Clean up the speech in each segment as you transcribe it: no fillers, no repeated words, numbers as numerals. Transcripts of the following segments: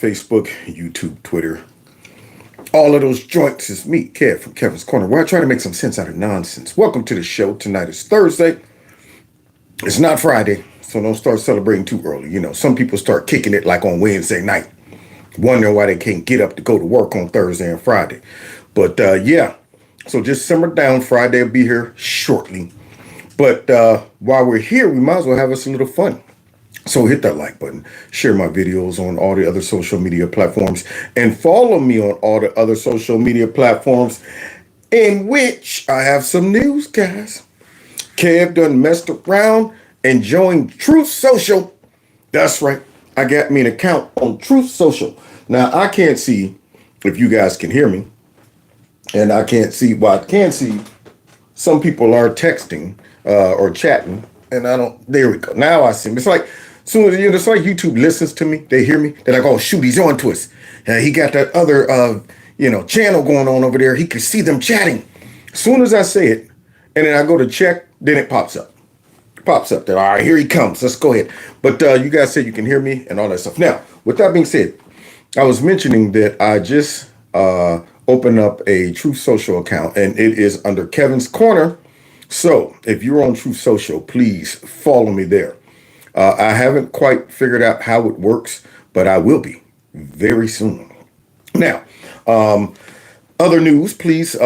Facebook, YouTube, Twitter. All of those joints is me, Kev from Kevin's Corner, where I try to make some sense out of nonsense. Welcome to the show. Tonight is Thursday. It's not Friday, so don't start celebrating too early. You know, some people start kicking it like on Wednesday night, wondering why they can't get up to go to work on Thursday and Friday. But yeah, so just simmer down. Friday will be here shortly. But while we're here, we might as well have us a little fun. So hit that like button, share my videos on all the other social media platforms, and follow me on all the other social media platforms in which I have some news, guys. Kev done messed around and joined Truth Social. That's right. I got me an account on Truth Social. Now, I can't see if you guys can hear me. And I can't see, well, I can see some people are texting or chatting. And I don't, there we go. Now I see them. It's like, soon as it's like YouTube listens to me, they hear me. They're like, oh, shoot, he's on to us. He got that other, channel going on over there. He can see them chatting. As soon as I say it, and then I go to check, then it pops up. Pops up there. All right, here he comes. Let's go ahead. But you guys said you can hear me and all that stuff. Now, with that being said, I was mentioning that I just opened up a Truth Social account, and it is under Kevin's Corner. So if you're on Truth Social, please follow me there. I haven't quite figured out how it works, but I will be very soon. Now, other news, please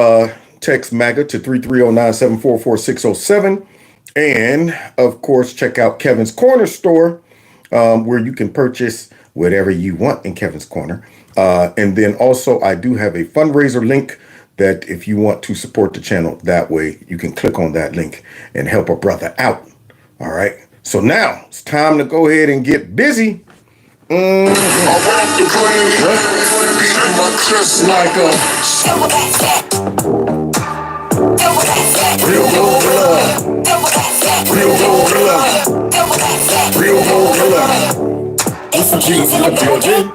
text MAGA to 330-974-4607. And, of course, check out Kevin's Corner store, where you can purchase whatever you want in Kevin's Corner. And then also, I do have a fundraiser link that if you want to support the channel that way, you can click on that link and help a brother out. All right. So now it's time to go ahead and get busy. Real some G's in the building.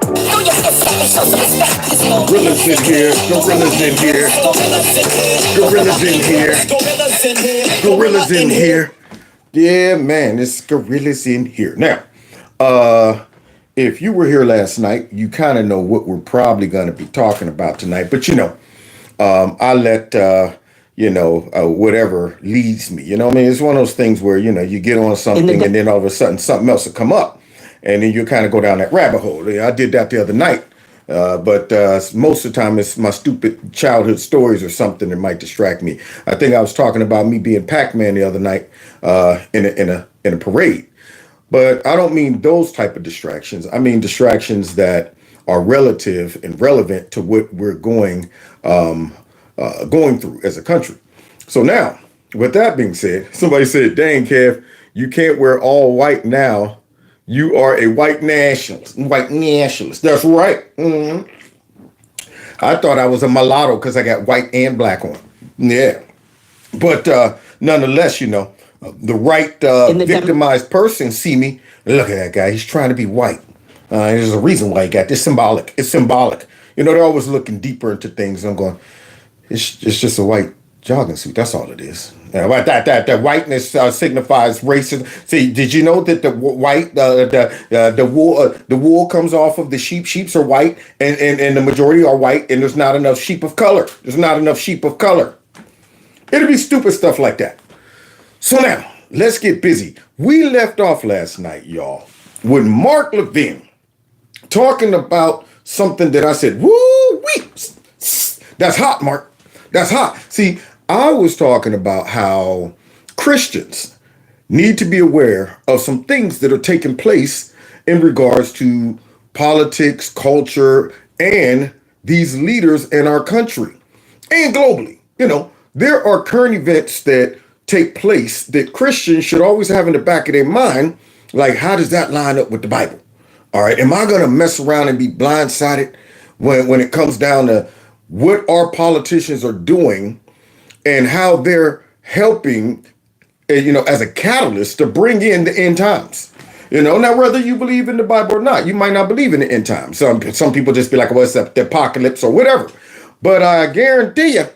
Gorillas in here. Gorillas in here. Gorillas in here. Gorillas in here. Yeah, man, it's gorillas in here. Now, if you were here last night, you kind of know what we're probably going to be talking about tonight. But, I let, whatever leads me. You know what I mean? It's one of those things where, you get on something and then all of a sudden something else will come up. And then you kind of go down that rabbit hole. I did that the other night. But most of the time it's my stupid childhood stories or something that might distract me. I think I was talking about me being Pac-Man the other night in a parade. But I don't mean those type of distractions. I mean distractions that are relative and relevant to what we're going through as a country. So now, with that being said, somebody said, dang, Kev, you can't wear all white now. You are a white nationalist. White nationalist. That's right. Mm-hmm. I thought I was a mulatto because I got white and black on. Yeah. But nonetheless, the right victimized person see me. Look at that guy. He's trying to be white. There's a reason why he got this. Symbolic. It's symbolic. They're always looking deeper into things. I'm going, it's just a white jogging suit. That's all it is. That whiteness signifies racism. See, did you know that the white, the wool comes off of the sheep? Sheeps are white, and the majority are white, and there's not enough sheep of color. There's not enough sheep of color. It'll be stupid stuff like that. So now, let's get busy. We left off last night, y'all, with Mark Levin talking about something that I said, woo-wee, that's hot, Mark. That's hot. See, I was talking about how Christians need to be aware of some things that are taking place in regards to politics, culture, and these leaders in our country and globally. There are current events that take place that Christians should always have in the back of their mind. Like, how does that line up with the Bible? All right. Am I going to mess around and be blindsided when it comes down to what our politicians are doing and how they're helping, as a catalyst to bring in the end times? Now, whether you believe in the Bible or not, you might not believe in the end times. Some people just be like, well, it's the apocalypse or whatever. But I guarantee you,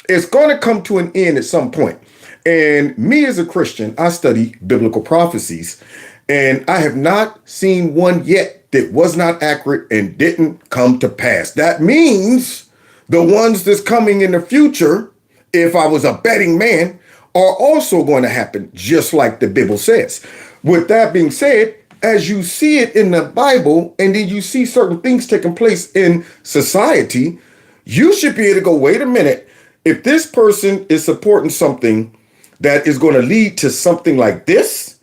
it's going to come to an end at some point. And me as a Christian, I study biblical prophecies, and I have not seen one yet that was not accurate and didn't come to pass. That means the ones that's coming in the future, if I was a betting man, are also going to happen just like the Bible says. With that being said, as you see it in the Bible, and then you see certain things taking place in society, you should be able to go, wait a minute, if this person is supporting something that is going to lead to something like this,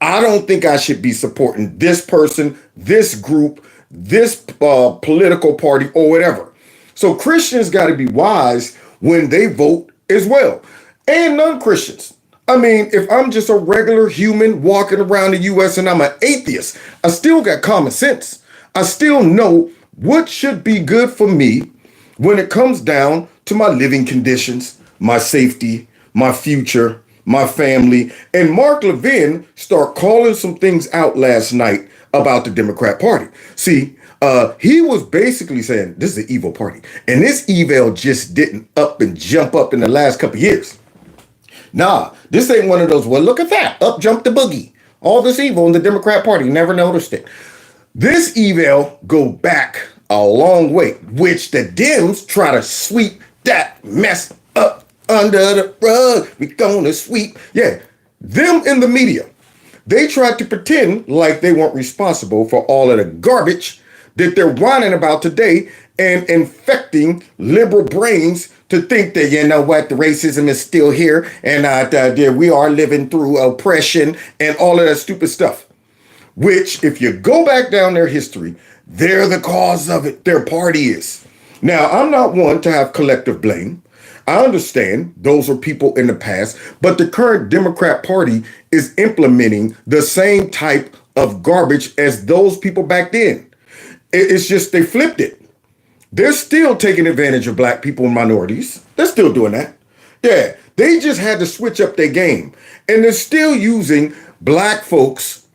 I don't think I should be supporting this person, this group, this political party, or whatever. So Christians got to be wise when they vote as well. And non-Christians. I mean, if I'm just a regular human walking around the U.S. and I'm an atheist, I still got common sense. I still know what should be good for me when it comes down to my living conditions, my safety, my future, my family. And Mark Levin started calling some things out last night about the Democrat Party. See, he was basically saying this is an evil party. And this evil just didn't up and jump up in the last couple of years. Nah, this ain't one of those, well, look at that, up jumped the boogie. All this evil in the Democrat Party, never noticed it. This evil go back a long way, which the Dems try to sweep that mess up under the rug. We gonna sweep. Yeah, them in the media, they tried to pretend like they weren't responsible for all of the garbage that they're whining about today and infecting liberal brains to think that, you know what, the racism is still here and we are living through oppression and all of that stupid stuff. Which, if you go back down their history, they're the cause of it. Their party is. Now, I'm not one to have collective blame. I understand those are people in the past, but the current Democrat Party is implementing the same type of garbage as those people back then. It's just they flipped it. They're still taking advantage of black people and minorities. They're still doing that. Yeah, they just had to switch up their game. And they're still using black folks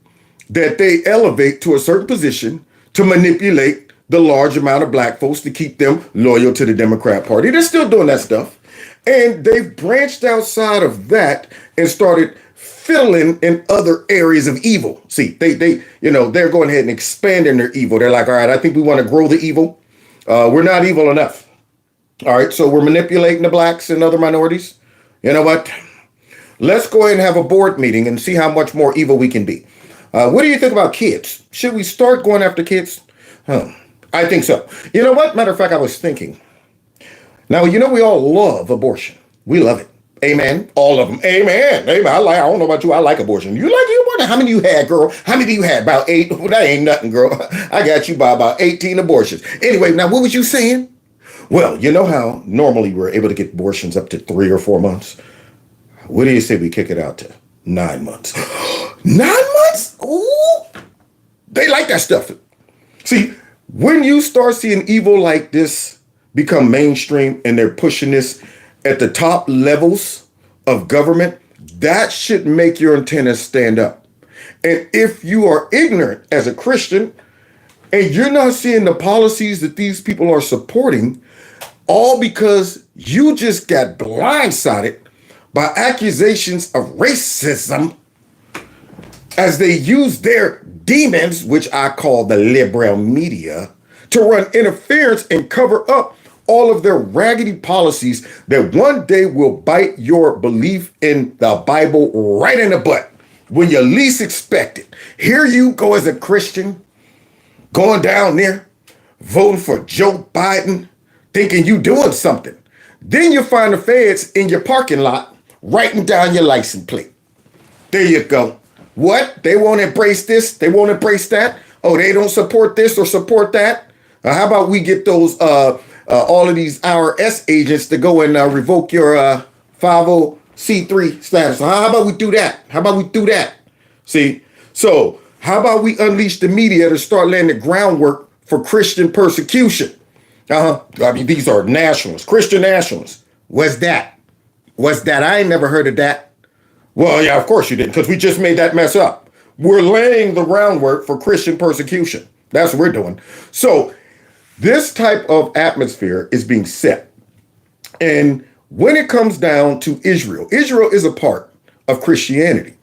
that they elevate to a certain position to manipulate the large amount of black folks to keep them loyal to the Democrat Party. They're still doing that stuff. And they've branched outside of that and started fiddling in other areas of evil. See, they're going ahead and expanding their evil. They're like, all right, I think we want to grow the evil. We're not evil enough. All right, so we're manipulating the blacks and other minorities. You know what? Let's go ahead and have a board meeting and see how much more evil we can be. What do you think about kids? Should we start going after kids? I think so. You know what? Matter of fact, I was thinking. Now, you know, we all love abortion. We love it. Amen. All of them. Amen. Amen. I don't know about you. I like abortion. You wonder how many you had, girl? How many you had? About 8? Well, that ain't nothing, girl. I got you by about 18 abortions. Anyway, now what was you saying? Well, you know how normally we're able to get abortions up to 3 or 4 months? What do you say we kick it out to 9 months? 9 months? Ooh. They like that stuff. See, when you start seeing evil like this become mainstream and they're pushing this at the top levels of government, that should make your antennas stand up. And if you are ignorant as a Christian and you're not seeing the policies that these people are supporting, all because you just got blindsided by accusations of racism as they use their demons, which I call the liberal media, to run interference and cover up all of their raggedy policies that one day will bite your belief in the Bible right in the butt when you least expect it. Here you go as a Christian, going down there, voting for Joe Biden, thinking you doing something. Then you find the feds in your parking lot writing down your license plate. There you go. What? They won't embrace this? They won't embrace that? Oh, they don't support this or support that? How about we get those all of these IRS agents to go and revoke your 50C3 status? How about we do that? How about we do that? See? So how about we unleash the media to start laying the groundwork for Christian persecution? I mean, these are nationalists, Christian nationalists. What's that? What's that? I ain't never heard of that. Well, yeah, of course you didn't, because we just made that mess up. We're laying the groundwork for Christian persecution. That's what we're doing. So this type of atmosphere is being set. And when it comes down to Israel, Israel is a part of Christianity.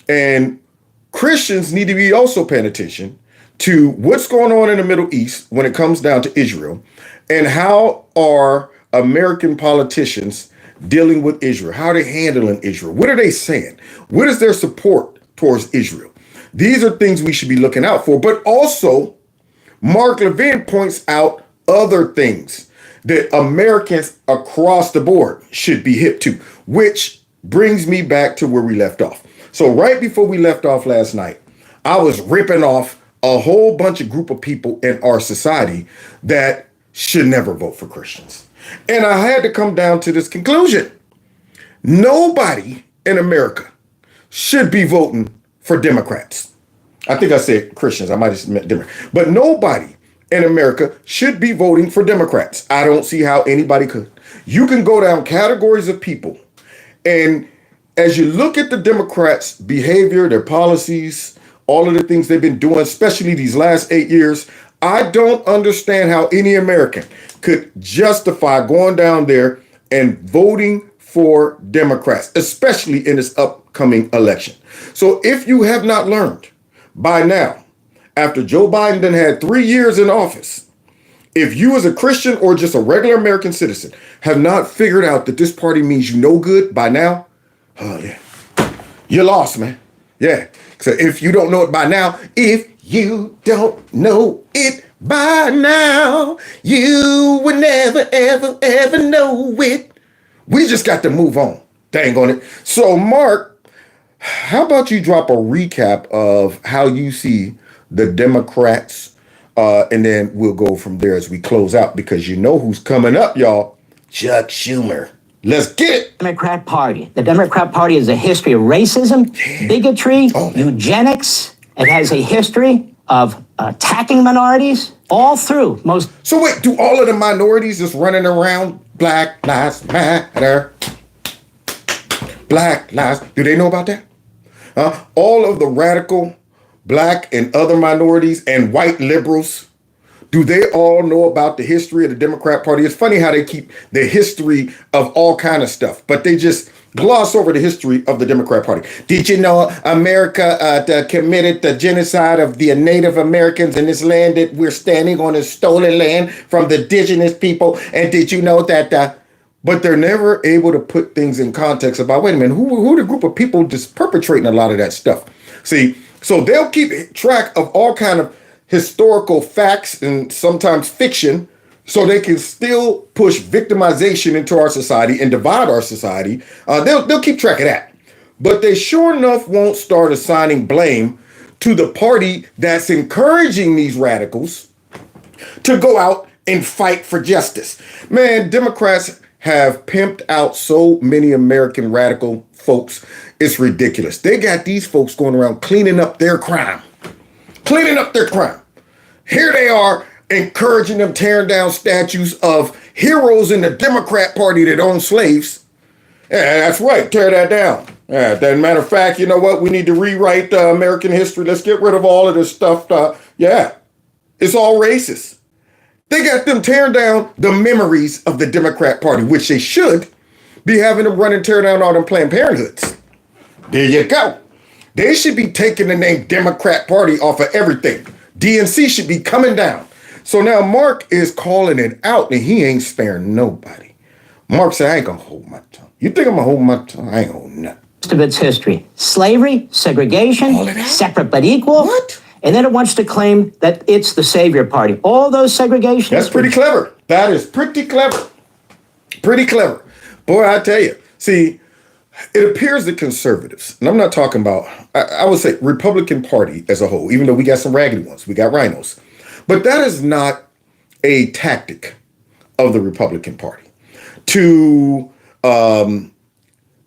And Christians need to be also paying attention to what's going on in the Middle East when it comes down to Israel, and how are American politicians dealing with Israel? How are they handling Israel? What are they saying? What is their support towards Israel? These are things we should be looking out for. But also, Mark Levin points out other things that Americans across the board should be hip to, which brings me back to where we left off. So right before we left off last night, I was ripping off a whole bunch of group of people in our society that should never vote for Christians. And I had to come down to this conclusion. Nobody in America should be voting for Democrats. I think I said Christians. I might have meant Democrats. But nobody in America should be voting for Democrats. I don't see how anybody could. You can go down categories of people, and as you look at the Democrats' behavior, their policies, all of the things they've been doing, especially these last 8 years, I don't understand how any American could justify going down there and voting for Democrats, especially in this upcoming election. So if you have not learned by now, after Joe Biden then had 3 years in office, if you as a Christian or just a regular American citizen have not figured out that this party means you no good by now, oh yeah, you're lost, man. Yeah. So if you don't know it by now, if you don't know it by now, you will never, ever, ever know it. We just got to move on. Dang on it. So Mark, how about you drop a recap of how you see the Democrats, and then we'll go from there as we close out, because you know who's coming up, y'all. Chuck Schumer. Let's get it. Democrat Party. The Democrat Party has a history of racism, bigotry, eugenics. It has a history of attacking minorities all through most. So wait, do all of the minorities just running around Black Lives Matter? Black Lives, do they know about that? All of the radical Black and other minorities and white liberals, do they all know about the history of the Democrat Party? It's funny how they keep the history of all kind of stuff, but they just gloss over the history of the Democrat Party. Did you know America committed the genocide of the Native Americans in this land that we're standing on, is stolen land from the indigenous people? And did you know that, but they're never able to put things in context about, wait a minute, who the group of people just perpetrating a lot of that stuff? See, so they'll keep track of all kind of historical facts and sometimes fiction, so they can still push victimization into our society and divide our society. They'll keep track of that. But they sure enough won't start assigning blame to the party that's encouraging these radicals to go out and fight for justice. Man, Democrats have pimped out so many American radical folks. It's ridiculous. They got these folks going around cleaning up their crime. Cleaning up their crime. Here they are encouraging them, tearing down statues of heroes in the Democrat Party that own slaves. Yeah, that's right. Tear that down. Yeah, as a matter of fact, you know what? We need to rewrite American history. Let's get rid of all of this stuff. Yeah, it's all racist. They got them tearing down the memories of the Democrat Party, which they should be having them run and tear down all them Planned Parenthoods. There you go. They should be taking the name Democrat Party off of everything. DNC should be coming down. So now Mark is calling it out, and he ain't sparing nobody. Mark said, I ain't gonna hold my tongue. You think I'm gonna hold my tongue? I ain't gonna hold nothing. Most of its history. Slavery, segregation, separate but equal. What? And then it wants to claim that it's the savior party. All those segregations. That's pretty clever. That is pretty clever. Pretty clever. Boy, I tell you. See, it appears that conservatives, and I'm not talking about, I would say Republican Party as a whole, even though we got some raggedy ones, we got rhinos. But that is not a tactic of the Republican Party to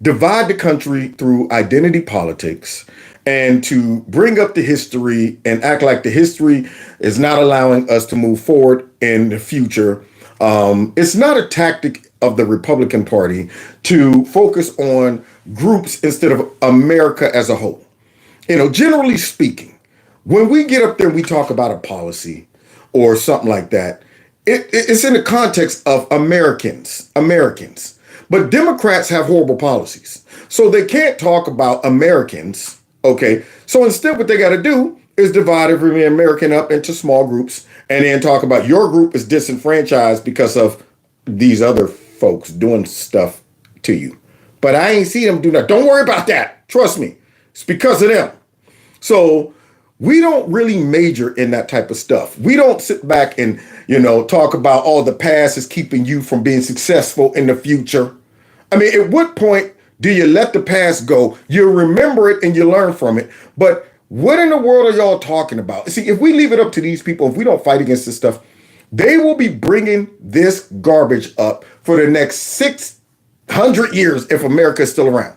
divide the country through identity politics and to bring up the history and act like the history is not allowing us to move forward in the future. It's not a tactic of the Republican Party to focus on groups instead of America as a whole. You know, generally speaking, when we get up there and we talk about a policy or something like that, it's in the context of Americans. But Democrats have horrible policies. So they can't talk about Americans, okay? So instead what they got to do is divide every American up into small groups and then talk about your group is disenfranchised because of these other folks doing stuff to you. But I ain't see them do that. Don't worry about that. Trust me. It's because of them. So we don't really major in that type of stuff. We don't sit back and, talk about all the past is keeping you from being successful in the future. I mean, at what point do you let the past go? You remember it and you learn from it. But what in the world are y'all talking about? See, if we leave it up to these people, if we don't fight against this stuff, they will be bringing this garbage up for the next 600 years if America is still around.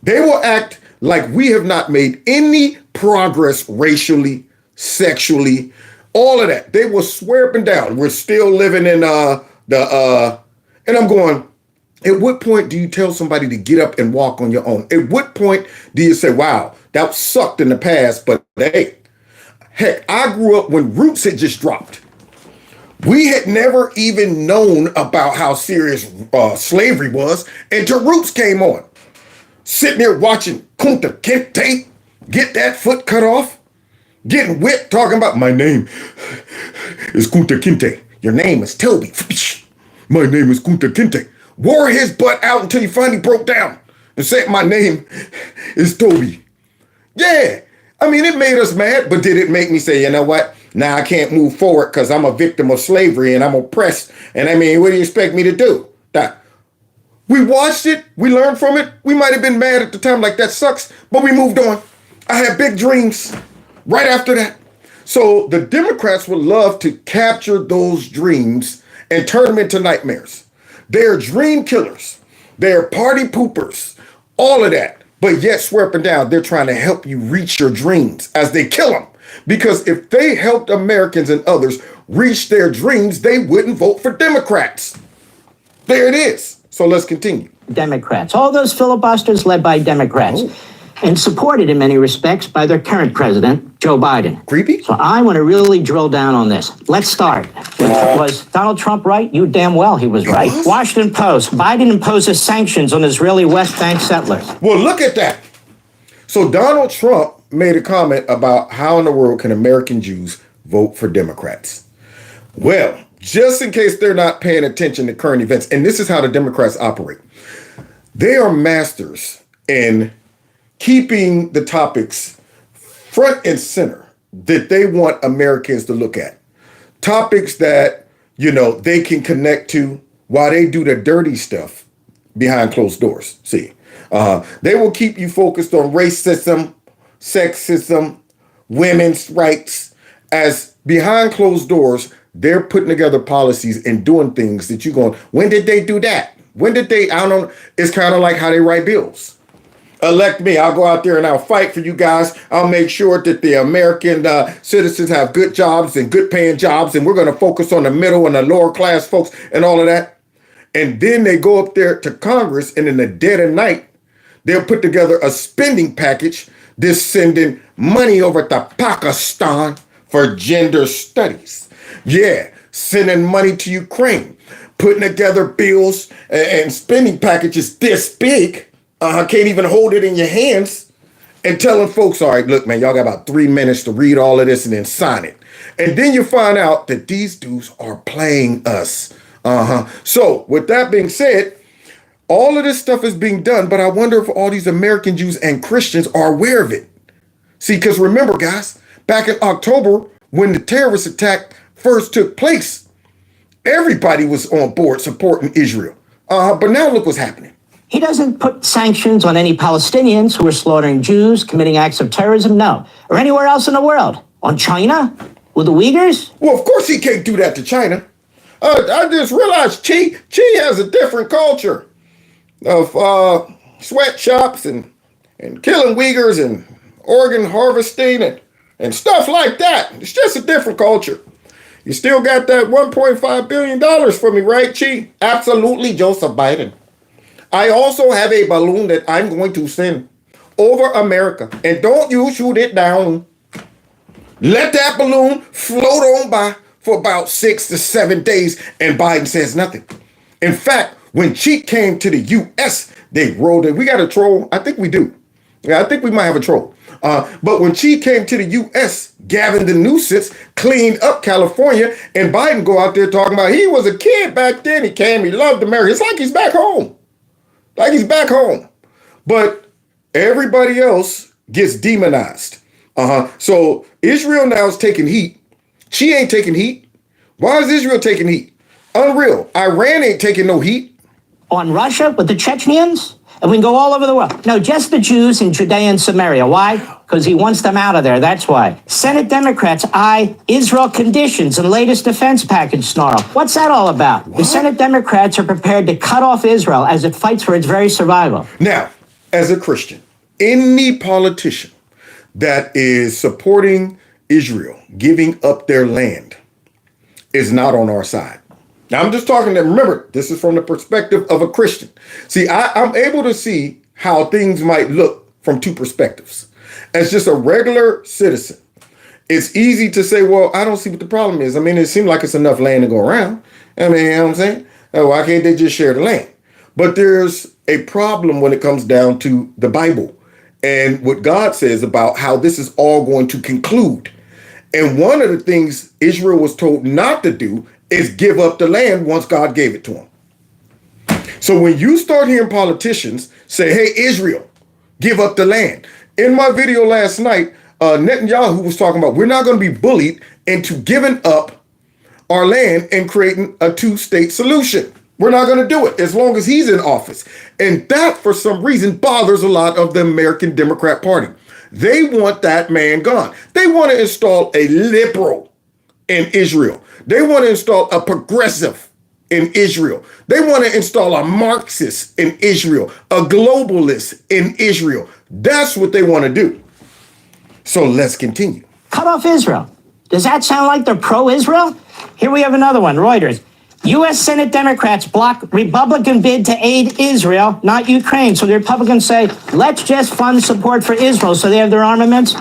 They will act like we have not made any progress racially, sexually, all of that. They will swear up and down. We're still living in and I'm going, at what point do you tell somebody to get up and walk on your own? At what point do you say, wow, that sucked in the past, but hey, heck, I grew up when Roots had just dropped. We had never even known about how serious slavery was until Roots came on. Sitting there watching Kunta Kinte get that foot cut off, getting whipped, talking about, my name is Kunta Kinte. Your name is Toby. My name is Kunta Kinte. Wore his butt out until he finally broke down and said, my name is Toby. Yeah, I mean, it made us mad, but did it make me say, you know what? Now I can't move forward because I'm a victim of slavery and I'm oppressed. And I mean, what do you expect me to do? We watched it. We learned from it. We might have been mad at the time, like that sucks, but we moved on. I had big dreams right after that. So the Democrats would love to capture those dreams and turn them into nightmares. They're dream killers. They're party poopers, all of that. But yet swear up and down, they're trying to help you reach your dreams as they kill them. Because if they helped Americans and others reach their dreams, they wouldn't vote for Democrats. There it is. So let's continue. Democrats, all those filibusters led by Democrats, and supported in many respects by their current president, Joe Biden. Creepy? So I want to really drill down on this. Let's start. Was Donald Trump right? You damn well he was right. Washington Post, Biden imposes sanctions on Israeli West Bank settlers. Well, look at that. So Donald Trump made a comment about how in the world can American Jews vote for Democrats. Well, just in case they're not paying attention to current events, and this is how the Democrats operate. They are masters in keeping the topics front and center that they want Americans to look at. Topics that, they can connect to while they do the dirty stuff behind closed doors. See, they will keep you focused on racism, sexism, women's rights, as behind closed doors, they're putting together policies and doing things that you're going, when did they do that? When did they, I don't know. It's kind of like how they write bills. Elect me. I'll go out there and I'll fight for you guys. I'll make sure that the American citizens have good jobs and good paying jobs. And we're going to focus on the middle and the lower class folks and all of that. And then they go up there to Congress and in the dead of night, they'll put together a spending package that's sending money over to Pakistan for gender studies. Yeah, sending money to Ukraine, putting together bills and spending packages this big. Can't even hold it in your hands and telling folks, all right, look, man, y'all got about 3 minutes to read all of this and then sign it. And then you find out that these dudes are playing us. So with that being said, all of this stuff is being done, but I wonder if all these American Jews and Christians are aware of it. See, because remember, guys, back in October, when the terrorist attack first took place, everybody was on board supporting Israel. But now look what's happening. He doesn't put sanctions on any Palestinians who are slaughtering Jews, committing acts of terrorism, no. Or anywhere else in the world. On China? With the Uyghurs? Well, of course he can't do that to China. I just realized Chi has a different culture of sweatshops and killing Uyghurs and organ harvesting and stuff like that. It's just a different culture. You still got that $1.5 billion for me, right, Chi? Absolutely, Joseph Biden. I also have a balloon that I'm going to send over America. And don't you shoot it down. Let that balloon float on by for about 6 to 7 days, and Biden says nothing. In fact, when Chi came to the U.S., they rolled it. We got a troll. I think we do. Yeah, I think we might have a troll. But when she came to the U.S., Gavin the Nuisance cleaned up California, and Biden go out there talking about he was a kid back then. He came, he loved America. It's like he's back home. Like he's back home. But everybody else gets demonized. So Israel now is taking heat. She ain't taking heat. Why is Israel taking heat? Unreal. Iran ain't taking no heat. On Russia with the Chechens? And we can go all over the world. No, just the Jews in Judea and Samaria. Why? Because he wants them out of there. That's why. Senate Democrats eye Israel conditions and latest defense package snarl. What's that all about? What? The Senate Democrats are prepared to cut off Israel as it fights for its very survival. Now, as a Christian, any politician that is supporting Israel, giving up their land, is not on our side. Now, I'm just talking, remember, this is from the perspective of a Christian. See, I'm able to see how things might look from two perspectives. As just a regular citizen, it's easy to say, well, I don't see what the problem is. I mean, it seems like it's enough land to go around. I mean, you know what I'm saying? Why can't they just share the land? But there's a problem when it comes down to the Bible and what God says about how this is all going to conclude. And one of the things Israel was told not to do is give up the land once God gave it to them. So when you start hearing politicians say, hey, Israel, give up the land. In my video last night, Netanyahu was talking about we're not going to be bullied into giving up our land and creating a two-state solution. We're not going to do it as long as he's in office. And that, for some reason, bothers a lot of the American Democrat Party. They want that man gone. They want to install a liberal in Israel. They want to install a progressive in Israel. They want to install a Marxist in Israel, a globalist in Israel. That's what they want to do. So let's continue. Cut off Israel. Does that sound like they're pro-Israel? Here we have another one, Reuters. U.S. Senate Democrats block Republican bid to aid Israel, not Ukraine. So the Republicans say, let's just fund support for Israel so they have their armaments.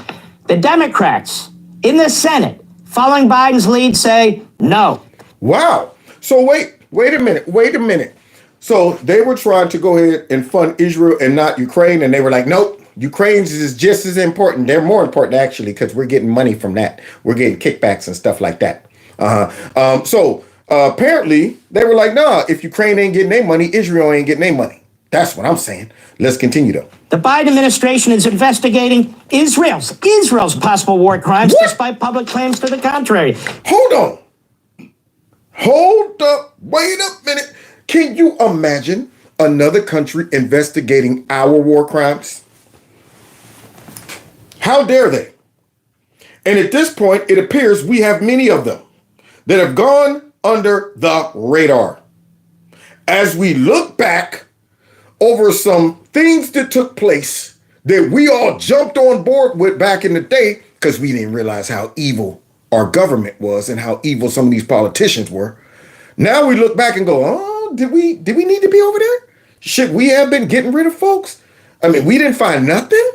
The Democrats in the Senate, following Biden's lead, say no. Wow. So wait a minute. So they were trying to go ahead and fund Israel and not Ukraine. And they were like, nope, Ukraine's is just as important. They're more important, actually, because we're getting money from that. We're getting kickbacks and stuff like that. Apparently, they were like, nah, if Ukraine ain't getting their money, Israel ain't getting their money. That's what I'm saying. Let's continue, though. The Biden administration is investigating Israel's possible war crimes, despite public claims to the contrary. Hold on. Hold up. Wait a minute. Can you imagine another country investigating our war crimes? How dare they? And at this point, it appears we have many of them that have gone under the radar. As we look back over some things that took place that we all jumped on board with back in the day because we didn't realize how evil our government was and how evil some of these politicians were. Now we look back and go, oh, did we need to be over there? Should we have been getting rid of folks? I mean, we didn't find nothing.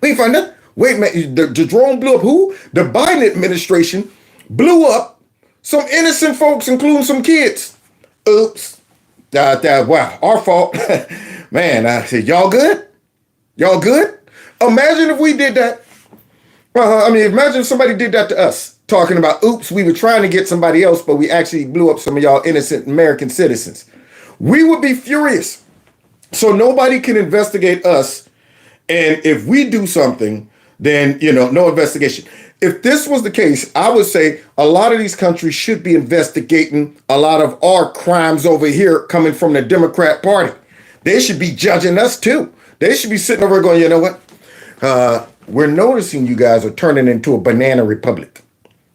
We didn't find nothing. Wait a minute, the drone blew up who? The Biden administration blew up some innocent folks, including some kids. Oops. Wow, our fault. Man, I said, y'all good? Y'all good? Imagine if we did that. Imagine if somebody did that to us, talking about, oops, we were trying to get somebody else, but we actually blew up some of y'all innocent American citizens. We would be furious. So nobody can investigate us. And if we do something, then, no investigation. If this was the case, I would say a lot of these countries should be investigating a lot of our crimes over here coming from the Democrat Party. They should be judging us too. They should be sitting over going, you know what? We're noticing you guys are turning into a banana republic.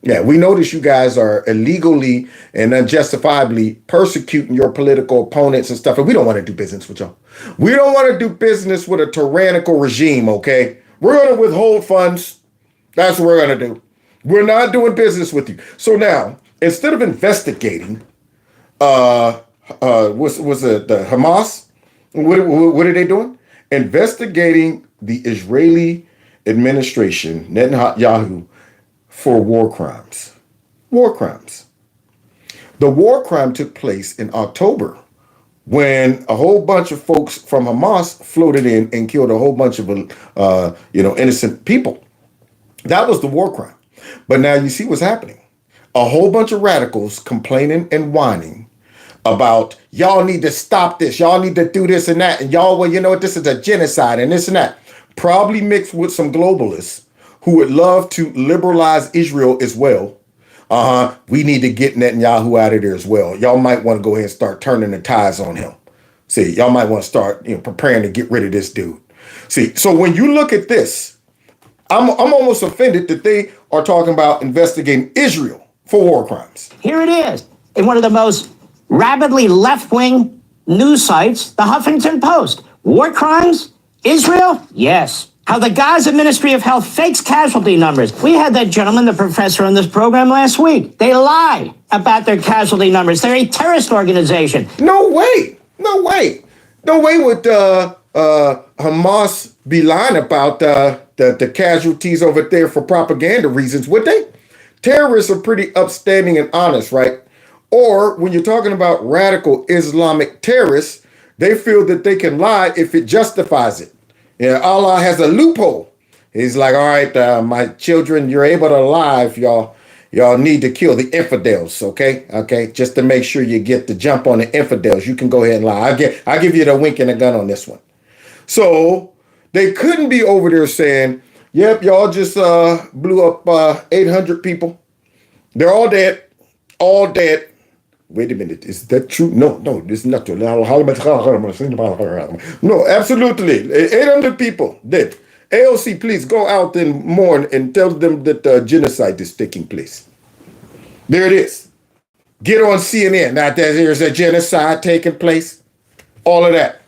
Yeah, we notice you guys are illegally and unjustifiably persecuting your political opponents and stuff. And we don't want to do business with y'all. We don't want to do business with a tyrannical regime, okay? We're going to withhold funds. That's what we're going to do. We're not doing business with you. So now, instead of investigating, the Hamas? What are they doing? Investigating the Israeli administration, Netanyahu, for war crimes. War crimes. The war crime took place in October when a whole bunch of folks from Hamas floated in and killed a whole bunch of innocent people. That was the war crime. But now you see what's happening. A whole bunch of radicals complaining and whining about y'all need to stop this, y'all need to do this and that, and y'all, well, you know what, this is a genocide and this and that. Probably mixed with some globalists who would love to liberalize Israel as well. We need to get Netanyahu out of there as well. Y'all might want to go ahead and start turning the ties on him. See, y'all might want to start, preparing to get rid of this dude. See, so when you look at this, I'm almost offended that they are talking about investigating Israel for war crimes. Here it is, in one of the most rabidly left-wing news sites, the Huffington Post. War crimes? Israel? Yes. How the Gaza Ministry of Health fakes casualty numbers. We had that gentleman, the professor, on this program last week. They lie about their casualty numbers. They're a terrorist organization. No way. No way. No way would Hamas be lying about the casualties over there for propaganda reasons, would they? Terrorists are pretty upstanding and honest, right? Or when you're talking about radical Islamic terrorists, they feel that they can lie if it justifies it. Allah has a loophole. He's like, all right, my children, you're able to lie if y'all need to kill the infidels, okay? Okay, just to make sure you get the jump on the infidels, you can go ahead and lie. I'll give you the wink and a gun on this one. So they couldn't be over there saying, yep, y'all just blew up 800 people. They're all dead. All dead. Wait a minute. Is that true? No, this is not true. No, absolutely. 800 people dead. AOC, please go out and mourn and tell them that genocide is taking place. There it is. Get on CNN. Now there's a genocide taking place. All of that.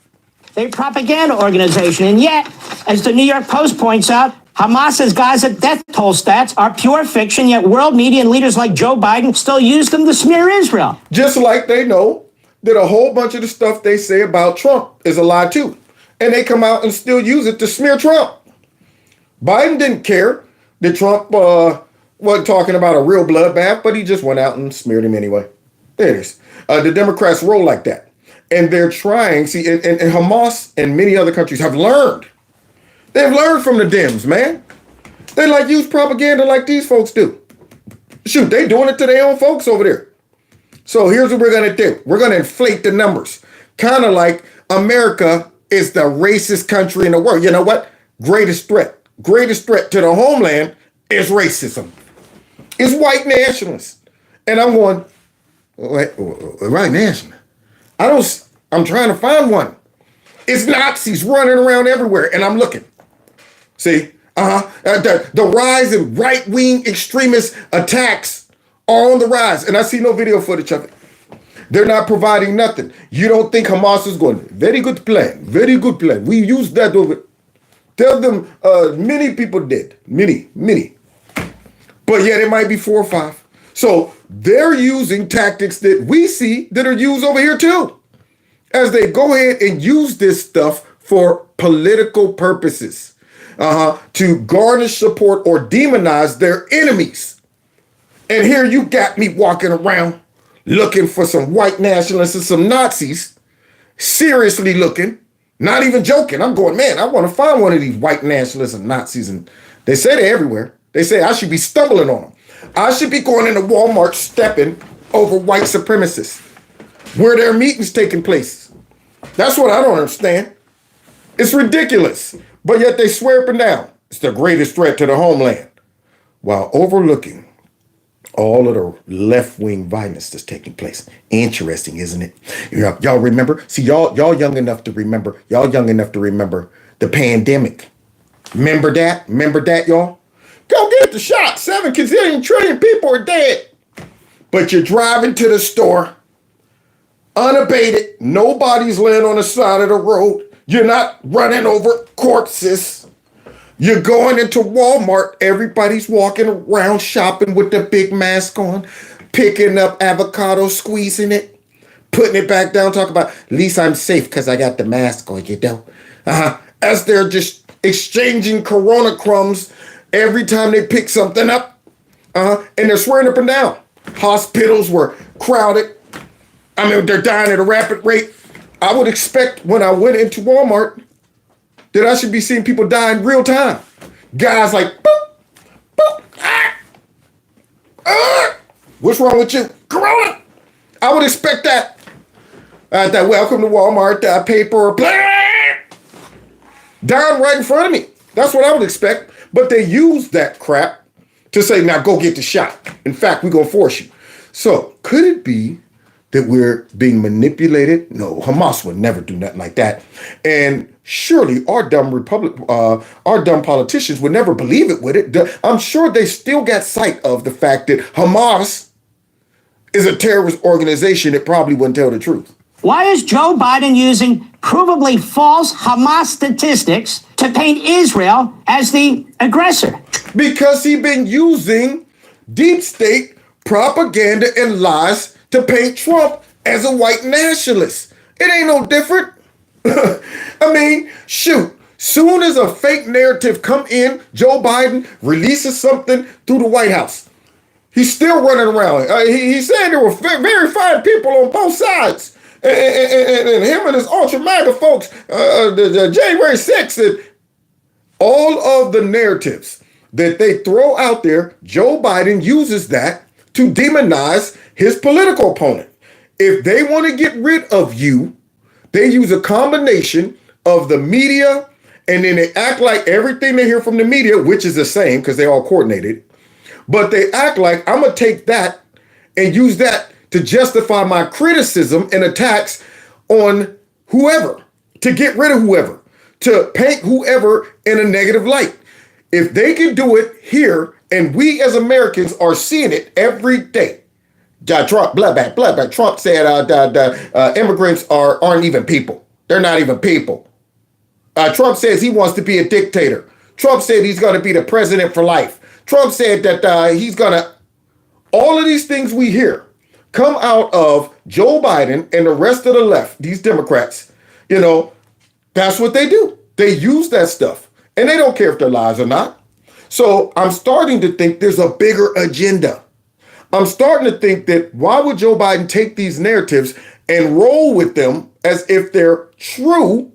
They're a propaganda organization. And yet, as the New York Post points out, Hamas's Gaza death toll stats are pure fiction, yet world media and leaders like Joe Biden still use them to smear Israel. Just like they know that a whole bunch of the stuff they say about Trump is a lie too. And they come out and still use it to smear Trump. Biden didn't care that Trump wasn't talking about a real bloodbath, but he just went out and smeared him anyway. There it is. The Democrats roll like that. And they're trying, see, and Hamas and many other countries have learned. They've learned from the Dems, man. They like use propaganda like these folks do. Shoot, they doing it to their own folks over there. So here's what we're going to do. We're going to inflate the numbers. Kind of like America is the racist country in the world. You know what? Greatest threat to the homeland is racism. It's white nationalists. And I'm going, white nationalists? I'm trying to find one. It's Nazis running around everywhere, and I'm looking. See, the rise in right-wing extremist attacks are on the rise, and I see no video footage of it. They're not providing nothing. You don't think Hamas is going, very good plan, very good plan. We used that over. Tell them many people did, many. But yet it might be 4 or 5. So they're using tactics that we see that are used over here too, as they go ahead and use this stuff for political purposes, to garnish support or demonize their enemies. And here you got me walking around looking for some white nationalists and some Nazis, seriously looking, not even joking. I'm going, man, I want to find one of these white nationalists and Nazis. And they say they're everywhere. They say I should be stumbling on them. I should be going into Walmart stepping over white supremacists where their meetings taking place. That's what I don't understand. It's ridiculous. But yet they swear up and down it's the greatest threat to the homeland, while overlooking all of the left-wing violence that's taking place. Interesting, isn't it? Y'all remember? See, y'all young enough to remember. Y'all young enough to remember the pandemic. Remember that? Remember that, y'all? Go get the shot. 7 trillion people are dead. But you're driving to the store, unabated. Nobody's laying on the side of the road. You're not running over corpses. You're going into Walmart. Everybody's walking around shopping with the big mask on, picking up avocado, squeezing it, putting it back down, talking about, at least I'm safe because I got the mask on, you know. As they're just exchanging Corona crumbs every time they pick something up. And they're swearing up and down. Hospitals were crowded. I mean, they're dying at a rapid rate. I would expect when I went into Walmart that I should be seeing people die in real time. Guys like, boop, boop, what's wrong with you? Corona. I would expect that. That welcome to Walmart, paper, down right in front of me. That's what I would expect. But they use that crap to say, now go get the shot. In fact, we're going to force you. So could it be that we're being manipulated? No, Hamas would never do nothing like that. And surely our dumb politicians would never believe it, would it? I'm sure they still got sight of the fact that Hamas is a terrorist organization that probably wouldn't tell the truth. Why is Joe Biden using provably false Hamas statistics to paint Israel as the aggressor? Because he's been using deep state propaganda and lies to paint Trump as a white nationalist. It ain't no different. I mean, shoot. Soon as a fake narrative come in, Joe Biden releases something through the White House. He's still running around. He said there were very fine people on both sides. And him and his ultra MAGA folks, the January 6th, and all of the narratives that they throw out there, Joe Biden uses that to demonize his political opponent. If they want to get rid of you, they use a combination of the media, and then they act like everything they hear from the media, which is the same because they all coordinated, but they act like I'm going to take that and use that to justify my criticism and attacks on whoever, to get rid of whoever, to paint whoever in a negative light. If they can do it here, and we as Americans are seeing it every day. Trump, bloodback. Trump said immigrants aren't even people. They're not even people. Trump says he wants to be a dictator. Trump said he's going to be the president for life. Trump said that he's going to... All of these things we hear come out of Joe Biden and the rest of the left, these Democrats. You know, that's what they do. They use that stuff. And they don't care if they're lies or not. So I'm starting to think there's a bigger agenda. I'm starting to think that why would Joe Biden take these narratives and roll with them as if they're true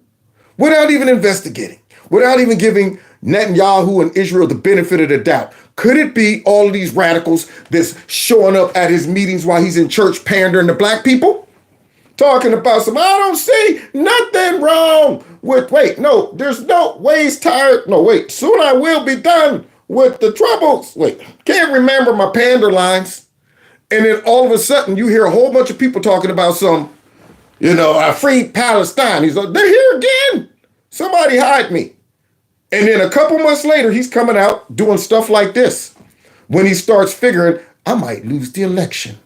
without even investigating, without even giving Netanyahu and Israel the benefit of the doubt? Could it be all of these radicals that's showing up at his meetings while he's in church pandering to black people? Talking about I don't see nothing wrong with, there's no ways tired. No, soon I will be done with the troubles. Can't remember my pander lines. And then all of a sudden you hear a whole bunch of people talking about free Palestine. He's like, they're here again. Somebody hide me. And then a couple months later, he's coming out doing stuff like this. When he starts figuring, I might lose the election.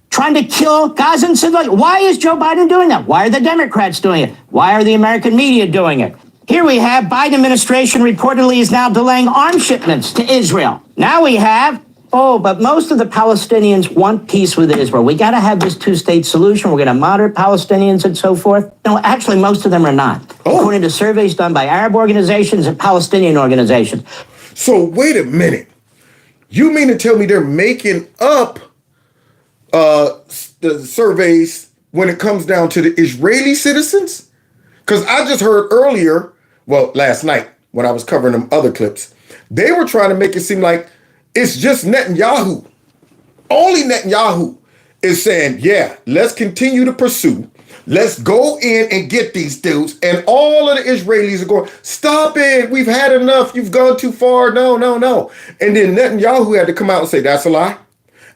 Trying to kill Gaza and civilians. Why is Joe Biden doing that? Why are the Democrats doing it? Why are the American media doing it? Here we have Biden administration reportedly is now delaying arms shipments to Israel. Now we have, but most of the Palestinians want peace with Israel. We got to have this two-state solution. We're going to moderate Palestinians and so forth. No, actually, most of them are not, according to surveys done by Arab organizations and Palestinian organizations. So wait a minute. You mean to tell me they're making up the surveys when it comes down to the Israeli citizens? Because I just heard earlier, last night when I was covering them other clips, they were trying to make it seem like it's just Netanyahu. Only Netanyahu is saying, let's continue to pursue. Let's go in and get these dudes. And all of the Israelis are going, stop it. We've had enough. You've gone too far. No. And then Netanyahu had to come out and say, that's a lie.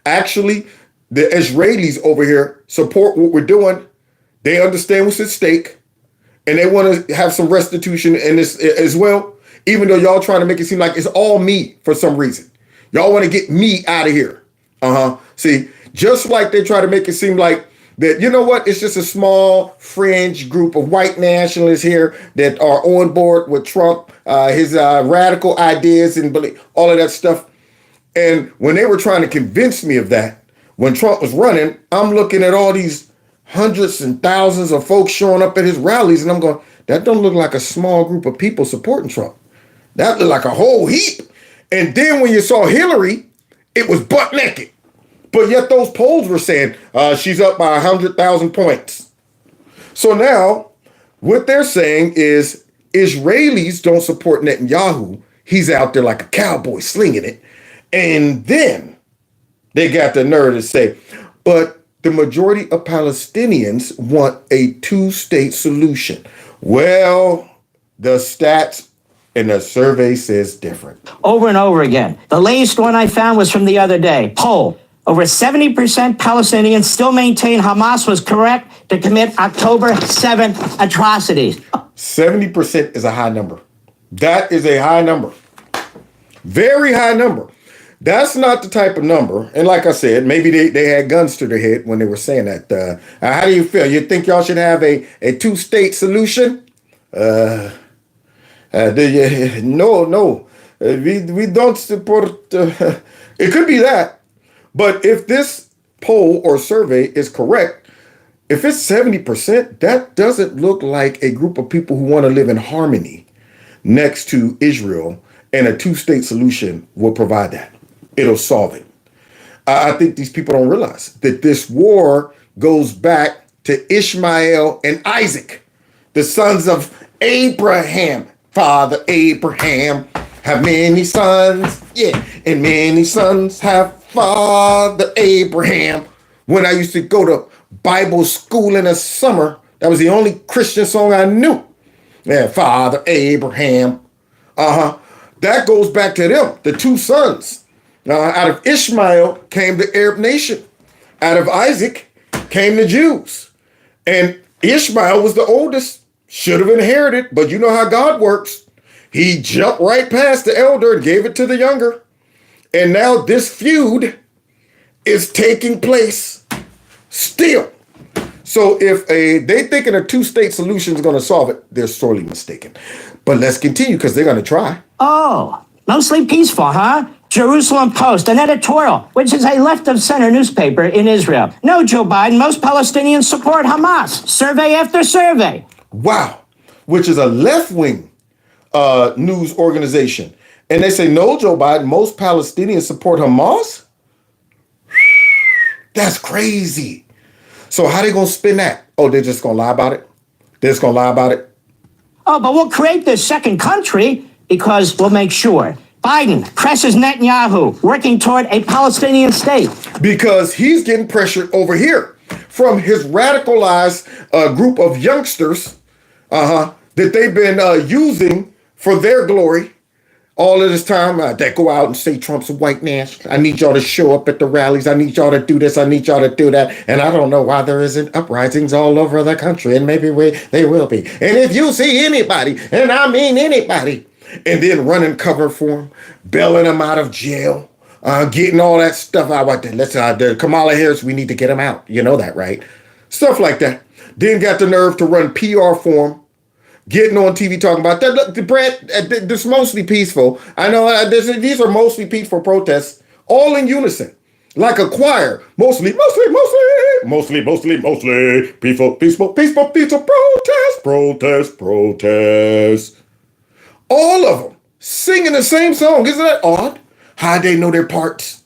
Actually, the Israelis over here support what we're doing. They understand what's at stake. And they want to have some restitution in this as well, even though y'all trying to make it seem like it's all me for some reason. Y'all want to get me out of here. See, just like they try to make it seem like that, it's just a small fringe group of white nationalists here that are on board with Trump, his radical ideas and all of that stuff. And when they were trying to convince me of that, when Trump was running, I'm looking at all these hundreds and thousands of folks showing up at his rallies, and I'm going, that don't look like a small group of people supporting Trump. That looked like a whole heap. And then when you saw Hillary, it was butt naked. But yet those polls were saying she's up by 100,000 points. So now what they're saying is Israelis don't support Netanyahu. He's out there like a cowboy slinging it. And then they got the nerve to say, but the majority of Palestinians want a two-state solution. Well, the stats and the survey says different. Over and over again. The latest one I found was from the other day. Poll. Over 70% Palestinians still maintain Hamas was correct to commit October 7th atrocities. 70% is a high number. That is a high number. Very high number. That's not the type of number. And like I said, maybe they had guns to their head when they were saying that. How do you feel? You think y'all should have a two-state solution? No. We don't support. It could be that. But if this poll or survey is correct, if it's 70%, that doesn't look like a group of people who want to live in harmony next to Israel, and a two-state solution will provide that. It'll solve it. I think these people don't realize that this war goes back to Ishmael and Isaac, the sons of Abraham. Father Abraham have many sons, yeah, and many sons have Father Abraham. When I used to go to Bible school in the summer, that was the only Christian song I knew. Yeah, Father Abraham. That goes back to them, the two sons. Out of Ishmael came the Arab nation. Out of Isaac came the Jews. And Ishmael was the oldest, should have inherited, but you know how God works. He jumped right past the elder and gave it to the younger. And now this feud is taking place still. So if they thinking a two-state solution is going to solve it, they're sorely mistaken. But let's continue because they're going to try. Oh, mostly peaceful, huh? Jerusalem Post, an editorial, which is a left-of-center newspaper in Israel. No, Joe Biden, most Palestinians support Hamas. Survey after survey. Wow. Which is a left-wing news organization. And they say, no, Joe Biden, most Palestinians support Hamas? That's crazy. So how they going to spin that? Oh, they're just going to lie about it? They're just going to lie about it? Oh, but we'll create this second country because we'll make sure. Biden presses Netanyahu, working toward a Palestinian state. Because he's getting pressured over here from his radicalized group of youngsters that they've been using for their glory all of this time. That go out and say Trump's a white nationalist. I need y'all to show up at the rallies. I need y'all to do this. I need y'all to do that. And I don't know why there isn't uprisings all over the country. And maybe they will be. And if you see anybody, and I mean anybody, and then running cover for him, bailing him out of jail, getting all that stuff out. Let's Kamala Harris, we need to get him out. You know that, right? Stuff like that. Then got the nerve to run PR for him, getting on TV talking about that. Look, Brad, this is mostly peaceful. I know these are mostly peaceful protests, all in unison, like a choir. Mostly peaceful protest. All of them singing the same song. Isn't that odd? How they know their parts?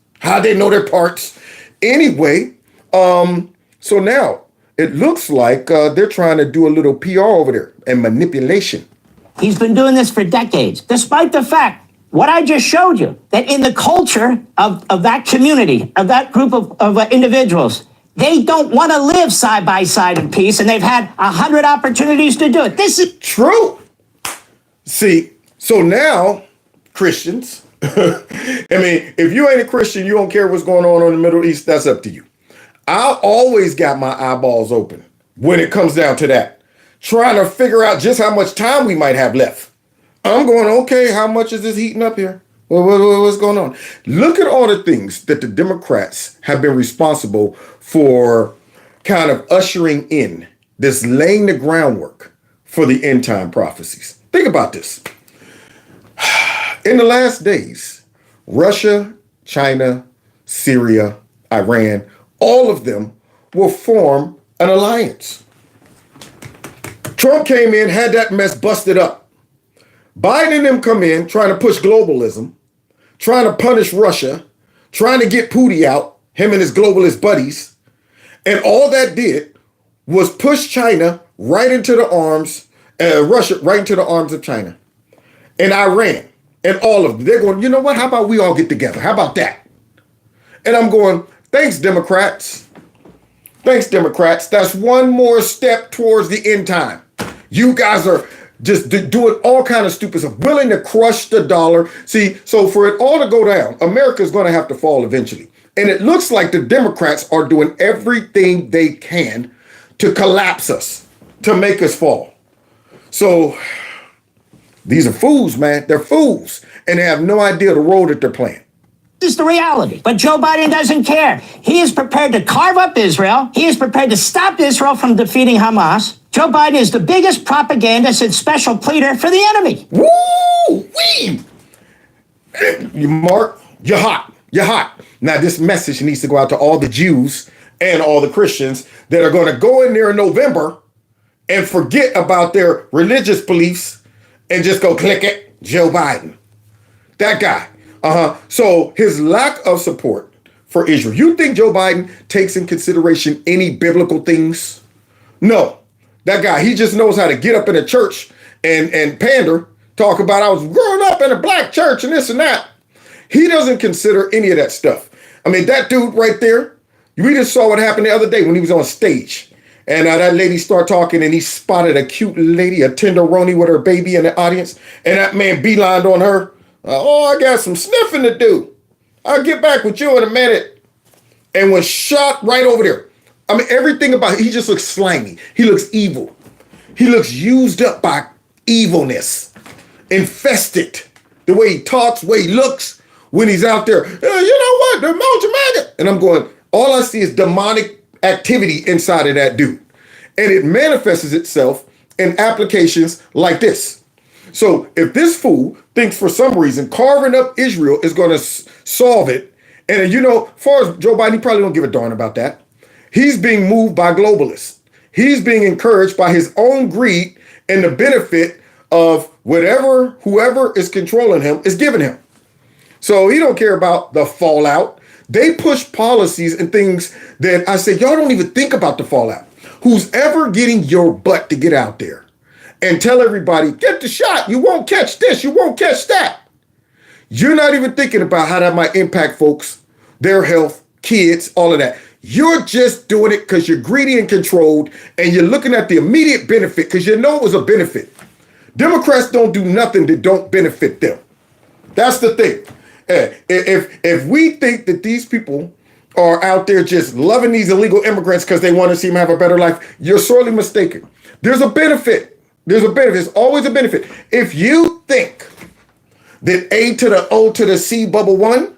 Anyway, so now it looks like they're trying to do a little PR over there and manipulation. He's been doing this for decades, despite the fact, what I just showed you, that in the culture of that community, of that group of individuals, they don't want to live side by side in peace, and they've had 100 opportunities to do it. This is true. See, so now Christians, I mean, if you ain't a Christian, you don't care what's going on in the Middle East, that's up to you. I always got my eyeballs open when it comes down to that, trying to figure out just how much time we might have left. I'm going, okay, how much is this heating up here? What's going on? Look at all the things that the Democrats have been responsible for kind of ushering in, this laying the groundwork for the end time prophecies. Think about this. In the last days, Russia, China, Syria, Iran, all of them will form an alliance. Trump came in, had that mess busted up. Biden and them come in trying to push globalism, trying to punish Russia, trying to get Putin out, him and his globalist buddies. And all that did was push China right into the arms, Russia right into the arms of China and Iran and all of them. They're going, you know what? How about we all get together? How about that? And I'm going, thanks, Democrats. Thanks, Democrats. That's one more step towards the end time. You guys are just doing all kind of stupid stuff, willing to crush the dollar. See, so for it all to go down, America is going to have to fall eventually. And it looks like the Democrats are doing everything they can to collapse us, to make us fall. So these are fools, man. They're fools. And they have no idea the role that they're playing. This is the reality. But Joe Biden doesn't care. He is prepared to carve up Israel. He is prepared to stop Israel from defeating Hamas. Joe Biden is the biggest propagandist and special pleader for the enemy. Woo-wee! You, Mark, you're hot. You're hot. Now, this message needs to go out to all the Jews and all the Christians that are going to go in there in November and forget about their religious beliefs and just go click it, Joe Biden. That guy. So his lack of support for Israel. You think Joe Biden takes in consideration any biblical things? No. That guy, he just knows how to get up in a church and pander, talk about I was growing up in a black church and this and that. He doesn't consider any of that stuff. I mean, that dude right there, we just saw what happened the other day when he was on stage. And that lady started talking and he spotted a cute lady, a tenderoni with her baby in the audience. And that man beelined on her. I got some sniffing to do. I'll get back with you in a minute. And was shot right over there. I mean, everything about it, he just looks slimy. He looks evil. He looks used up by evilness, infested. The way he talks, the way he looks when he's out there. You know what? The Mojo Maggot. And I'm going, all I see is demonic activity inside of that dude. And it manifests itself in applications like this. So if this fool thinks for some reason carving up Israel is going to solve it, and you know, as far as Joe Biden, he probably don't give a darn about that. He's being moved by globalists. He's being encouraged by his own greed and the benefit of whoever is controlling him is giving him. So he don't care about the fallout. They push policies and things that I say, y'all don't even think about the fallout. Who's ever getting your butt to get out there and tell everybody, get the shot. You won't catch this. You won't catch that. You're not even thinking about how that might impact folks, their health, kids, all of that. You're just doing it because you're greedy and controlled, and you're looking at the immediate benefit because you know it was a benefit. Democrats don't do nothing that don't benefit them. That's the thing. If we think that these people are out there just loving these illegal immigrants because they want to see them have a better life, you're sorely mistaken. There's a benefit. There's a benefit. There's always a benefit. If you think that A to the O to the C bubble one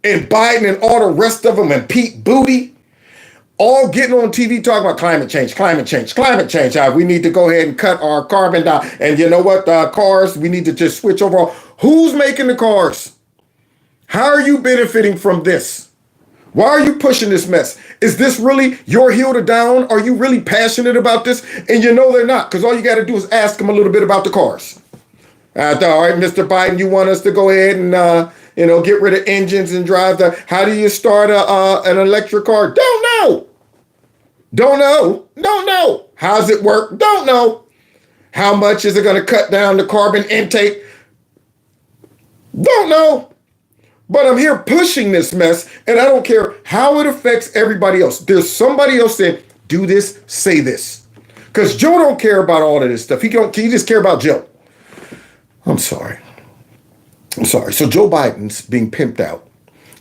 and Biden and all the rest of them and Pete Booty all getting on TV talking about climate change. We need to go ahead and cut our carbon down. And you know what? Cars, we need to just switch over. Who's making the cars? How are you benefiting from this? Why are you pushing this mess? Is this really your hill to down? Are you really passionate about this? And you know they're not, because all you got to do is ask them a little bit about the cars. All right, Mr. Biden, you want us to go ahead and get rid of engines and drive how do you start an electric car? Don't know. How's it work? Don't know. How much is it going to cut down the carbon intake? Don't know. But I'm here pushing this mess, and I don't care how it affects everybody else. There's somebody else saying, do this, say this. Because Joe don't care about all of this stuff. He just care about Joe. I'm sorry. So Joe Biden's being pimped out,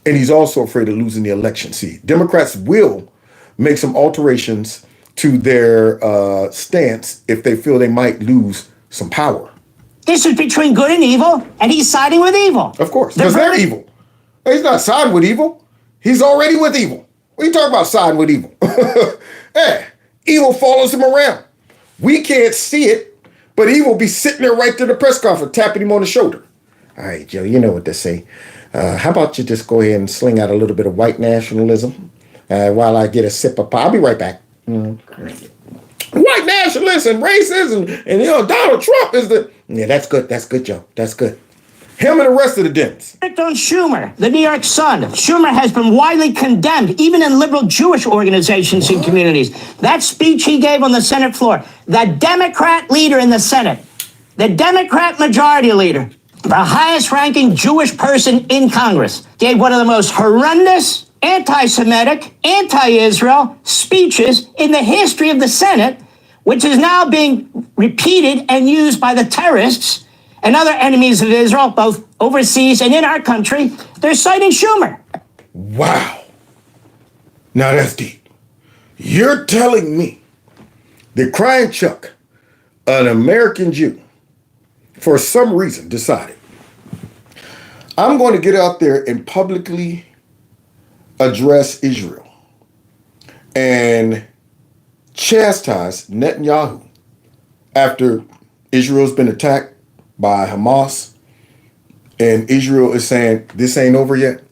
and he's also afraid of losing the election. See, Democrats will make some alterations to their stance if they feel they might lose some power. This is between good and evil, and he's siding with evil. Of course, because they're evil. He's not siding with evil. He's already with evil. What are you talking about siding with evil? Hey, evil follows him around. We can't see it, but evil be sitting there right there in the press conference, tapping him on the shoulder. All right, Joe, you know what they say. How about you just go ahead and sling out a little bit of white nationalism while I get a sip of pie? I'll be right back. White nationalism, racism, and Donald Trump is the... Yeah, that's good, Joe. That's good. Him and the rest of the Dems. On Schumer, the New York Sun. Schumer has been widely condemned, even in liberal Jewish organizations and communities. That speech he gave on the Senate floor, the Democrat leader in the Senate, the Democrat majority leader, the highest ranking Jewish person in Congress, gave one of the most horrendous, anti-Semitic, anti-Israel speeches in the history of the Senate, which is now being repeated and used by the terrorists and other enemies of Israel, both overseas and in our country. They're citing Schumer. Wow. Now that's deep. You're telling me that Crying Chuck, an American Jew, for some reason decided, I'm going to get out there and publicly address Israel and chastise Netanyahu after Israel's been attacked by Hamas and Israel is saying this ain't over yet.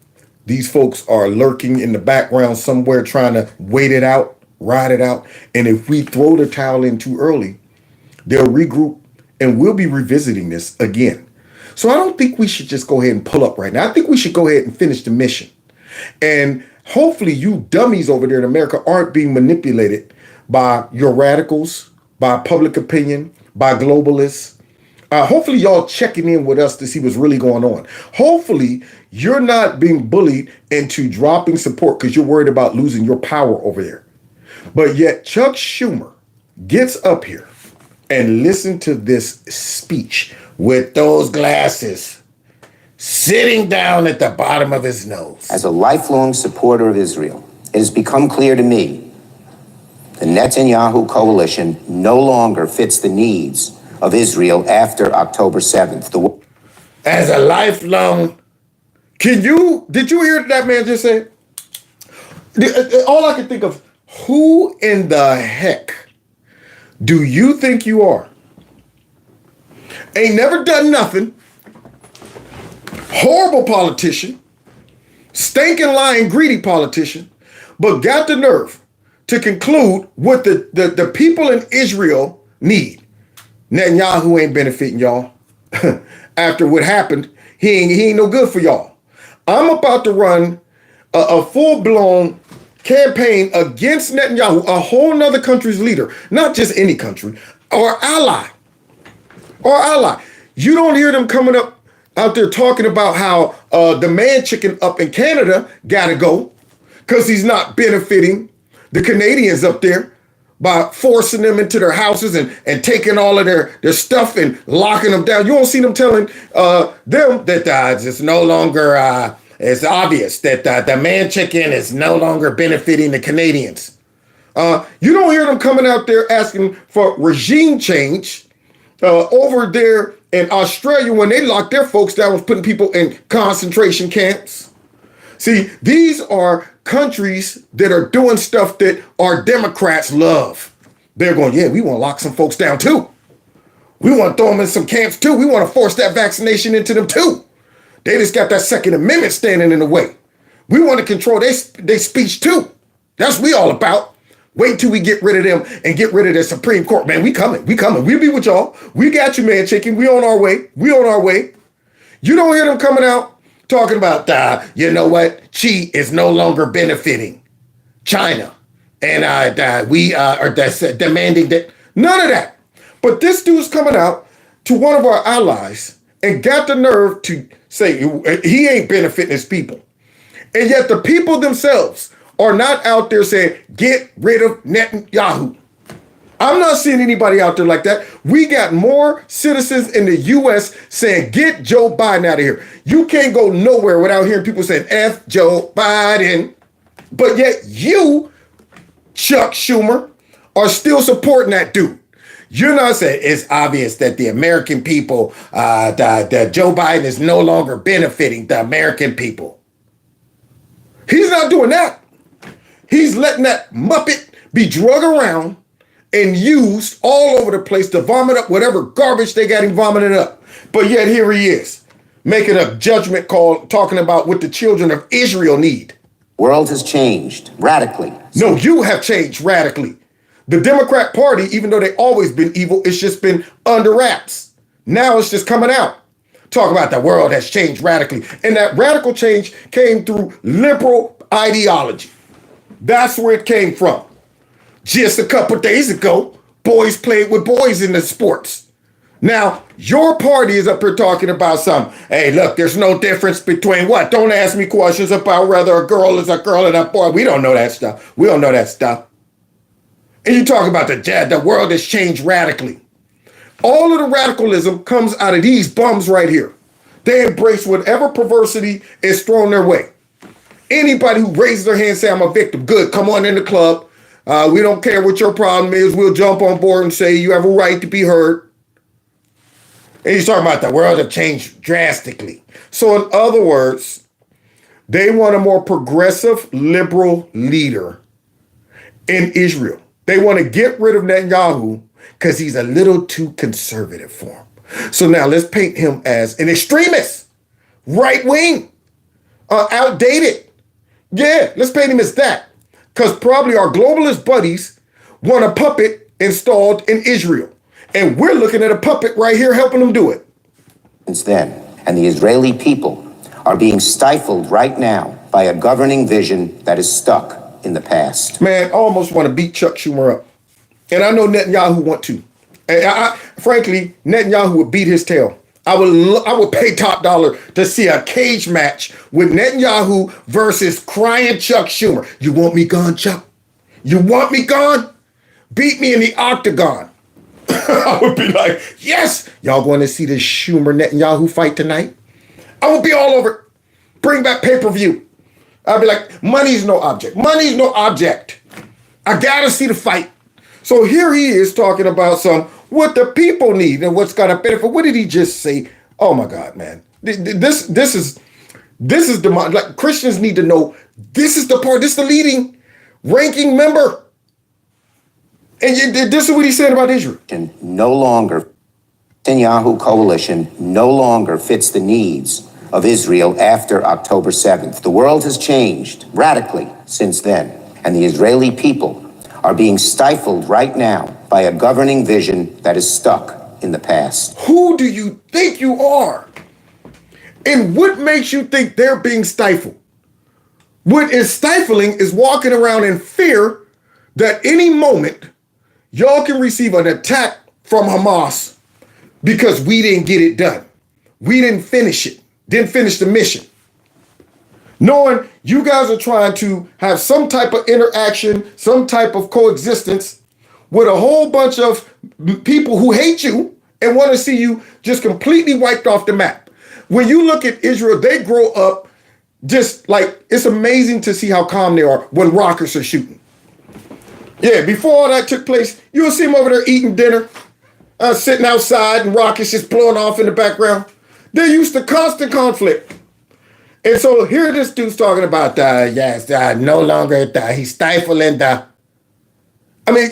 These folks are lurking in the background somewhere trying to wait it out, ride it out. And if we throw the towel in too early, they'll regroup and we'll be revisiting this again. So I don't think we should just go ahead and pull up right now. I think we should go ahead and finish the mission. And hopefully you dummies over there in America aren't being manipulated by your radicals, by public opinion, by globalists. Hopefully y'all checking in with us to see what's really going on. Hopefully you're not being bullied into dropping support because you're worried about losing your power over there. But yet Chuck Schumer gets up here and listen to this speech with those glasses sitting down at the bottom of his nose. As a lifelong supporter of Israel, it has become clear to me the Netanyahu coalition no longer fits the needs of Israel after October 7th. As a lifelong, did you hear that man just say? All I can think of, who in the heck do you think you are? Ain't never done nothing. Horrible politician. Stinking, lying, greedy politician. But got the nerve to conclude what the people in Israel need. Netanyahu ain't benefiting y'all. After what happened, he ain't no good for y'all. I'm about to run a full-blown campaign against Netanyahu, a whole nother country's leader, not just any country, or ally. You don't hear them coming up out there talking about how the man chicken up in Canada gotta go because he's not benefiting the Canadians up there by forcing them into their houses and taking all of their stuff and locking them down. You won't see them telling them that it's no longer, it's obvious that the man chicken is no longer benefiting the Canadians. You don't hear them coming out there asking for regime change over there in Australia when they locked their folks down was putting people in concentration camps. See, these are countries that are doing stuff that our Democrats love. They're going, yeah, we want to lock some folks down too. We want to throw them in some camps too. We want to force that vaccination into them too. They just got that Second Amendment standing in the way. We want to control their speech too. That's what we all about. Wait till we get rid of them and get rid of the Supreme Court. Man, we coming. We'll be with y'all. We got you, man, chicken. We on our way. You don't hear them coming out talking about, you know what? Xi is no longer benefiting China. And we are demanding that. None of that. But this dude's coming out to one of our allies and got the nerve to say he ain't benefiting his people. And yet the people themselves are not out there saying, get rid of Netanyahu. I'm not seeing anybody out there like that. We got more citizens in the U.S. saying, get Joe Biden out of here. You can't go nowhere without hearing people saying, F Joe Biden. But yet you, Chuck Schumer, are still supporting that dude. You're not saying it's obvious that the American people, that Joe Biden is no longer benefiting the American people. He's not doing that. He's letting that Muppet be drug around and used all over the place to vomit up whatever garbage they got him vomiting up. But yet here he is, making a judgment call, talking about what the children of Israel need. World has changed radically. No, you have changed radically. The Democrat Party, even though they've always been evil, it's just been under wraps. Now it's just coming out. Talk about the world has changed radically. And that radical change came through liberal ideology. That's where it came from. Just a couple days ago, boys played with boys in the sports. Now, your party is up here talking about something. Hey, look, there's no difference between what? Don't ask me questions about whether a girl is a girl and a boy. We don't know that stuff. We don't know that stuff. And you talk about the world has changed radically. All of the radicalism comes out of these bums right here. They embrace whatever perversity is thrown their way. Anybody who raises their hand and say, I'm a victim, good, come on in the club. We don't care what your problem is. We'll jump on board and say you have a right to be heard. And he's talking about the world have changed drastically. So in other words, they want a more progressive liberal leader in Israel. They want to get rid of Netanyahu because he's a little too conservative for him. So now let's paint him as an extremist, right wing, outdated. Yeah, let's paint him as that. Because probably our globalist buddies want a puppet installed in Israel. And we're looking at a puppet right here helping them do it. Since then, and the Israeli people are being stifled right now by a governing vision that is stuck in the past. Man, I almost want to beat Chuck Schumer up. And I know Netanyahu want to. And frankly, Netanyahu would beat his tail. I would pay top dollar to see a cage match with Netanyahu versus crying Chuck Schumer. You want me gone, Chuck? You want me gone? Beat me in the octagon. I would be like, yes, y'all going to see this Schumer Netanyahu fight tonight? I would be all over it. Bring back pay-per-view. I'd be like, money's no object. Money's no object. I gotta see the fight. So here he is talking about what the people need and what's gonna benefit. What did he just say? Oh my God, man. This is demonic. Like, Christians need to know this is the part, this is the leading ranking member. And this is what he said about Israel. Netanyahu coalition no longer fits the needs of Israel after October 7th. The world has changed radically since then, and the Israeli people are being stifled right now by a governing vision that is stuck in the past. Who do you think you are? And what makes you think they're being stifled? What is stifling is walking around in fear that any moment y'all can receive an attack from Hamas because we didn't get it done. We didn't finish it. Didn't finish the mission. Knowing you guys are trying to have some type of interaction, some type of coexistence with a whole bunch of people who hate you and want to see you just completely wiped off the map. When you look at Israel, they grow up just like, it's amazing to see how calm they are when rockets are shooting. Yeah, before all that took place, you'll see them over there eating dinner, sitting outside and rockets just blowing off in the background. They're used to constant conflict. And so here this dude's talking about, no longer, he's stifling the... I mean,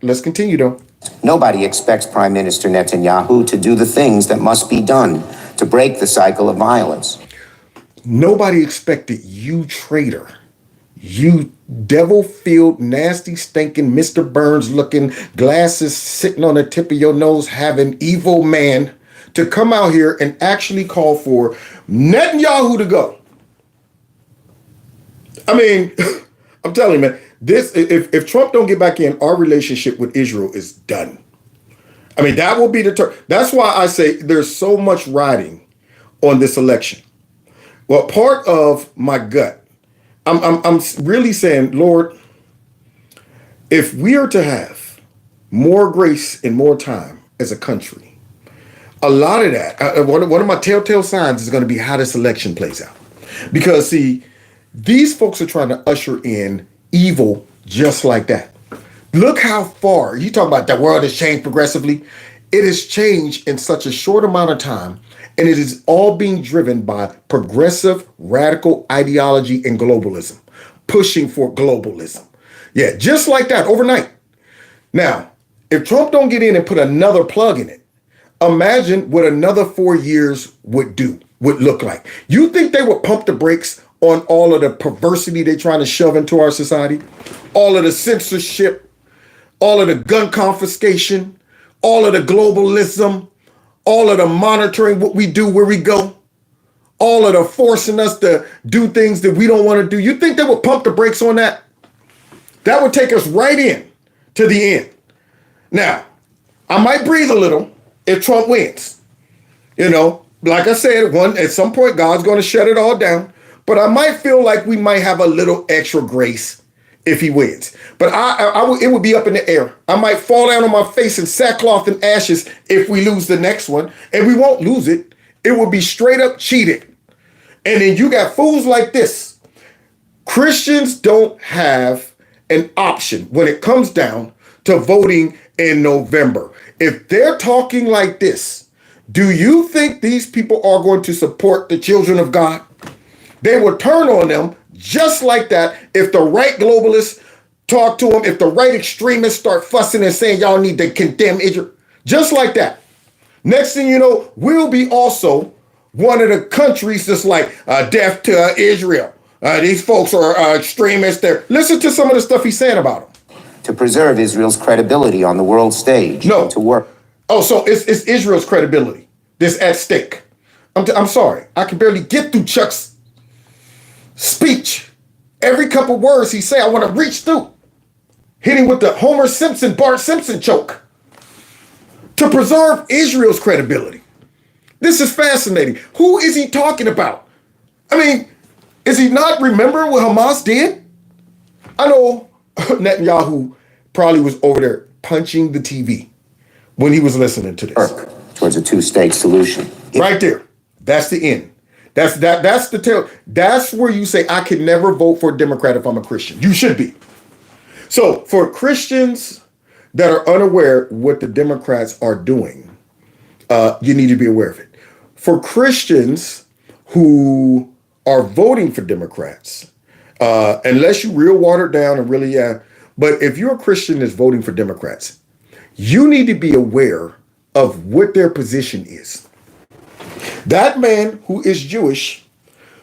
let's continue though. Nobody expects Prime Minister Netanyahu to do the things that must be done to break the cycle of violence. Nobody expected you, traitor. You devil-filled, nasty, stinking, Mr. Burns-looking, glasses sitting on the tip of your nose, having evil man to come out here and actually call for Netanyahu to go. I mean, I'm telling you, man, if Trump don't get back in, our relationship with Israel is done. I mean, that will be the turn. That's why I say there's so much riding on this election. Well, part of my gut, I'm really saying, Lord, if we are to have more grace and more time as a country, a lot of that, one of my telltale signs is going to be how this election plays out. Because, see, these folks are trying to usher in evil just like that. Look how far, you talk about the world has changed progressively. It has changed in such a short amount of time, and it is all being driven by progressive, radical ideology and globalism, pushing for globalism. Yeah, just like that, overnight. Now, if Trump don't get in and put another plug in it, imagine what another 4 years would look like. You think they would pump the brakes on all of the perversity they're trying to shove into our society? All of the censorship, all of the gun confiscation, all of the globalism, all of the monitoring what we do, where we go, all of the forcing us to do things that we don't want to do, you think they would pump the brakes on that? That would take us right in to the end. Now, I might breathe a little if Trump wins. You know, like I said, at some point, God's going to shut it all down. But I might feel like we might have a little extra grace if he wins. But it would be up in the air. I might fall down on my face in sackcloth and ashes if we lose the next one. And we won't lose it. It would be straight up cheated. And then you got fools like this. Christians don't have an option when it comes down to voting in November. If they're talking like this, do you think these people are going to support the children of God? They will turn on them just like that if the right globalists talk to them, if the right extremists start fussing and saying y'all need to condemn Israel, just like that. Next thing you know, we'll be also one of the countries that's like death to Israel. These folks are extremists there. Listen to some of the stuff he's saying about them. To preserve Israel's credibility on the world stage. No. To work. Oh, so it's Israel's credibility that's at stake. I'm sorry. I can barely get through Chuck's speech. Every couple words he say, I want to reach through. Hit him with the Homer Simpson, Bart Simpson choke. To preserve Israel's credibility. This is fascinating. Who is he talking about? I mean, is he not remembering what Hamas did? I know Netanyahu probably was over there punching the TV when he was listening to this. Work towards a two-state solution. Right there. That's the end. That's the tell. That's where you say, I can never vote for a Democrat if I'm a Christian. You should be. So for Christians that are unaware what the Democrats are doing, you need to be aware of it. For Christians who are voting for Democrats, unless you real watered down and really, but if you're a Christian that's voting for Democrats, you need to be aware of what their position is. That man who is Jewish,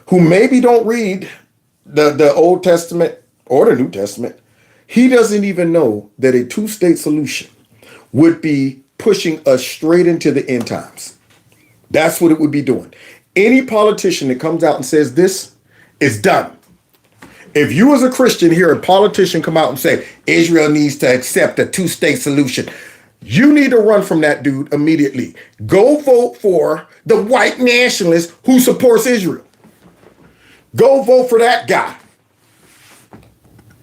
who maybe don't read the Old Testament or the New Testament, he doesn't even know that a two-state solution would be pushing us straight into the end times. That's what it would be doing. Any politician that comes out and says this is done. If you as a Christian hear a politician come out and say Israel needs to accept a two-state solution, you need to run from that dude immediately. Go vote for the white nationalist who supports Israel. Go vote for that guy.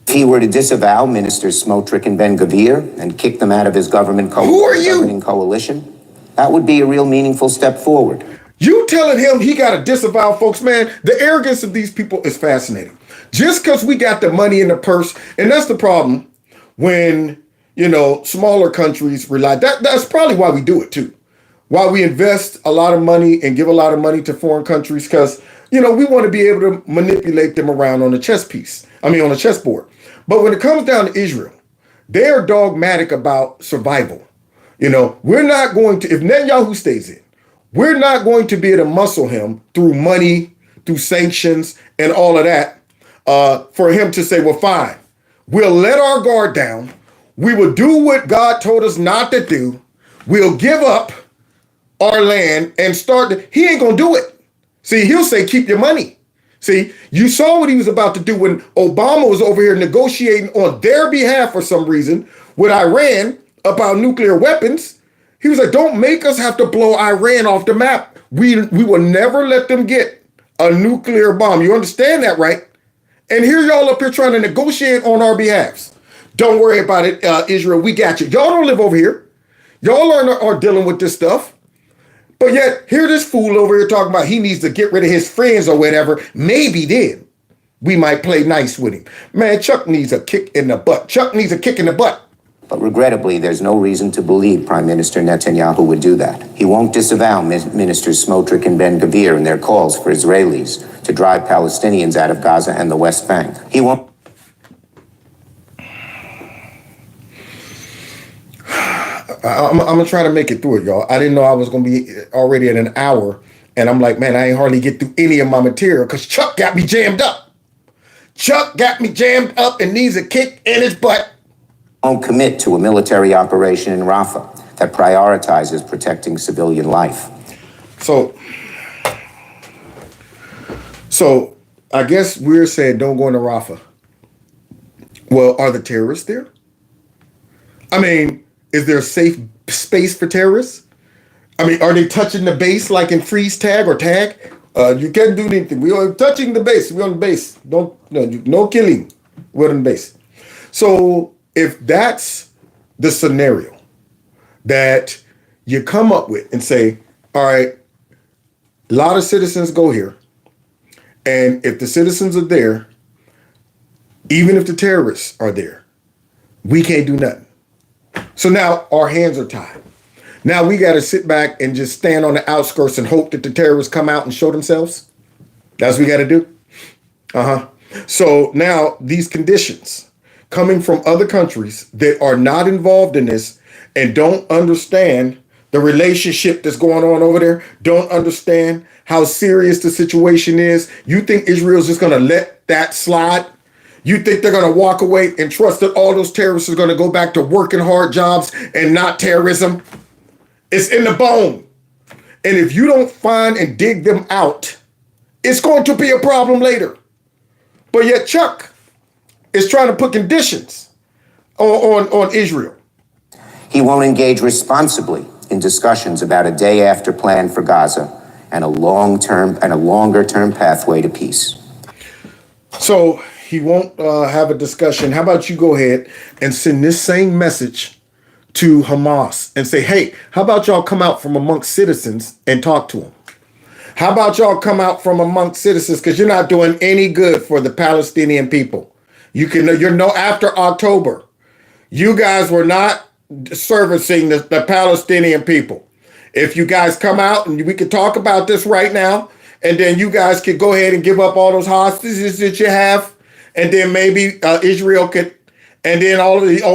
If he were to disavow Ministers Smotrich and Ben-Gvir and kick them out of his governing coalition, that would be a real meaningful step forward. You telling him he got to disavow folks, man, the arrogance of these people is fascinating. Just because we got the money in the purse, and that's the problem when, smaller countries rely. That's probably why we do it too. Why we invest a lot of money and give a lot of money to foreign countries, because, we want to be able to manipulate them around on the on the chessboard. But when it comes down to Israel, they're dogmatic about survival. We're not going to, if Netanyahu stays in, we're not going to be able to muscle him through money, through sanctions, and all of that for him to say, well, fine, we'll let our guard down. We will do what God told us not to do. We'll give up our land and he ain't going to do it. See, he'll say, keep your money. See, you saw what he was about to do when Obama was over here negotiating on their behalf for some reason with Iran about nuclear weapons. He was like, don't make us have to blow Iran off the map. We will never let them get a nuclear bomb. You understand that, right? And here y'all up here trying to negotiate on our behalves. Don't worry about it, Israel. We got you. Y'all don't live over here. Y'all are dealing with this stuff. But yet, here this fool over here talking about he needs to get rid of his friends or whatever. Maybe then we might play nice with him. Man, Chuck needs a kick in the butt. Chuck needs a kick in the butt. But regrettably, there's no reason to believe Prime Minister Netanyahu would do that. He won't disavow Ministers Smotrich and Ben-Gvir in their calls for Israelis to drive Palestinians out of Gaza and the West Bank. He won't. I'm going to try to make it through it, y'all. I didn't know I was going to be already at an hour. And I'm like, man, I ain't hardly get through any of my material because Chuck got me jammed up. Chuck got me jammed up and needs a kick in his butt. Won't commit to a military operation in Rafah. that prioritizes protecting civilian life. So I guess we're saying don't go into Rafah. Well, are the terrorists there? I mean, is there a safe space for terrorists? I mean, are they touching the base like in freeze tag or tag? You can't do anything. We are touching the base. We're on the base. No killing. We're on the base. So if that's the scenario that you come up with and say, all right, a lot of citizens go here. And if the citizens are there, even if the terrorists are there, we can't do nothing. So now our hands are tied. Now we got to sit back and just stand on the outskirts and hope that the terrorists come out and show themselves. That's what we got to do. So now these conditions coming from other countries that are not involved in this and don't understand the relationship that's going on over there, don't understand how serious the situation is. You think Israel's just going to let that slide? You think they're going to walk away and trust that all those terrorists are going to go back to working hard jobs and not terrorism? It's in the bone. And if you don't find and dig them out, it's going to be a problem later. But yet Chuck is trying to put conditions on Israel. He won't engage responsibly in discussions about a day after plan for Gaza and a longer term pathway to peace. So he won't have a discussion. How about you go ahead and send this same message to Hamas and say, hey, how about y'all come out from amongst citizens and talk to them? How about y'all come out from amongst citizens, because you're not doing any good for the Palestinian people. After October, you guys were not servicing the Palestinian people. If you guys come out and we could talk about this right now, and then you guys could go ahead and give up all those hostages that you have, and then maybe Israel could, and then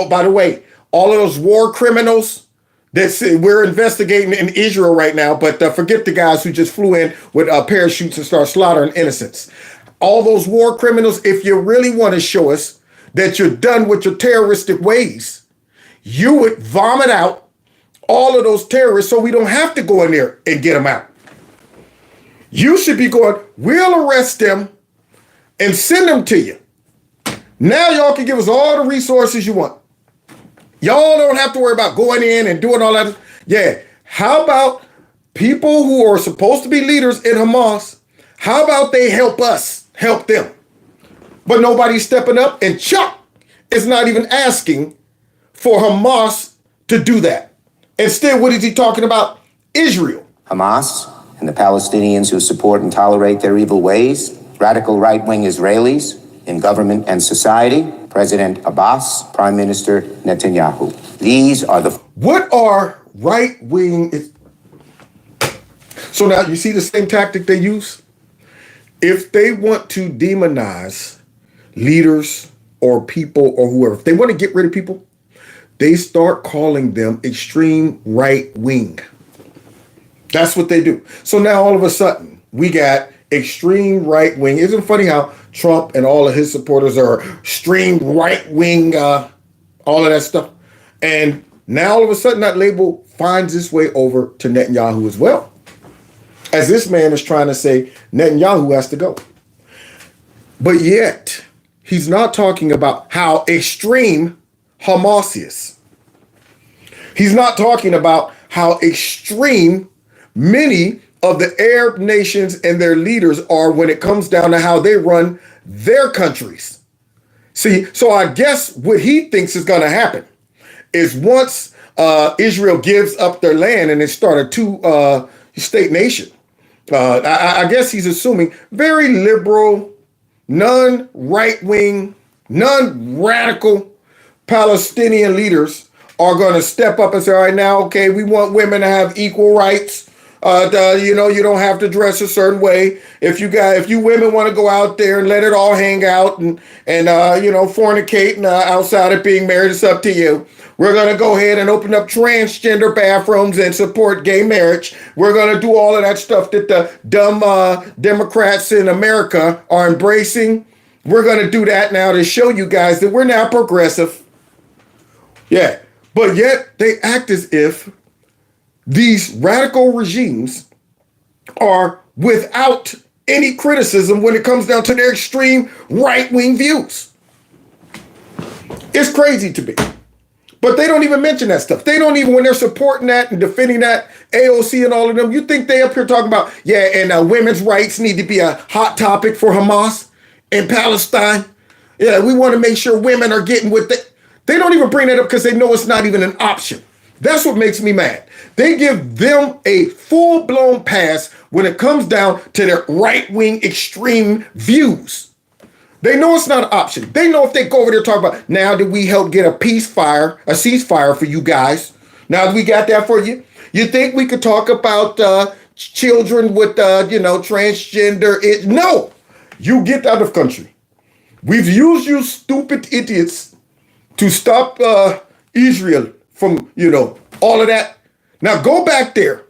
by the way, all of those war criminals that we're investigating in Israel right now, but forget the guys who just flew in with parachutes and start slaughtering innocents. All those war criminals, if you really want to show us that you're done with your terroristic ways, you would vomit out all of those terrorists so we don't have to go in there and get them out. You should be going, we'll arrest them and send them to you. Now y'all can give us all the resources you want. Y'all don't have to worry about going in and doing all that. Yeah. How about people who are supposed to be leaders in Hamas? How about they help us help them? But nobody's stepping up, and Chuck is not even asking for Hamas to do that. Instead, what is he talking about? Israel. Hamas and the Palestinians who support and tolerate their evil ways, radical right-wing Israelis in government and society, President Abbas, Prime Minister Netanyahu. These are the... What are right-wing... So now you see the same tactic they use? If they want to demonize leaders or people or whoever, if they want to get rid of people, they start calling them extreme right-wing. That's what they do. So now all of a sudden, we got extreme right-wing. Isn't it funny how Trump and all of his supporters are extreme right-wing, all of that stuff? And now all of a sudden that label finds its way over to Netanyahu as well. As this man is trying to say Netanyahu has to go. But yet, he's not talking about how extreme Hamas is. He's not talking about how extreme many of the Arab nations and their leaders are when it comes down to how they run their countries. See, so I guess what he thinks is going to happen is once Israel gives up their land and they start a two-state nation, I guess he's assuming very liberal, non-right-wing, non-radical Palestinian leaders are going to step up and say, all right, now, okay, we want women to have equal rights. You don't have to dress a certain way. If you women want to go out there and let it all hang out and fornicate and outside of being married, it's up to you. We're going to go ahead and open up transgender bathrooms and support gay marriage. We're going to do all of that stuff that the dumb Democrats in America are embracing. We're going to do that now to show you guys that we're now progressive. Yeah. But yet they act as if these radical regimes are without any criticism when it comes down to their extreme right-wing views. It's crazy to me. But they don't even mention that stuff. They don't even, when they're supporting that and defending that, AOC and all of them, you think they up here talking about, yeah, and women's rights need to be a hot topic for Hamas in Palestine. Yeah, we want to make sure women are getting with it. They don't even bring that up because they know it's not even an option. That's what makes me mad. They give them a full-blown pass when it comes down to their right-wing extreme views. They know it's not an option. They know if they go over there talk about, now that we help get a ceasefire for you guys. Now that we got that for you, you think we could talk about children with, transgender? No, you get out of country. We've used you stupid idiots to stop Israel from, all of that. Now go back there.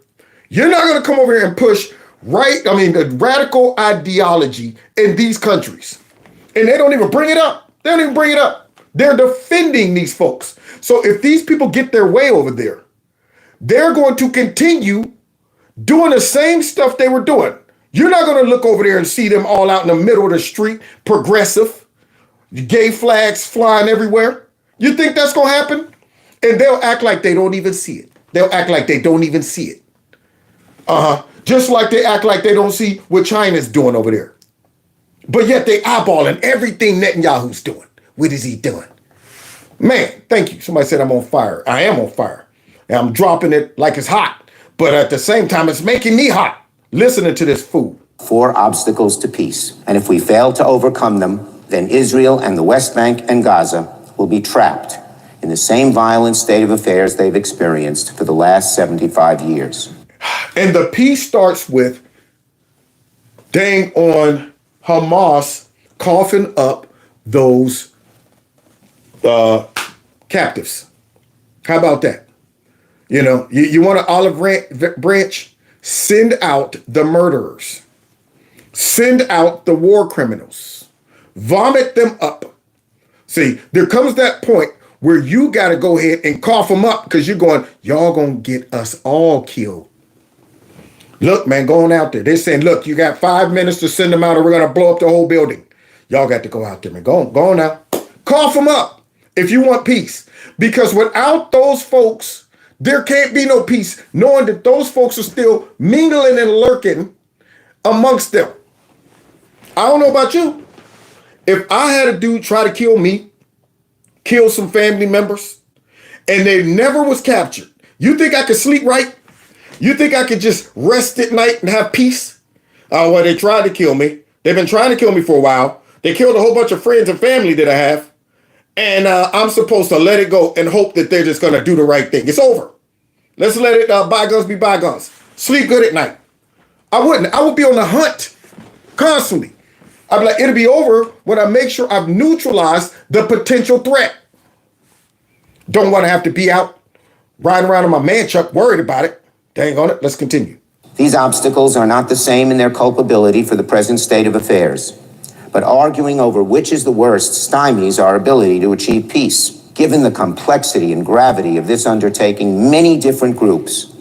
You're not going to come over here and push the radical ideology in these countries. And they don't even bring it up. They don't even bring it up. They're defending these folks. So if these people get their way over there, they're going to continue doing the same stuff they were doing. You're not going to look over there and see them all out in the middle of the street, progressive, gay flags flying everywhere. You think that's going to happen? And they'll act like they don't even see it. They'll act like they don't even see it. Just like they act like they don't see what China's doing over there. But yet they eyeballing everything Netanyahu's doing. What is he doing? Man, thank you. Somebody said I'm on fire. I am on fire. And I'm dropping it like it's hot. But at the same time, it's making me hot listening to this fool. 4 obstacles to peace. And if we fail to overcome them, then Israel and the West Bank and Gaza will be trapped in the same violent state of affairs they've experienced for the last 75 years. And the peace starts with, dang on Hamas coughing up those captives. How about that? You want an olive branch? Send out the murderers. Send out the war criminals. Vomit them up. See, there comes that point where you got to go ahead and cough them up because you're going, y'all going to get us all killed. Look, man, going out there. They're saying, look, you got 5 minutes to send them out or we're going to blow up the whole building. Y'all got to go out there, man. Go on now. Cough them up if you want peace. Because without those folks, there can't be no peace, knowing that those folks are still mingling and lurking amongst them. I don't know about you. If I had a dude try to kill me, kill some family members, and they never was captured, you think I could sleep right? You think I could just rest at night and have peace? Well, they tried to kill me. They've been trying to kill me for a while. They killed a whole bunch of friends and family that I have. And I'm supposed to let it go and hope that they're just going to do the right thing. It's over. Let's let it bygones be bygones. Sleep good at night. I wouldn't. I would be on the hunt constantly. I'd be like, it'll be over when I make sure I've neutralized the potential threat. Don't want to have to be out riding around in my man truck worried about it. Dang on it. Let's continue. These obstacles are not the same in their culpability for the present state of affairs, but arguing over which is the worst stymies our ability to achieve peace. Given the complexity and gravity of this undertaking, many different groups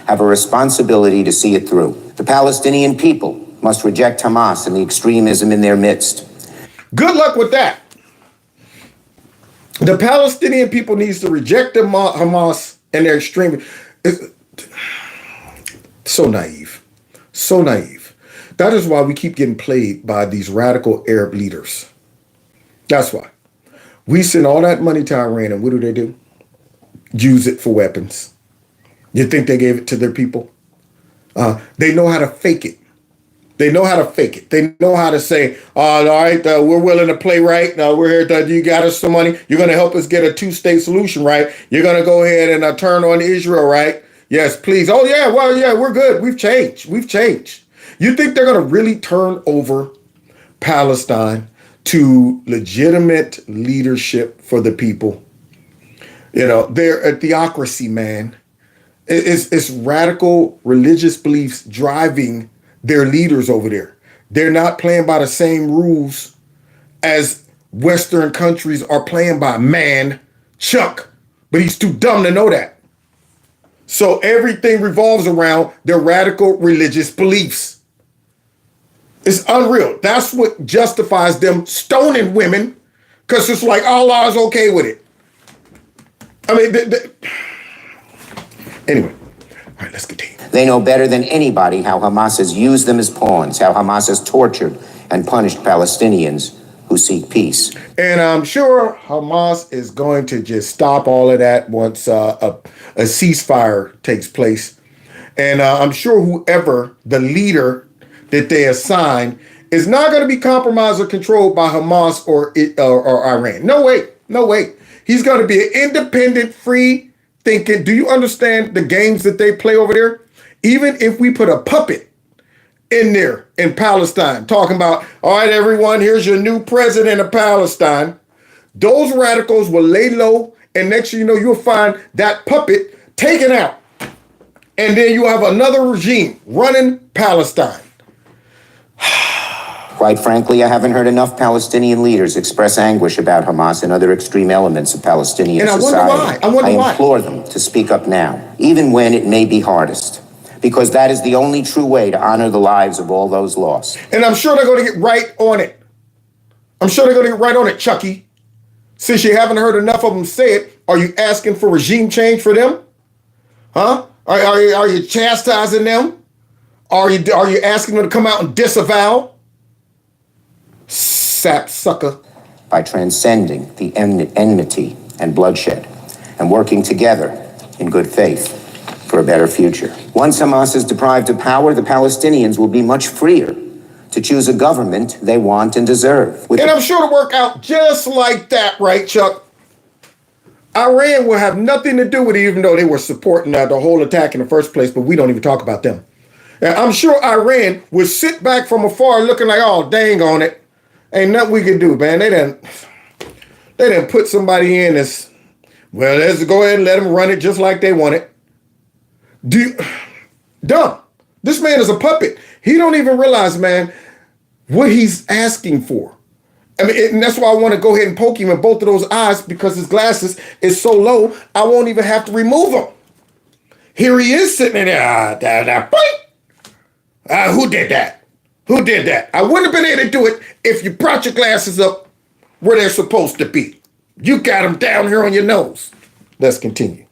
have a responsibility to see it through. The Palestinian people must reject Hamas and the extremism in their midst. Good luck with that. The Palestinian people needs to reject Hamas and their extreme. So naive. So naive. That is why we keep getting played by these radical Arab leaders. That's why. We send all that money to Iran, and what do? Use it for weapons. You think they gave it to their people? They know how to fake it. They know how to fake it. They know how to say, all right, we're willing to play right. We're here. You got us some money. You're going to help us get a 2-state solution, right? You're going to go ahead and turn on Israel, right? Yes, please. Oh, yeah, well, yeah, we're good. We've changed. You think they're going to really turn over Palestine to legitimate leadership for the people? They're a theocracy, man. It's radical religious beliefs driving their leaders over there. They're not playing by the same rules as Western countries are playing by. Man, Chuck, but he's too dumb to know that. So everything revolves around their radical religious beliefs. It's unreal. That's what justifies them stoning women, because it's like Allah is okay with it. I mean, anyway, all right, let's continue. They know better than anybody how Hamas has used them as pawns, how Hamas has tortured and punished Palestinians who seek peace. And I'm sure Hamas is going to just stop all of that once a ceasefire takes place. And I'm sure whoever the leader that they assign is not going to be compromised or controlled by Hamas or Iran. No way. No way. He's going to be an independent, free thinking. Do you understand the games that they play over there? Even if we put a puppet in there in Palestine, talking about, all right, everyone, here's your new president of Palestine. Those radicals will lay low, and next thing you know, you'll find that puppet taken out. And then you have another regime running Palestine. Quite frankly, I haven't heard enough Palestinian leaders express anguish about Hamas and other extreme elements of Palestinian society. I implore them to speak up now, even when it may be hardest, because that is the only true way to honor the lives of all those lost. And I'm sure they're going to get right on it. I'm sure they're going to get right on it, Chucky. Since you haven't heard enough of them say it, are you asking for regime change for them? Huh? Are you chastising them? Are you asking them to come out and disavow? Sap sucker. By transcending the enmity and bloodshed and working together in good faith for a better future. Once Hamas is deprived of power, the Palestinians will be much freer to choose a government they want and deserve. And I'm sure it'll work out just like that, right, Chuck? Iran will have nothing to do with it, even though they were supporting the whole attack in the first place, but we don't even talk about them. And I'm sure Iran would sit back from afar looking like, oh, dang on it. Ain't nothing we can do, man. They didn't put somebody in this. Well, let's go ahead and let them run it just like they want it. Dumb. This man is a puppet. He don't even realize, man, what he's asking for. I mean, and that's why I want to go ahead and poke him in both of those eyes, because his glasses is so low, I won't even have to remove them. Here he is sitting in there. Who did that? Who did that? I wouldn't have been able to do it if you brought your glasses up where they're supposed to be. You got them down here on your nose. Let's continue.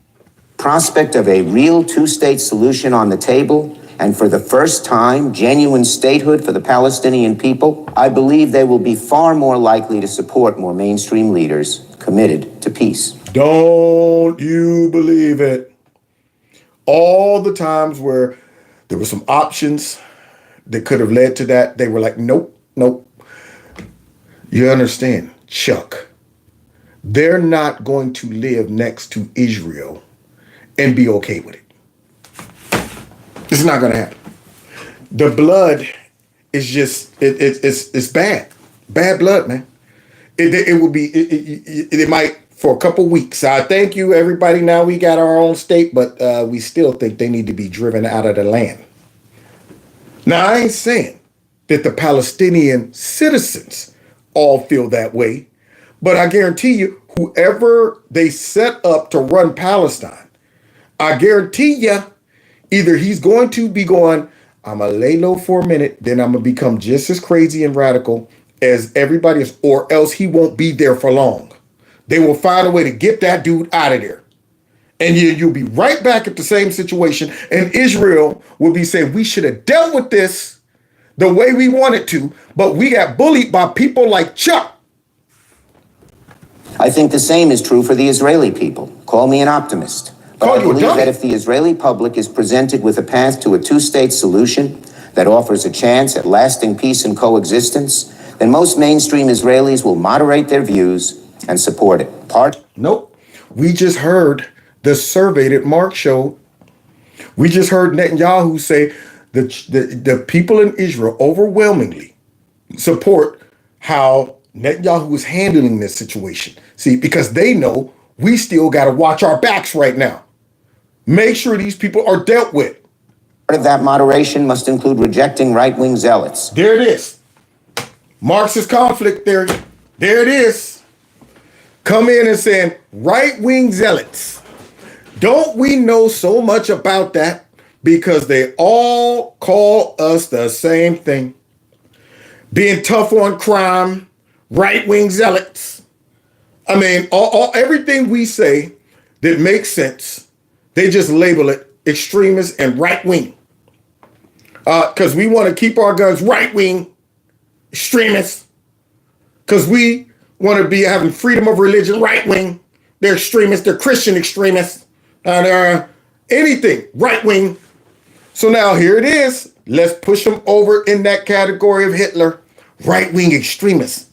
Prospect of a real two-state solution on the table, and for the first time, genuine statehood for the Palestinian people, I believe they will be far more likely to support more mainstream leaders committed to peace. Don't you believe it? All the times where there were some options that could have led to that, they were like, nope, nope. You understand, Chuck, they're not going to live next to Israel and be okay with it. It's not going to happen. The blood is just, it's bad. Bad blood, man. It will be, it might, for a couple weeks. I thank you, everybody. Now we got our own state, but we still think they need to be driven out of the land. Now, I ain't saying that the Palestinian citizens all feel that way, but I guarantee you, whoever they set up to run Palestine, I guarantee you, either he's going to be going, I'm going to lay low for a minute, then I'm going to become just as crazy and radical as everybody else, or else he won't be there for long. They will find a way to get that dude out of there. And you'll be right back at the same situation. And Israel will be saying, we should have dealt with this the way we wanted to, but we got bullied by people like Chuck. I think the same is true for the Israeli people. Call me an optimist. But I believe that if the Israeli public is presented with a path to a two-state solution that offers a chance at lasting peace and coexistence, then most mainstream Israelis will moderate their views and support it. Nope. We just heard the survey that Mark showed. We just heard Netanyahu say the people in Israel overwhelmingly support how Netanyahu is handling this situation. See, because they know we still got to watch our backs right now. Make sure these people are dealt with. Part of that moderation must include rejecting right-wing zealots. There it is. Marxist conflict theory. There it is. come in and saying right-wing zealots. Don't we know so much about that? Because they all call us the same thing. Being tough on crime, right-wing zealots. I mean, everything we say that makes sense, they just label it extremist and right-wing. Because we want to keep our guns right-wing extremists. Because we want to be having freedom of religion, right-wing. They're extremists, they're Christian extremists. Anything, right-wing. So now here it is. Let's push them over in that category of Hitler, right-wing extremists.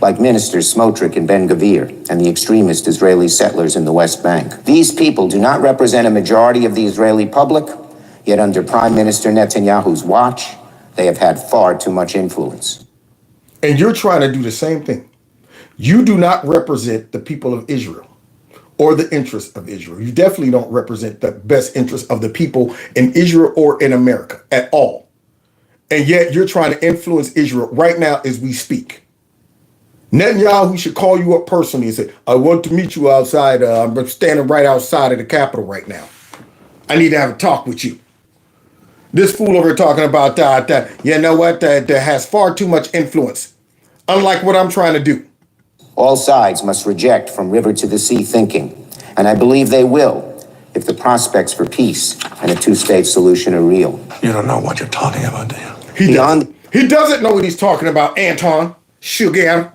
Like Ministers Smotrich and Ben-Gvir and the extremist Israeli settlers in the West Bank. These people do not represent a majority of the Israeli public, yet under Prime Minister Netanyahu's watch, they have had far too much influence. And you're trying to do the same thing. You do not represent the people of Israel or the interests of Israel. You definitely don't represent the best interests of the people in Israel or in America at all. And yet you're trying to influence Israel right now as we speak. Netanyahu should call you up personally and say, I want to meet you outside. I'm standing right outside of the Capitol right now. I need to have a talk with you. This fool over here talking about that, you know what, that has far too much influence, unlike what I'm trying to do. All sides must reject from river to the sea thinking, and I believe they will if the prospects for peace and a two-state solution are real. You don't know what you're talking about, do you? He doesn't know what he's talking about, Anton Sugar.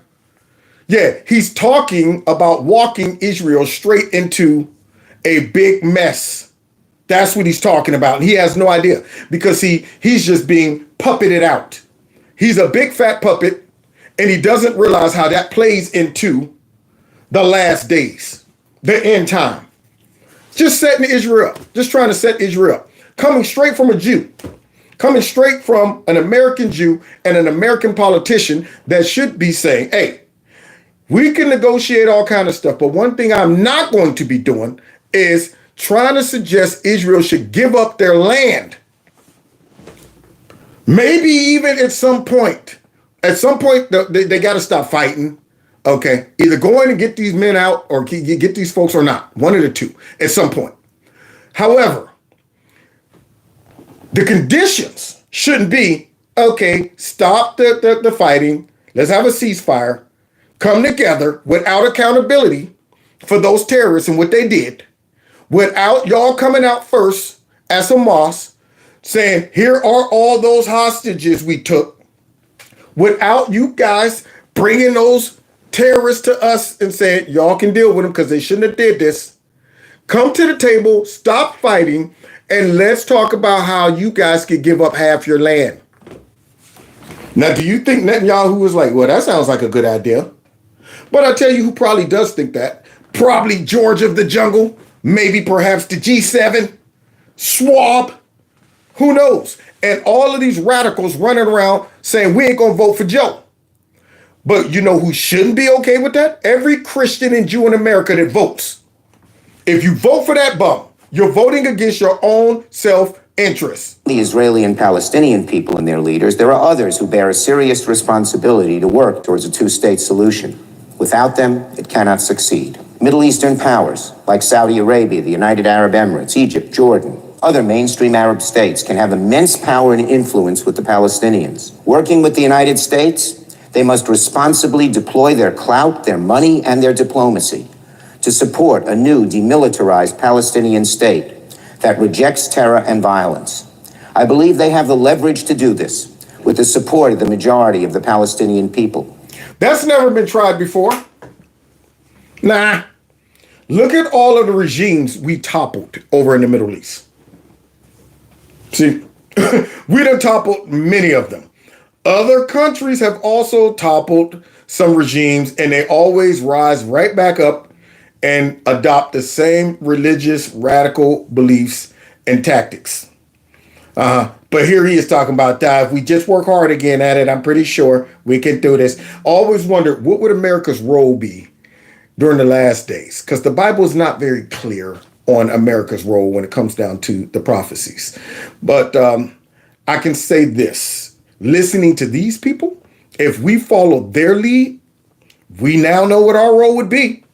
Yeah, he's talking about walking Israel straight into a big mess. That's what he's talking about. And he has no idea because he's just being puppeted out. He's a big fat puppet and he doesn't realize how that plays into the last days, the end time. Just setting Israel up, just trying to set Israel up. Coming straight from a Jew, coming straight from an American Jew and an American politician that should be saying, hey, we can negotiate all kind of stuff, but one thing I'm not going to be doing is trying to suggest Israel should give up their land. Maybe even at some point they got to stop fighting. Okay, either go in and get these men out or get these folks or not. One of the two at some point. However, the conditions shouldn't be, okay, stop the fighting. Let's have a ceasefire. Come together without accountability for those terrorists and what they did, without y'all coming out first as Hamas saying, here are all those hostages we took, without you guys bringing those terrorists to us and saying, y'all can deal with them because they shouldn't have did this. Come to the table, stop fighting, and let's talk about how you guys could give up half your land. Now, do you think Netanyahu was like, well, that sounds like a good idea? But I'll tell you who probably does think that. Probably George of the Jungle, maybe perhaps the G7, Schwab, who knows? And all of these radicals running around saying we ain't gonna vote for Joe. But you know who shouldn't be okay with that? Every Christian and Jew in America that votes. If you vote for that bum, you're voting against your own self-interest. The Israeli and Palestinian people and their leaders, there are others who bear a serious responsibility to work towards a two-state solution. Without them, it cannot succeed. Middle Eastern powers, like Saudi Arabia, the United Arab Emirates, Egypt, Jordan, other mainstream Arab states can have immense power and influence with the Palestinians. Working with the United States, they must responsibly deploy their clout, their money, and their diplomacy to support a new demilitarized Palestinian state that rejects terror and violence. I believe they have the leverage to do this with the support of the majority of the Palestinian people. That's never been tried before. Nah. Look at all of the regimes we toppled over in the Middle East. See, we done toppled many of them. Other countries have also toppled some regimes, and they always rise right back up and adopt the same religious radical beliefs and tactics. But here he is talking about that. If we just work hard again at it, I'm pretty sure we can do this. Always wondered, what would America's role be during the last days? Because the Bible is not very clear on America's role when it comes down to the prophecies. But I can say this, listening to these people, if we follow their lead, We now know what our role would be.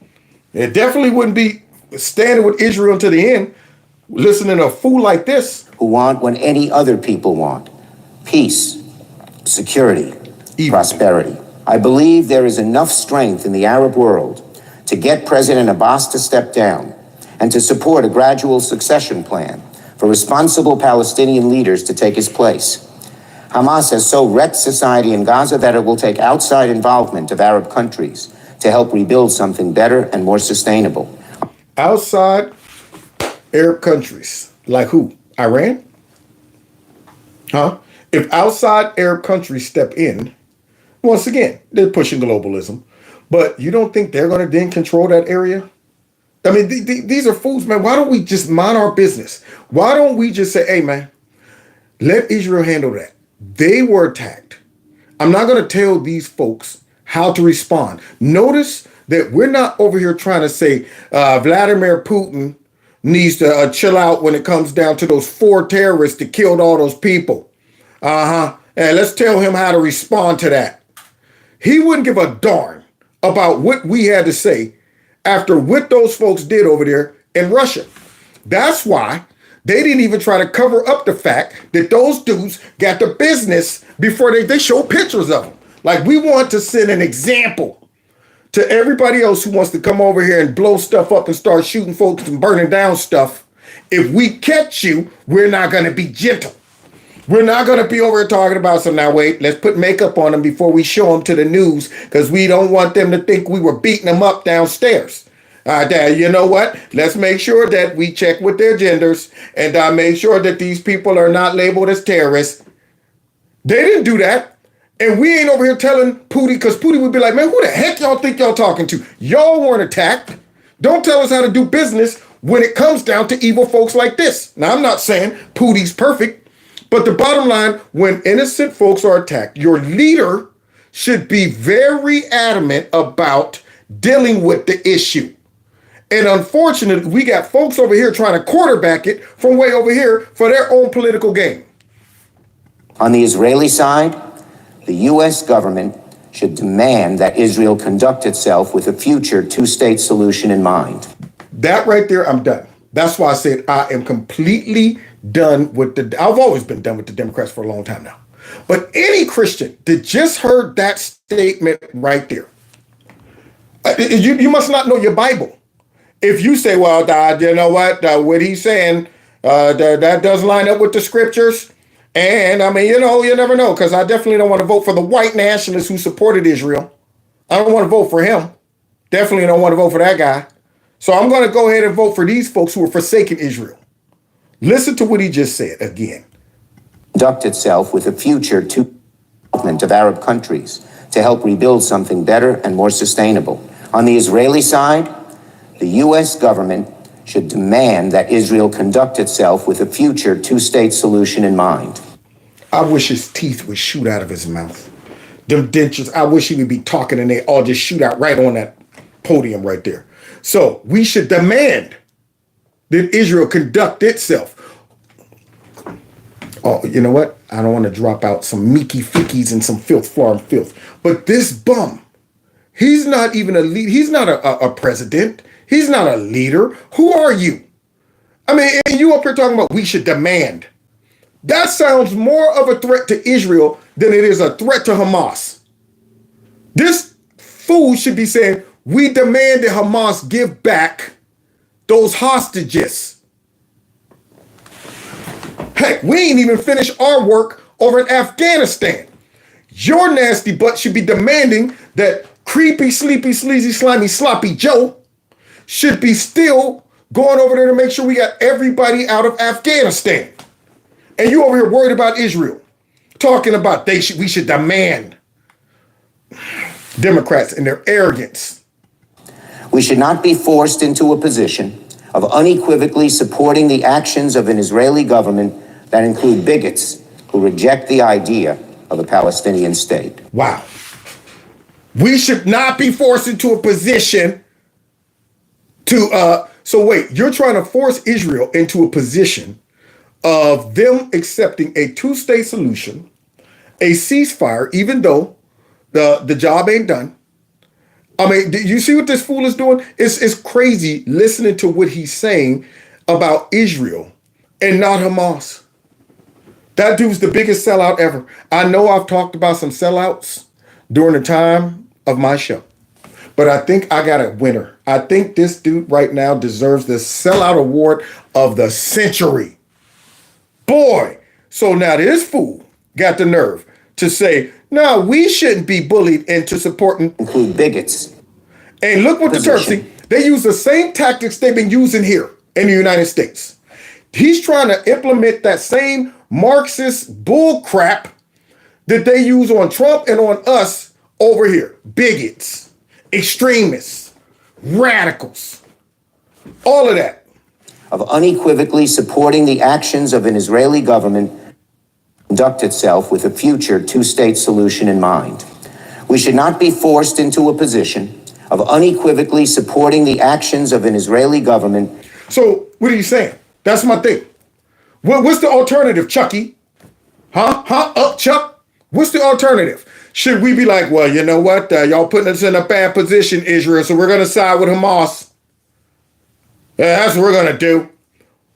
It definitely wouldn't be standing with Israel to the end, listening to a fool like this. Who want what any other people want: peace, security, prosperity. I believe there is enough strength in the Arab world to get President Abbas to step down and to support a gradual succession plan for responsible Palestinian leaders to take his place. Hamas has so wrecked society in Gaza that it will take outside involvement of Arab countries to help rebuild something better and more sustainable. Outside Arab countries, like who? Iran? Huh? If outside Arab countries step in, once again, they're pushing globalism. But you don't think they're going to then control that area? I mean, these are fools, man. Why don't we just mind our business? Why don't we just say, hey, man, let Israel handle that? They were attacked. I'm not going to tell these folks how to respond. Notice that we're not over here trying to say Vladimir Putin needs to chill out when it comes down to those 4 terrorists that killed all those people. And let's tell him how to respond to that. He wouldn't give a darn about what we had to say after what those folks did over there in Russia. That's why they didn't even try to cover up the fact that those dudes got the business before they showed pictures of them. Like, we want to send an example to everybody else who wants to come over here and blow stuff up and start shooting folks and burning down stuff. If we catch you, we're not going to be gentle. We're not going to be over here talking about some, now wait, let's put makeup on them before we show them to the news, because we don't want them to think we were beating them up downstairs. You know what? Let's make sure that we check with their genders and make sure that these people are not labeled as terrorists. They didn't do that. And we ain't over here telling Pootie, because Pootie would be like, man, who the heck y'all think y'all talking to? Y'all weren't attacked. Don't tell us how to do business when it comes down to evil folks like this. Now, I'm not saying Pootie's perfect. But the bottom line, when innocent folks are attacked, your leader should be very adamant about dealing with the issue. And unfortunately, we got folks over here trying to quarterback it from way over here for their own political gain. On the Israeli side, the U.S. government should demand that Israel conduct itself with a future 2-state solution in mind. That right there, I'm done. That's why I said I am completely done with I've always been done with the Democrats for a long time now. But any Christian that just heard that statement right there, you must not know your Bible. If you say, well, you know what he's saying, that does line up with the scriptures. And I mean, you never know, because I definitely don't want to vote for the white nationalist who supported Israel. I don't want to vote for him. Definitely don't want to vote for that guy. So I'm going to go ahead and vote for these folks who are forsaking Israel. Listen to what he just said again. Conduct itself with a future to development of Arab countries to help rebuild something better and more sustainable. On the Israeli side, the U.S. government should demand that Israel conduct itself with a future 2-state solution in mind. I wish his teeth would shoot out of his mouth. Them dentures, I wish he would be talking and they all just shoot out right on that podium right there. So we should demand that Israel conduct itself. Oh, you know what? I don't want to drop out some meeky fickies and some filth, farm filth. But this bum, he's not even a lead. He's not a president. He's not a leader. Who are you? I mean, and you up here talking about we should demand. That sounds more of a threat to Israel than it is a threat to Hamas. This fool should be saying, we demand that Hamas give back those hostages. Heck, we ain't even finished our work over in Afghanistan. Your nasty butt should be demanding that creepy, sleepy, sleazy, slimy, sloppy Joe should be still going over there to make sure we got everybody out of Afghanistan. And you over here worried about Israel, talking about we should demand. Democrats and their arrogance. We should not be forced into a position of unequivocally supporting the actions of an Israeli government that include bigots who reject the idea of a Palestinian state. Wow. We should not be forced into a position to, so wait, you're trying to force Israel into a position of them accepting a 2-state solution, a ceasefire, even though the job ain't done, I mean, do you see what this fool is doing? It's crazy listening to what he's saying about Israel and not Hamas. That dude's the biggest sellout ever. I know I've talked about some sellouts during the time of my show, but I think I got a winner. I think this dude right now deserves the sellout award of the century. Boy, so now this fool got the nerve to say, no, we shouldn't be bullied into supporting. Include bigots. And look what the terms, see, they use the same tactics they've been using here in the United States. He's trying to implement that same Marxist bull crap that they use on Trump and on us over here. Bigots, extremists, radicals, all of that. Of unequivocally supporting the actions of an Israeli government conduct itself with a future two-state solution in mind. We should not be forced into a position of unequivocally supporting the actions of an Israeli government. So what are you saying? That's my thing. What's the alternative, Chucky? Up, Chuck? What's the alternative? Should we be like, well, you know what? Y'all putting us in a bad position, Israel, so we're going to side with Hamas. Yeah, that's what we're going to do.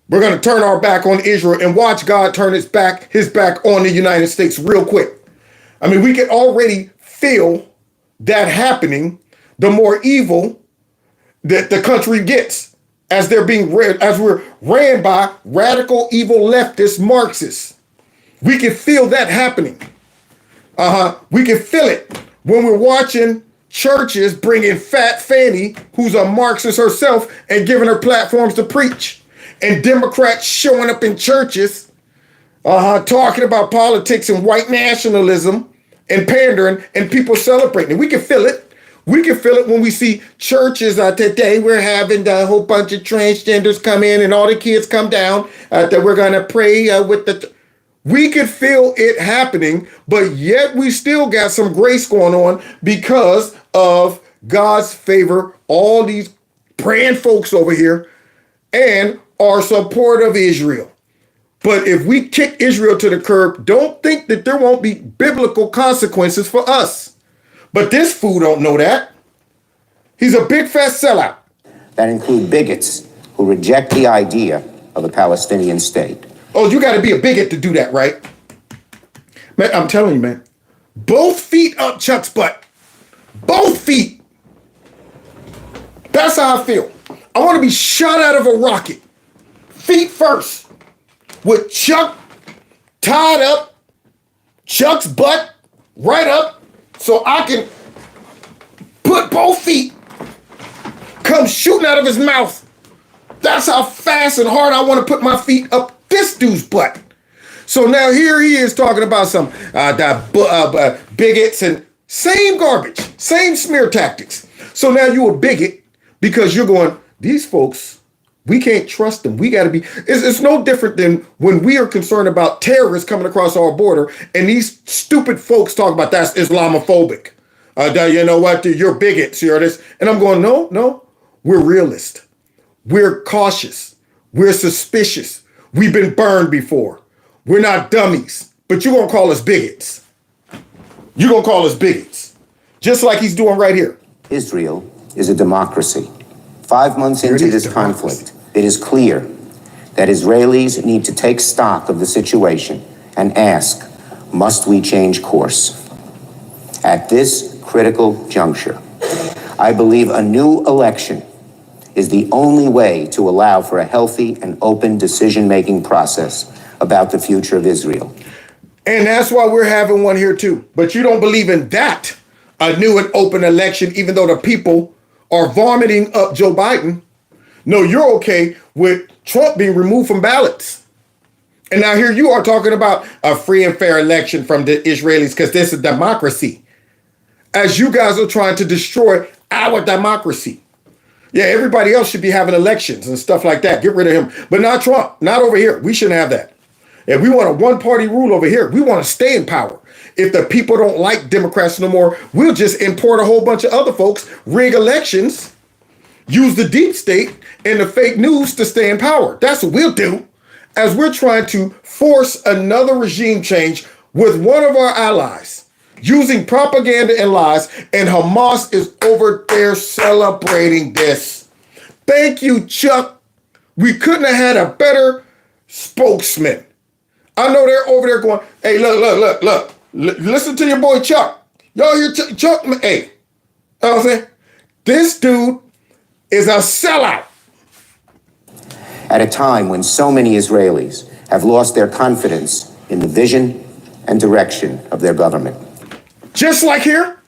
We're going to turn our back on Israel and watch God turn his back on the United States real quick. I mean, we can already feel that happening the more evil that the country gets as we're ran by radical evil leftist Marxists. We can feel that happening. We can feel it when we're watching churches bringing Fat Fanny, who's a Marxist herself, and giving her platforms to preach. And Democrats showing up in churches, talking about politics and white nationalism and pandering, and people celebrating. We can feel it. We can feel it when we see churches today. We're having a whole bunch of transgenders come in and all the kids come down that we're going to pray with the... We could feel it happening, but yet we still got some grace going on because of God's favor, all these praying folks over here, and our support of Israel. But if we kick Israel to the curb, don't think that there won't be biblical consequences for us. But this fool don't know that. He's a big fat sellout. That include bigots who reject the idea of a Palestinian state. Oh, you got to be a bigot to do that, right? Man, I'm telling you, man. Both feet up Chuck's butt. Both feet. That's how I feel. I want to be shot out of a rocket. Feet first. With Chuck tied up, Chuck's butt right up, so I can put both feet come shooting out of his mouth. That's how fast and hard I want to put my feet up this dude's butt. So now here he is talking about some bigots and same garbage, same smear tactics. So now you a bigot because you're going, these folks, we can't trust them. We got to be, it's no different than when we are concerned about terrorists coming across our border and these stupid folks talk about that's Islamophobic. You know what, you're bigots, you're this. And I'm going, no, we're realist. We're cautious. We're suspicious. We've been burned before. We're not dummies, but you're going to call us bigots. You're going to call us bigots, just like he's doing right here. Israel is a democracy. 5 months into this conflict, it is clear that Israelis need to take stock of the situation and ask, must we change course? At this critical juncture, I believe a new election is the only way to allow for a healthy and open decision-making process about the future of Israel. And that's why we're having one here too. But you don't believe in that, a new and open election, even though the people are vomiting up Joe Biden. No, you're okay with Trump being removed from ballots. And now here you are talking about a free and fair election from the Israelis because this is democracy. As you guys are trying to destroy our democracy. Yeah, everybody else should be having elections and stuff like that. Get rid of him. But not Trump. Not over here. We shouldn't have that. If we want a one-party rule over here, we want to stay in power. If the people don't like Democrats no more, we'll just import a whole bunch of other folks, rig elections, use the deep state and the fake news to stay in power. That's what we'll do as we're trying to force another regime change with one of our allies. using propaganda and lies, and Hamas is over there celebrating this. Thank you, Chuck. We couldn't have had a better spokesman. I know they're over there going, hey, look. Listen to your boy Chuck. Y'all hear Chuck? Hey, you know what I'm saying? This dude is a sellout. At a time when so many Israelis have lost their confidence in the vision and direction of their government. Just like here,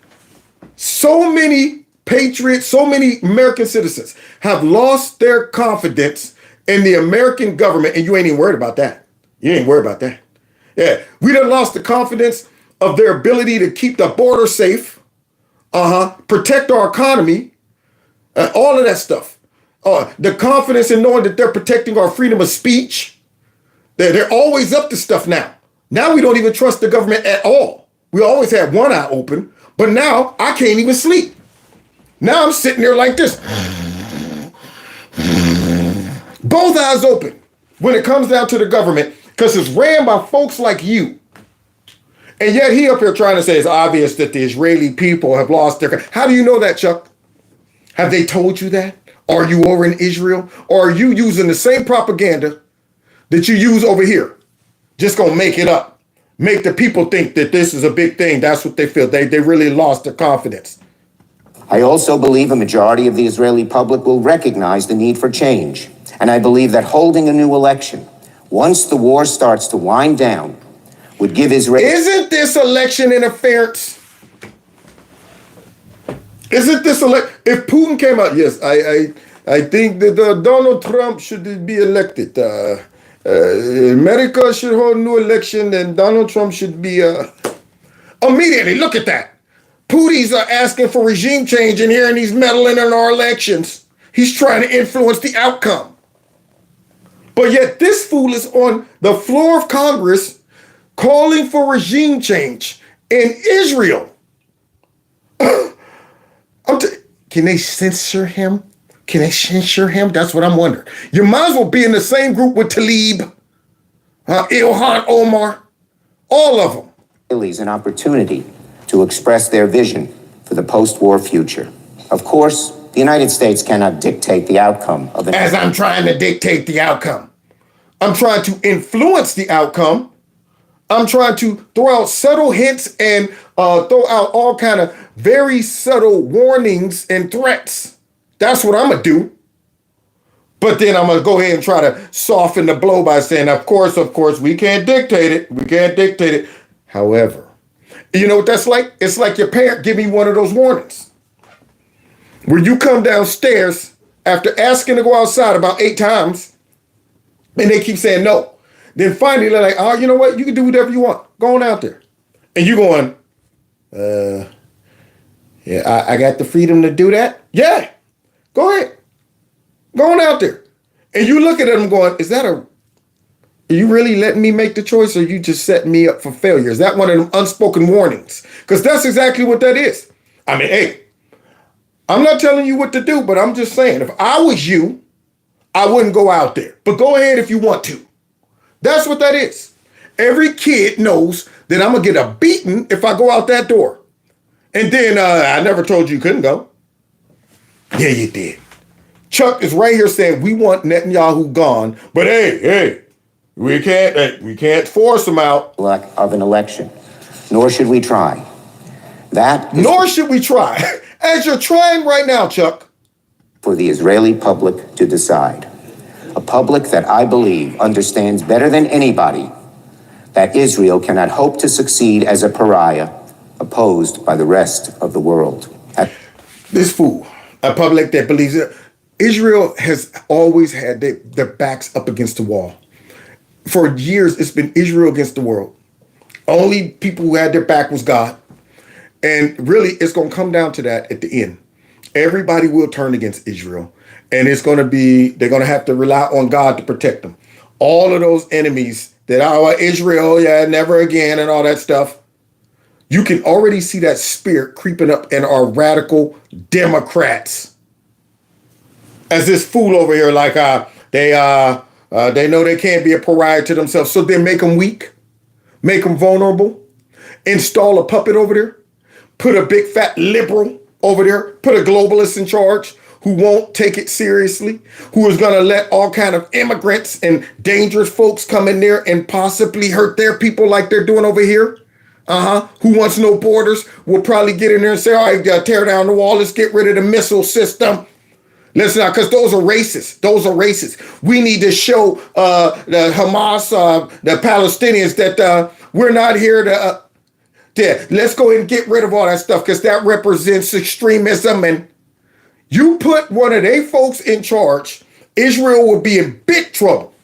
so many patriots, so many American citizens have lost their confidence in the American government, and you ain't even worried about that. You ain't worried about that. Yeah, we done lost the confidence of their ability to keep the border safe, protect our economy, all of that stuff. The confidence in knowing that they're protecting our freedom of speech. They're always up to stuff now. Now we don't even trust the government at all. We always had one eye open, but now I can't even sleep. Now I'm sitting there like this. Both eyes open when it comes down to the government, because it's ran by folks like you. And yet he up here trying to say it's obvious that the Israeli people have lost their... How do you know that, Chuck? Have they told you that? Are you over in Israel? Or are you using the same propaganda that you use over here? Just gonna make it up. Make the people think that this is a big thing. That's what they feel. They really lost their confidence. I also believe a majority of the Israeli public will recognize the need for change. And I believe that holding a new election, once the war starts to wind down, would give Israel... Isn't this election interference? Isn't this if Putin came out, yes, I think that Donald Trump should be elected. America should hold a new election, and Donald Trump should be immediately. Look at that. Putin's asking for regime change in here, and he's meddling in our elections. He's trying to influence the outcome. But yet this fool is on the floor of Congress calling for regime change in Israel. Can they censor him? Can they censure him? That's what I'm wondering. You might as well be in the same group with Tlaib, Ilhan Omar, all of them. Israelis an opportunity to express their vision for the post-war future. Of course, the United States cannot dictate the outcome of an... As I'm trying to dictate the outcome. I'm trying to influence the outcome. I'm trying to throw out subtle hints and throw out all kind of very subtle warnings and threats. That's what I'm going to do. But then I'm going to go ahead and try to soften the blow by saying, of course, we can't dictate it. We can't dictate it. However, you know what that's like? It's like your parent give me one of those warnings. Where you come downstairs after asking to go outside about 8 times, and they keep saying no. Then finally they're like, oh, you know what? You can do whatever you want. Go on out there. And you going, yeah, I got the freedom to do that? Yeah, go ahead. Go on out there. And you look at them going, are you really letting me make the choice, or you just setting me up for failure? Is that one of them unspoken warnings? Because that's exactly what that is. I mean, hey, I'm not telling you what to do, but I'm just saying, if I was you, I wouldn't go out there. But go ahead if you want to. That's what that is. Every kid knows that I'm going to get a beating if I go out that door. And then I never told you couldn't go. Yeah, you did. Chuck is right here saying we want Netanyahu gone, but hey, we can't force him out of an election, nor should we try. Nor should we try, as you're trying right now, Chuck. For the Israeli public to decide. A public that I believe understands better than anybody that Israel cannot hope to succeed as a pariah opposed by the rest of the world. This fool, a public that believes it. Israel has always had their backs up against the wall. For years, it's been Israel against the world. Only people who had their back was God. And really, it's going to come down to that at the end. Everybody will turn against Israel. And they're going to have to rely on God to protect them. All of those enemies that are Israel, never again, and all that stuff. You can already see that spirit creeping up in our radical Democrats. As this fool over here, like they know they can't be a pariah to themselves, so they make them weak, make them vulnerable. install a puppet over there, put a big fat liberal over there, put a globalist in charge who won't take it seriously, who is going to let all kind of immigrants and dangerous folks come in there and possibly hurt their people like they're doing over here. Who wants no borders will probably get in there and say, all right, tear down the wall. Let's get rid of the missile system. Listen now, because those are racist. Those are racist. We need to show the Hamas, the Palestinians that we're not here to, let's go ahead and get rid of all that stuff because that represents extremism. And you put one of they folks in charge, Israel will be in big trouble.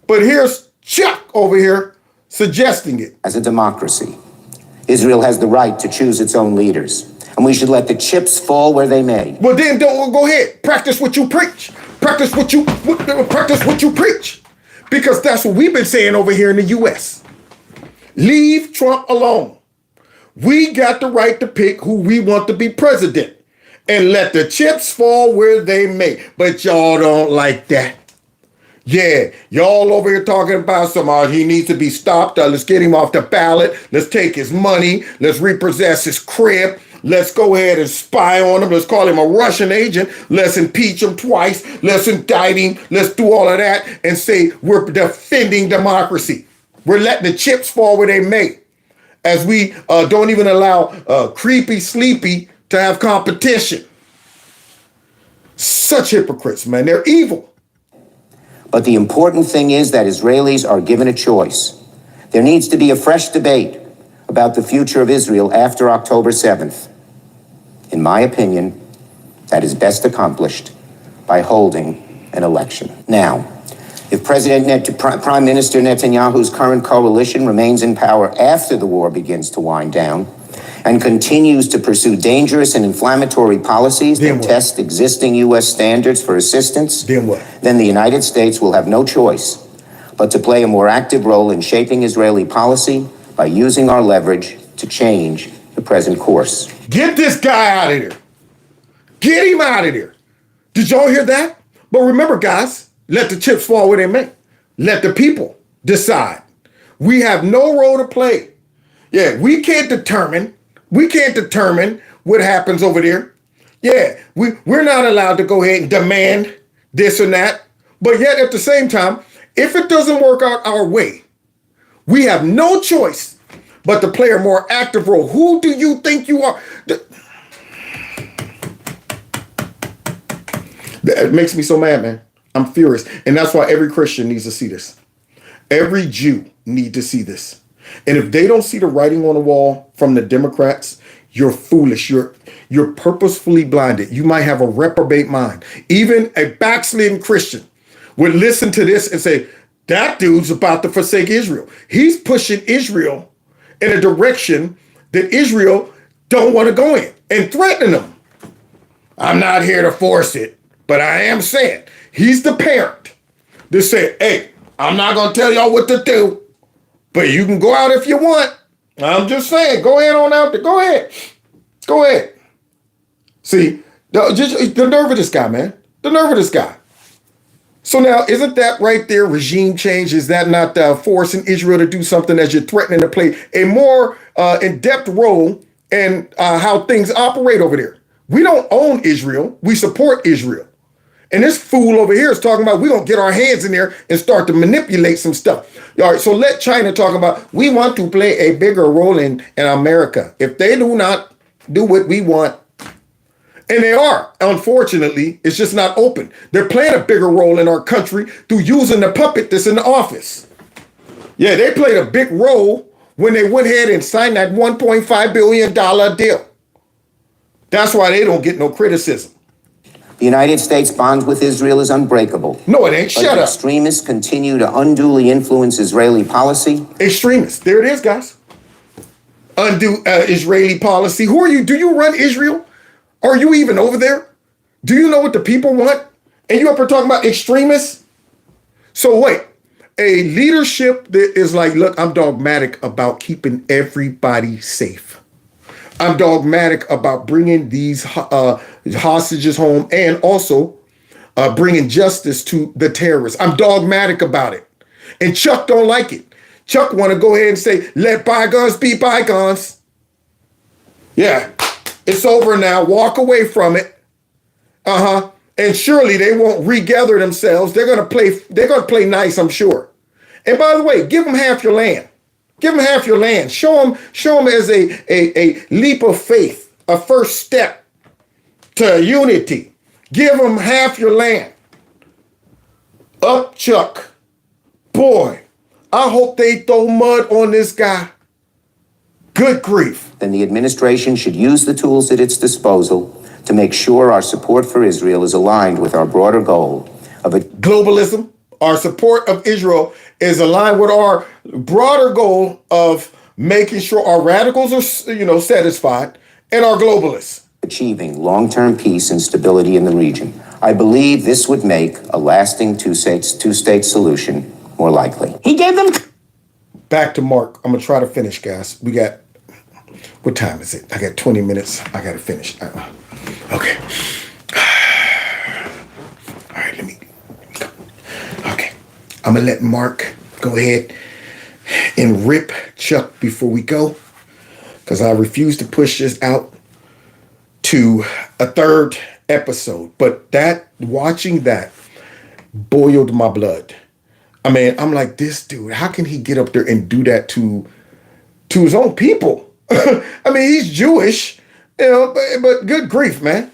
But here's Chuck over here suggesting it. As a democracy, Israel has the right to choose its own leaders, and we should let the chips fall where they may. Well, then don't go ahead. Practice what you preach. Practice what you preach. Because that's what we've been saying over here in the U.S. Leave Trump alone. We got the right to pick who we want to be president. And let the chips fall where they may. But y'all don't like that. Yeah, y'all over here talking about he needs to be stopped. Let's get him off the ballot. Let's take his money. Let's repossess his crib. Let's go ahead and spy on him. Let's call him a Russian agent. Let's impeach him twice. Let's indict him. Let's do all of that and say we're defending democracy. We're letting the chips fall where they may. As we don't even allow Creepy Sleepy to have competition. Such hypocrites, man. They're evil. But the important thing is that Israelis are given a choice. There needs to be a fresh debate about the future of Israel after October 7th. In my opinion, that is best accomplished by holding an election. Now, if Prime Minister Netanyahu's current coalition remains in power after the war begins to wind down and continues to pursue dangerous and inflammatory policies that test existing U.S. standards for assistance, then the United States will have no choice but to play a more active role in shaping Israeli policy by using our leverage to change the present course. Get this guy out of here. Get him out of there. Did y'all hear that? But remember, guys, let the chips fall where they may. Let the people decide. We have no role to play. Yeah, we can't determine what happens over there. Yeah, we're not allowed to go ahead and demand this and that. But yet at the same time, if it doesn't work out our way, we have no choice but to play a more active role. Who do you think you are? That makes me so mad, man. I'm furious. And that's why every Christian needs to see this. Every Jew needs to see this. And if they don't see the writing on the wall from the Democrats, you're foolish. You're purposefully blinded. You might have a reprobate mind. Even a backslidden Christian would listen to this and say, that dude's about to forsake Israel. He's pushing Israel in a direction that Israel don't want to go in and threatening them. I'm not here to force it, but I am saying he's the parent that said, hey, I'm not going to tell y'all what to do, but you can go out if you want. I'm just saying, go ahead on out there. Go ahead. Go ahead. See, the nerve of this guy, man. The nerve of this guy. So now, isn't that right there regime change? Is that not forcing Israel to do something as you're threatening to play a more in-depth role in how things operate over there? We don't own Israel. We support Israel. And this fool over here is talking about we're going to get our hands in there and start to manipulate some stuff. All right, so let China talk about we want to play a bigger role in America. If they do not do what we want, and they are, unfortunately, it's just not open. They're playing a bigger role in our country through using the puppet that's in the office. Yeah, they played a big role when they went ahead and signed that $1.5 billion deal. That's why they don't get no criticism. The United States bond with Israel is unbreakable. No, it ain't. Shut up. Extremists continue to unduly influence Israeli policy. Extremists. There it is, guys. Undo Israeli policy. Who are you? Do you run Israel? Are you even over there? Do you know what the people want? And you up here talking about extremists? So wait, a leadership that is like, look, I'm dogmatic about keeping everybody safe. I'm dogmatic about bringing these hostages home and also bringing justice to the terrorists. I'm dogmatic about it. And Chuck don't like it. Chuck want to go ahead and say, let bygones be bygones. Yeah, it's over now. Walk away from it. And surely they won't regather themselves. They're gonna play nice, I'm sure. And by the way, give them half your land. Give them half your land. Show them as a leap of faith, a first step to unity. Give them half your land. Up, Chuck. Boy, I hope they throw mud on this guy. Good grief. Then the administration should use the tools at its disposal to make sure our support for Israel is aligned with our broader goal of a globalism. Our support of Israel is aligned with our broader goal of making sure our radicals are, satisfied, and our globalists achieving long-term peace and stability in the region. I believe this would make a lasting two-state solution more likely. He gave them. Back to Mark. I'm gonna try to finish, guys. We got, what time is it? I got 20 minutes. I gotta finish. Okay. All right, let me go. Okay. I'm gonna let Mark go ahead and rip Chuck before we go, because I refuse to push this out to a third episode. But watching that boiled my blood. I mean, I'm like, this dude, how can he get up there and do that to his own people? I mean, he's Jewish, but good grief, man.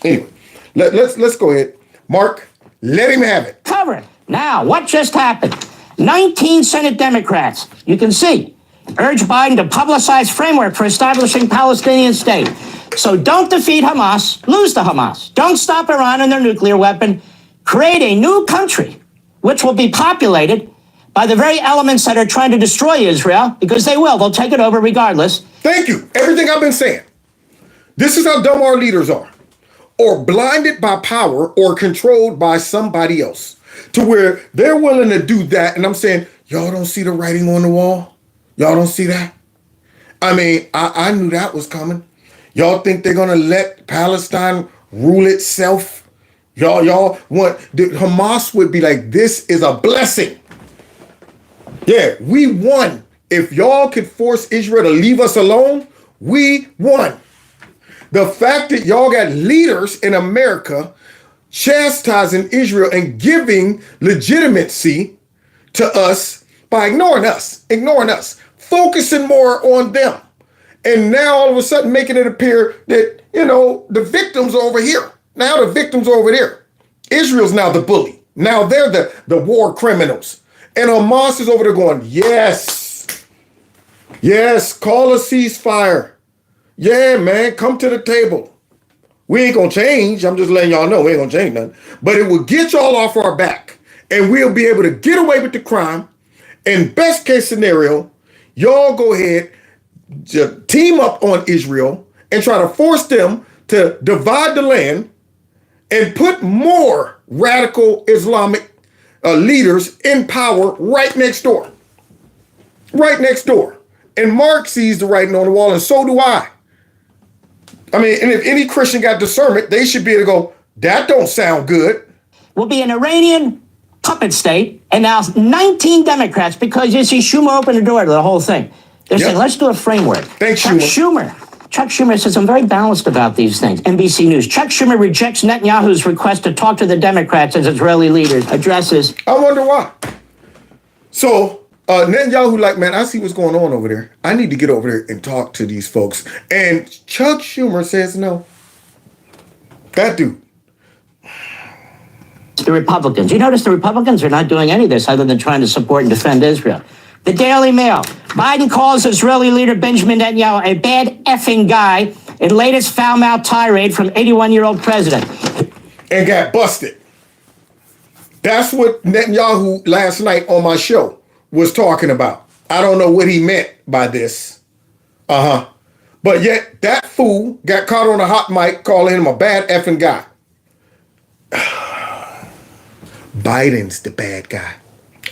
Anyway, let's go ahead. Mark, let him have it. Cover it. Now, what just happened? 19 Senate Democrats, you can see, urge Biden to publicize framework for establishing Palestinian state. So don't defeat Hamas, lose to Hamas. Don't stop Iran and their nuclear weapon. Create a new country, which will be populated by the very elements that are trying to destroy Israel, because they will. They'll take it over regardless. Thank you. Everything I've been saying. This is how dumb our leaders are. Or blinded by power or controlled by somebody else, to where they're willing to do that. And I'm saying, y'all don't see the writing on the wall? Y'all don't see that? I mean, I knew that was coming. Y'all think they're going to let Palestine rule itself? Y'all want, Hamas would be like, this is a blessing. Yeah, we won. If y'all could force Israel to leave us alone, we won. The fact that y'all got leaders in America chastising Israel and giving legitimacy to us by ignoring us, focusing more on them. And now all of a sudden making it appear that, the victims are over here. Now the victims are over there. Israel's now the bully. Now they're the war criminals. And Hamas is over there going, yes, call a ceasefire. Yeah, man, come to the table. We ain't gonna change. I'm just letting y'all know we ain't gonna change nothing. But it will get y'all off our back. And we'll be able to get away with the crime. And best case scenario, y'all go ahead, team up on Israel and try to force them to divide the land and put more radical Islamic leaders in power right next door. Right next door. And Mark sees the writing on the wall, and so do I. I mean, and if any Christian got discernment, they should be able to go, that don't sound good. Will be an Iranian puppet state, and now 19 Democrats, because you see, Schumer opened the door to the whole thing. They're saying, let's do a framework. Thanks, Chuck Schumer says, I'm very balanced about these things. NBC News. Chuck Schumer rejects Netanyahu's request to talk to the Democrats as Israeli leaders addresses. I wonder why. So Netanyahu, like, man, I see what's going on over there. I need to get over there and talk to these folks. And Chuck Schumer says no. That dude. The Republicans. You notice the Republicans are not doing any of this other than trying to support and defend Israel. The Daily Mail. Biden calls Israeli leader Benjamin Netanyahu a bad effing guy in latest foul-mouthed tirade from 81-year-old president. And got busted. That's what Netanyahu last night on my show was talking about. I don't know what he meant by this. But yet that fool got caught on a hot mic calling him a bad effing guy. Biden's the bad guy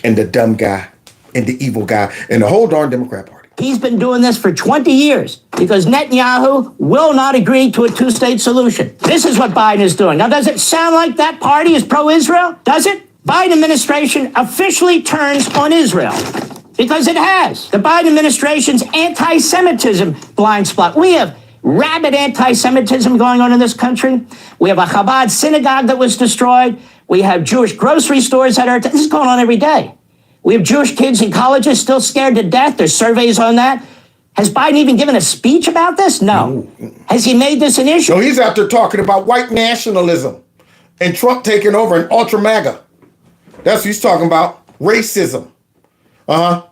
and the dumb guy and the evil guy and the whole darn Democrat Party. He's been doing this for 20 years because Netanyahu will not agree to a two-state solution. This is what Biden is doing. Now, does it sound like that party is pro-Israel? Does it? Biden administration officially turns on Israel. Because it has. The Biden administration's anti-Semitism blind spot. We have rabid anti-Semitism going on in this country. We have a Chabad synagogue that was destroyed. We have Jewish grocery stores that are, this is going on every day. We have Jewish kids in colleges still scared to death. There's surveys on that. Has Biden even given a speech about this? No. Has he made this an issue? No, he's out there talking about white nationalism and Trump taking over and ultra MAGA. That's what he's talking about. Racism.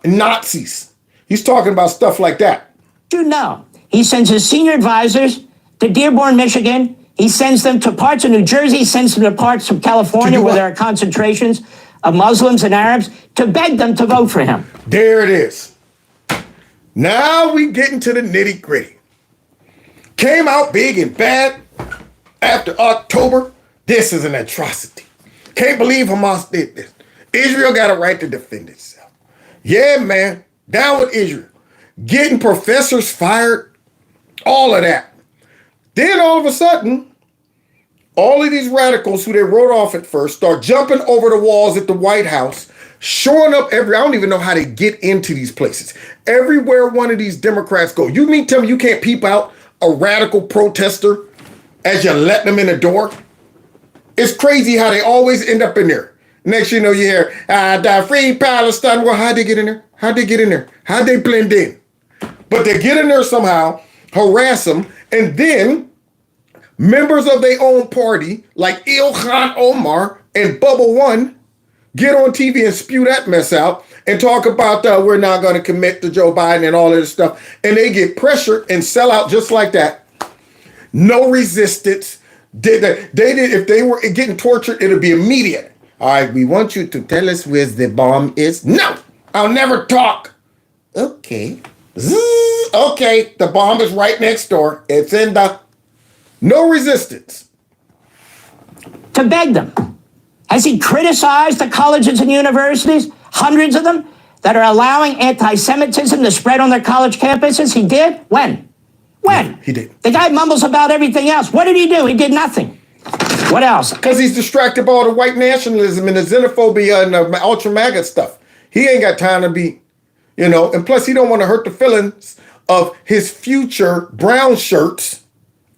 Nazis. He's talking about stuff like that. You know, he sends his senior advisors to Dearborn, Michigan. He sends them to parts of New Jersey, sends them to parts of California where there are concentrations of Muslims and Arabs to beg them to vote for him. There it is. Now we get into the nitty gritty. Came out big and bad after October. This is an atrocity. Can't believe Hamas did this. Israel got a right to defend itself. Yeah, man, down with Israel. Getting professors fired, all of that. Then all of a sudden, all of these radicals who they wrote off at first start jumping over the walls at the White House, showing up I don't even know how they get into these places. Everywhere one of these Democrats go. You mean tell me you can't peep out a radical protester as you let them in the door? It's crazy how they always end up in there. Next you know, you hear, the free Palestine. Well, how'd they get in there? How'd they get in there? How'd they blend in? But they get in there somehow, harass them, and then members of their own party, like Ilhan Omar and Bubba One, get on TV and spew that mess out and talk about we're not going to commit to Joe Biden and all of this stuff. And they get pressured and sell out just like that. No resistance. If they were getting tortured, it would be immediate. All right, we want you to tell us where the bomb is. No, I'll never talk. Okay. Okay, the bomb is right next door. It's in the... No resistance. To beg them. Has he criticized the colleges and universities, hundreds of them, that are allowing anti-Semitism to spread on their college campuses? He did? When? When? Yeah, he did. The guy mumbles about everything else. What did he do? He did nothing. What else? Because he's distracted by all the white nationalism and the xenophobia and the ultra MAGA stuff. He ain't got time to be, and plus he don't want to hurt the feelings of his future brown shirts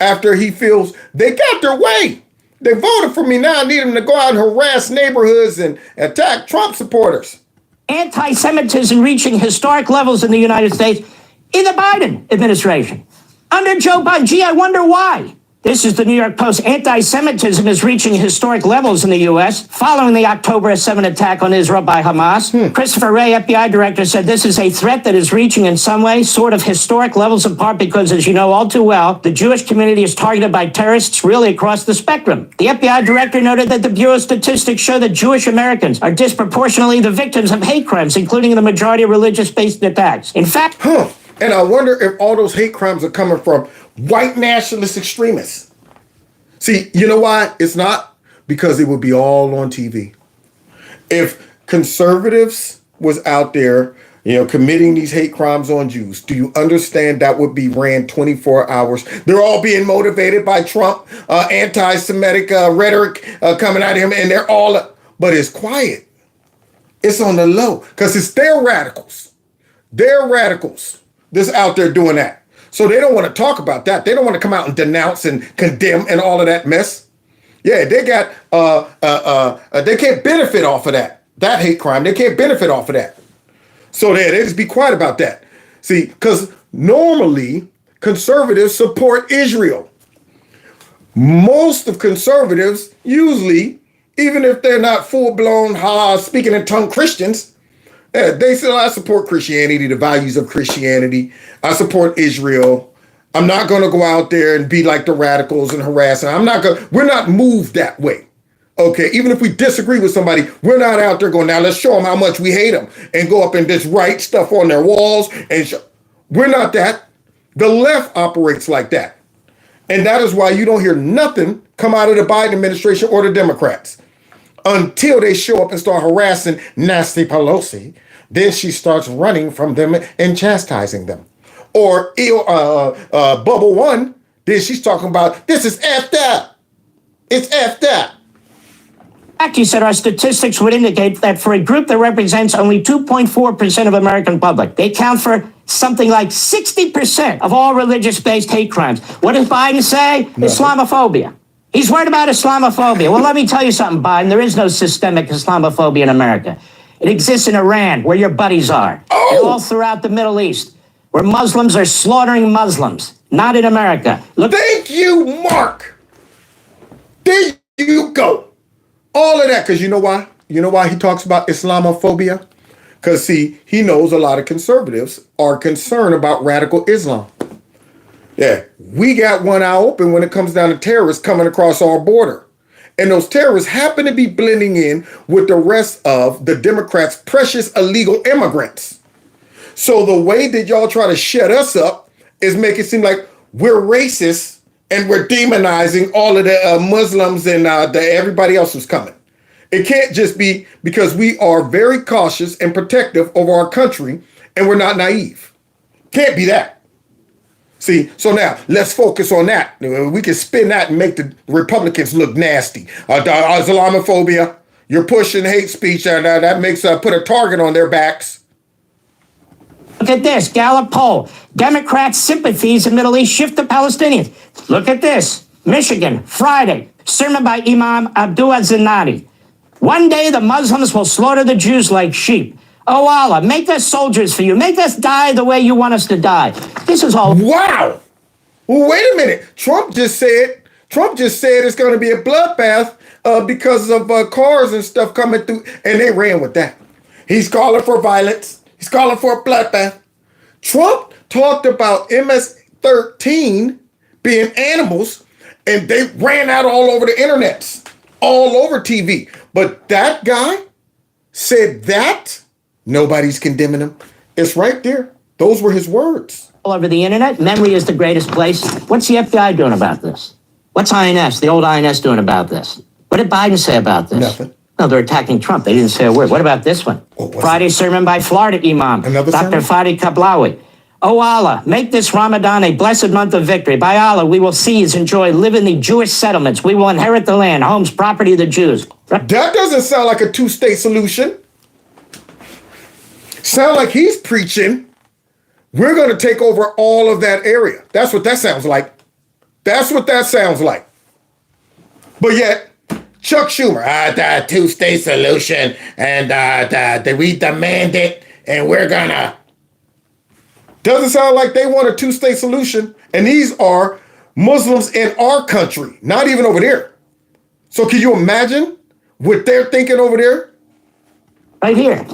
after he feels they got their way. They voted for me now. I need them to go out and harass neighborhoods and attack Trump supporters. Anti-Semitism reaching historic levels in the United States in the Biden administration. Under Joe Biden. Gee, I wonder why. This is the New York Post. Anti-Semitism is reaching historic levels in the U.S. following the October 7 attack on Israel by Hamas. Christopher Wray, FBI director, said this is a threat that is reaching in some way sort of historic levels, in part because, as you know all too well, the Jewish community is targeted by terrorists really across the spectrum. The FBI director noted that the Bureau statistics show that Jewish Americans are disproportionately the victims of hate crimes, including the majority of religious-based attacks. In fact... And I wonder if all those hate crimes are coming from white nationalist extremists. See, you know why it's not? Because it would be all on TV. If conservatives was out there, committing these hate crimes on Jews, do you understand that would be ran 24 hours? They're all being motivated by Trump, anti-Semitic rhetoric coming out of him, and they're all, but it's quiet. It's on the low because it's their radicals. They're radicals that's out there doing that. So they don't want to talk about that. They don't want to come out and denounce and condemn and all of that mess. Yeah, they got, they can't benefit off of that hate crime. They can't benefit off of that. So they just be quiet about that. See, because normally conservatives support Israel. Most of conservatives, usually, even if they're not full-blown speaking in tongue Christians, they say, I support Christianity, the values of Christianity. I support Israel. I'm not going to go out there and be like the radicals and harass them. We're not moved that way. Okay, even if we disagree with somebody, we're not out there going, now let's show them how much we hate them and go up and just write stuff on their walls. We're not that. The left operates like that. And that is why you don't hear nothing come out of the Biden administration or the Democrats. Until they show up and start harassing Nancy Pelosi, then she starts running from them and chastising them. Or Bubble One, then she's talking about, this is effed up. It's effed up. fact, he said our statistics would indicate that for a group that represents only 2.4% of American public, they count for something like 60% of all religious-based hate crimes. What does Biden say? Islamophobia. He's worried about Islamophobia. Well, let me tell you something, Biden. There is no systemic Islamophobia in America. It exists in Iran, where your buddies are, and all throughout the Middle East, where Muslims are slaughtering Muslims. Not in America. Look. Thank you, Mark. There you go. All of that, because you know why? You know why he talks about Islamophobia? Because, see, he knows a lot of conservatives are concerned about radical Islam. Yeah, we got one eye open when it comes down to terrorists coming across our border. And those terrorists happen to be blending in with the rest of the Democrats' precious illegal immigrants. So the way that y'all try to shut us up is make it seem like we're racist and we're demonizing all of the Muslims and everybody else who's coming. It can't just be because we are very cautious and protective of our country and we're not naive. Can't be that. See, so now let's focus on that. We can spin that and make the Republicans look nasty. Islamophobia, you're pushing hate speech, and that makes put a target on their backs. Look at this, Gallup poll. Democrats' sympathies in Middle East shift to Palestinians. Look at this. Michigan, Friday, sermon by Imam Abdullah Zinadi. One day the Muslims will slaughter the Jews like sheep. Oh, Allah, make us soldiers for you. Make us die the way you want us to die. This is all. Wow. Well, wait a minute. Trump just said it's going to be a bloodbath because of cars and stuff coming through. And they ran with that. He's calling for violence. He's calling for a bloodbath. Trump talked about MS-13 being animals, and they ran out all over the internet, all over TV. But that guy said that. Nobody's condemning him. It's right there. Those were his words. All over the internet. Memory is the greatest place. What's the FBI doing about this? What's INS, the old INS, doing about this? What did Biden say about this? Nothing. No, they're attacking Trump. They didn't say a word. What about this one? Friday sermon by Florida Imam, Another Dr. sermon? Fadi Kablawi. Oh Allah, make this Ramadan a blessed month of victory. By Allah, we will seize, enjoy, live in the Jewish settlements. We will inherit the land, homes, property of the Jews. That doesn't sound like a two-state solution. Sound like he's preaching, we're going to take over all of that area. That's what that sounds like. That's what that sounds like. But yet, Chuck Schumer, the two-state solution, and we demand it, and we're gonna. Doesn't sound like they want a two-state solution, and these are Muslims in our country, not even over there. So can you imagine what they're thinking over there? Right here.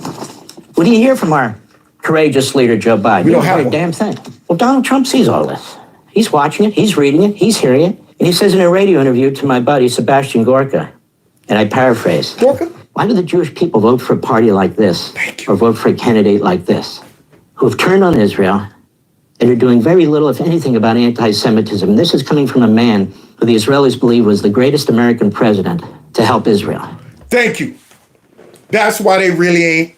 What do you hear from our courageous leader, Joe Biden? We don't have a one. damn thing. Well, Donald Trump sees all this. He's watching it, he's reading it, he's hearing it. And he says in a radio interview to my buddy, Sebastian Gorka, and I paraphrase, Gorka? why do the Jewish people vote for a party like this or vote for a candidate like this who have turned on Israel and are doing very little, if anything, about anti-Semitism? This is coming from a man who the Israelis believe was the greatest American president to help Israel. Thank you. That's why they really ain't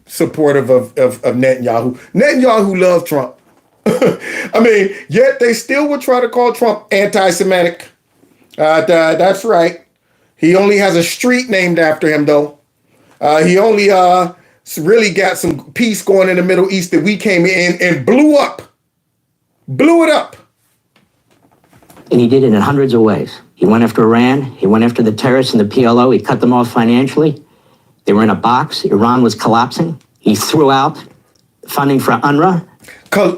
supportive of Netanyahu. Netanyahu loved Trump. I mean, yet they still would try to call Trump anti-Semitic. That's right. He only has a street named after him, though. He only really got some peace going in the Middle East that we came in and blew it up. And he did it in hundreds of ways. He went after Iran. He went after the terrorists and the PLO. He cut them off financially. They were in a box. Iran was collapsing. He threw out funding for UNRWA.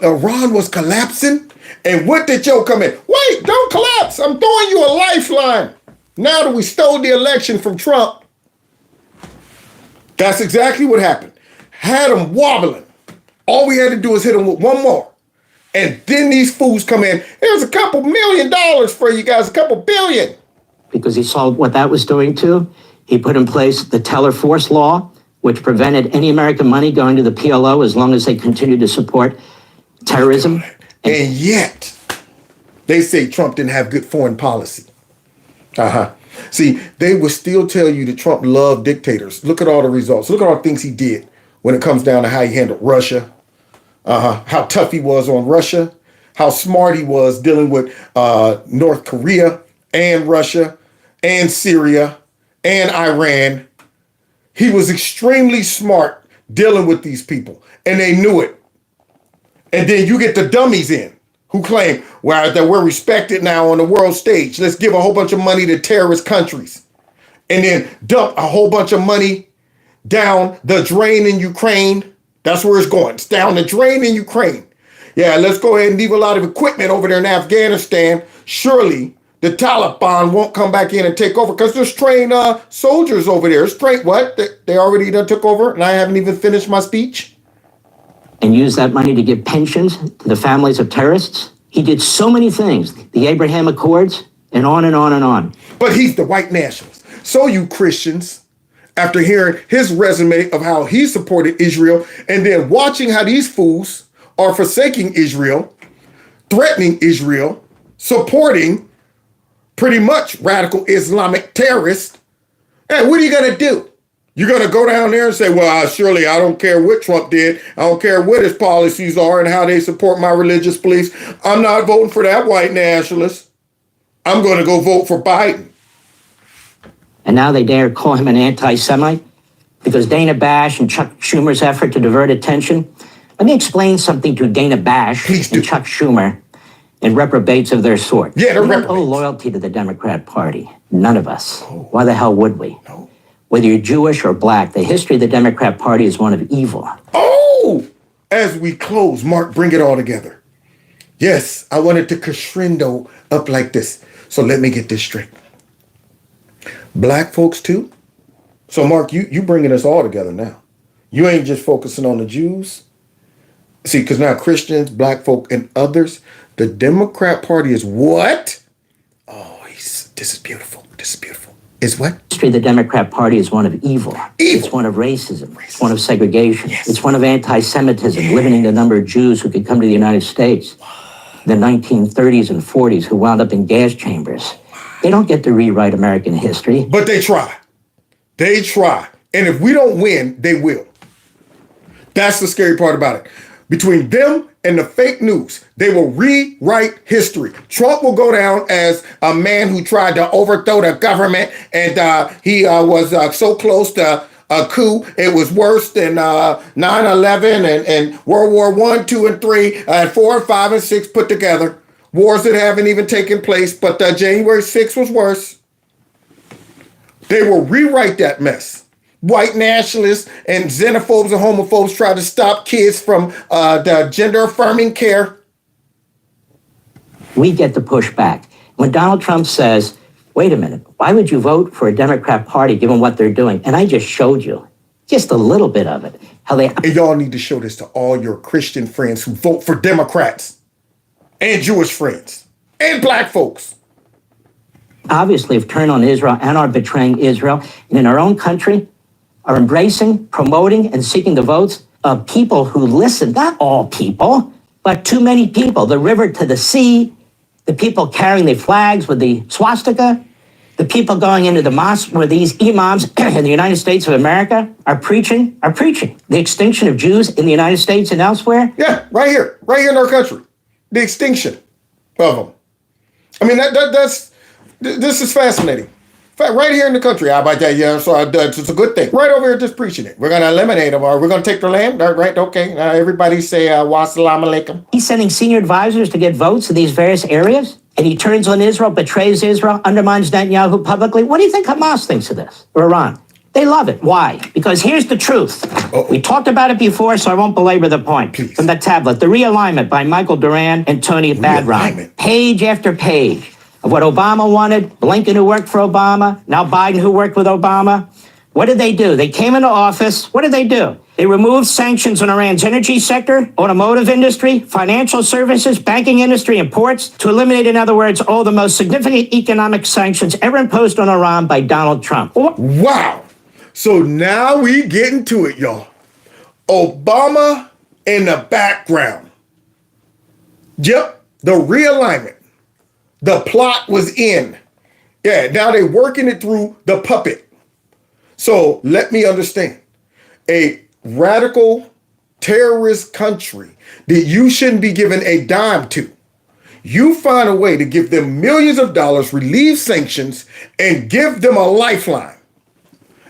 Iran was collapsing? And what did Joe come in? Wait, don't collapse. I'm throwing you a lifeline. Now that we stole the election from Trump, that's exactly what happened. Had him wobbling. All we had to do is hit him with one more. And then these fools come in. Here's a couple $1 million for you guys, a couple billion. Because he saw what that was doing too. He put in place the Teller Force Law, which prevented any American money going to the PLO as long as they continued to support terrorism. And yet, they say Trump didn't have good foreign policy. See, they will still tell you that Trump loved dictators. Look at all the results. Look at all the things he did when it comes down to how he handled Russia, how tough he was on Russia, how smart he was dealing with North Korea and Russia and Syria and Iran. He was extremely smart dealing with these people, and they knew it. And then you get the dummies in who claim, well, that we're respected now on the world stage. Let's give a whole bunch of money to terrorist countries and then dump a whole bunch of money down the drain in Ukraine. That's where it's going. It's down the drain in Ukraine. Yeah, let's go ahead and leave a lot of equipment over there in Afghanistan. Surely the Taliban won't come back in and take over because there's trained soldiers over there. It's trained what? They already done took over and I haven't even finished my speech. And use that money to give pensions to the families of terrorists. He did so many things, the Abraham Accords, and on and on and on. But he's the white nationalist. So you Christians, after hearing his resume of how he supported Israel and then watching how these fools are forsaking Israel, threatening Israel, supporting pretty much radical Islamic terrorists, hey, what are you going to do? You're going to go down there and say, well, surely I don't care what Trump did. I don't care what his policies are and how they support my religious beliefs. I'm not voting for that white nationalist. I'm going to go vote for Biden. And now they dare call him an anti-Semite because Dana Bash and Chuck Schumer's effort to divert attention. Let me explain something to Dana Bash and Chuck Schumer and reprobates of their sort. Yeah, they're we don't reprobates. owe loyalty to the Democrat Party. None of us. Why the hell would we? No. Whether you're Jewish or black, the history of the Democrat Party is one of evil. Oh, as we close, Mark, bring it all together. Yes, I wanted to crescendo up like this. So let me get this straight. Black folks too? So Mark, you bringing us all together now. You ain't just focusing on the Jews. See, because now Christians, black folk, and others, the Democrat Party is what? Oh, this is beautiful. This is beautiful. Is what? The history of the Democrat Party is one of evil. Evil. It's one of racism. It's one of segregation. Yes. It's one of anti-Semitism, limiting the number of Jews who could come to the United States. The 1930s and 40s who wound up in gas chambers. They don't get to rewrite American history. But they try. They try. And if we don't win, they will. That's the scary part about it. Between them and the fake news, they will rewrite history. Trump will go down as a man who tried to overthrow the government, and he was so close to a coup. It was worse than 9/11 and World War I, II, and III, and 4, and 5, and 6 put together. Wars that haven't even taken place, but January 6th was worse. They will rewrite that mess. White nationalists and xenophobes and homophobes try to stop kids from the gender-affirming care. We get to push back. When Donald Trump says, wait a minute, why would you vote for a Democrat Party given what they're doing? And I just showed you just a little bit of it. How they... And y'all need to show this to all your Christian friends who vote for Democrats and Jewish friends and black folks. Obviously have turned on Israel and are betraying Israel. And in our own country, are embracing, promoting, and seeking the votes of people who listen, not all people, but too many people. The river to the sea, the people carrying the flags with the swastika, the people going into the mosque where these imams in the United States of America are preaching the extinction of Jews in the United States and elsewhere. Yeah, right here in our country, the extinction of them. I mean, this is fascinating. Right here in the country, how about that? Yeah, so it's a good thing. Right over here, just preaching it. We're going to eliminate them, or we're going to take their land. Right, okay. Everybody say, wassalamu alaikum. He's sending senior advisors to get votes in these various areas, and he turns on Israel, betrays Israel, undermines Netanyahu publicly. What do you think Hamas thinks of this, or Iran? They love it. Why? Because here's the truth. Uh-oh. We talked about it before, so I won't belabor the point. Please. From the tablet, The Realignment by Michael Duran and Tony Badron. Page after page of what Obama wanted, Blinken who worked for Obama, now Biden who worked with Obama. What did they do? They came into office. What did they do? They removed sanctions on Iran's energy sector, automotive industry, financial services, banking industry, and ports to eliminate, in other words, all the most significant economic sanctions ever imposed on Iran by Donald Trump. Wow. So now we get into it, y'all. Obama in the background. Yep, the realignment. The plot was in. Yeah, now they're working it through the puppet. So let me understand. A radical terrorist country that you shouldn't be giving a dime to. You find a way to give them millions of dollars, relieve sanctions, and give them a lifeline.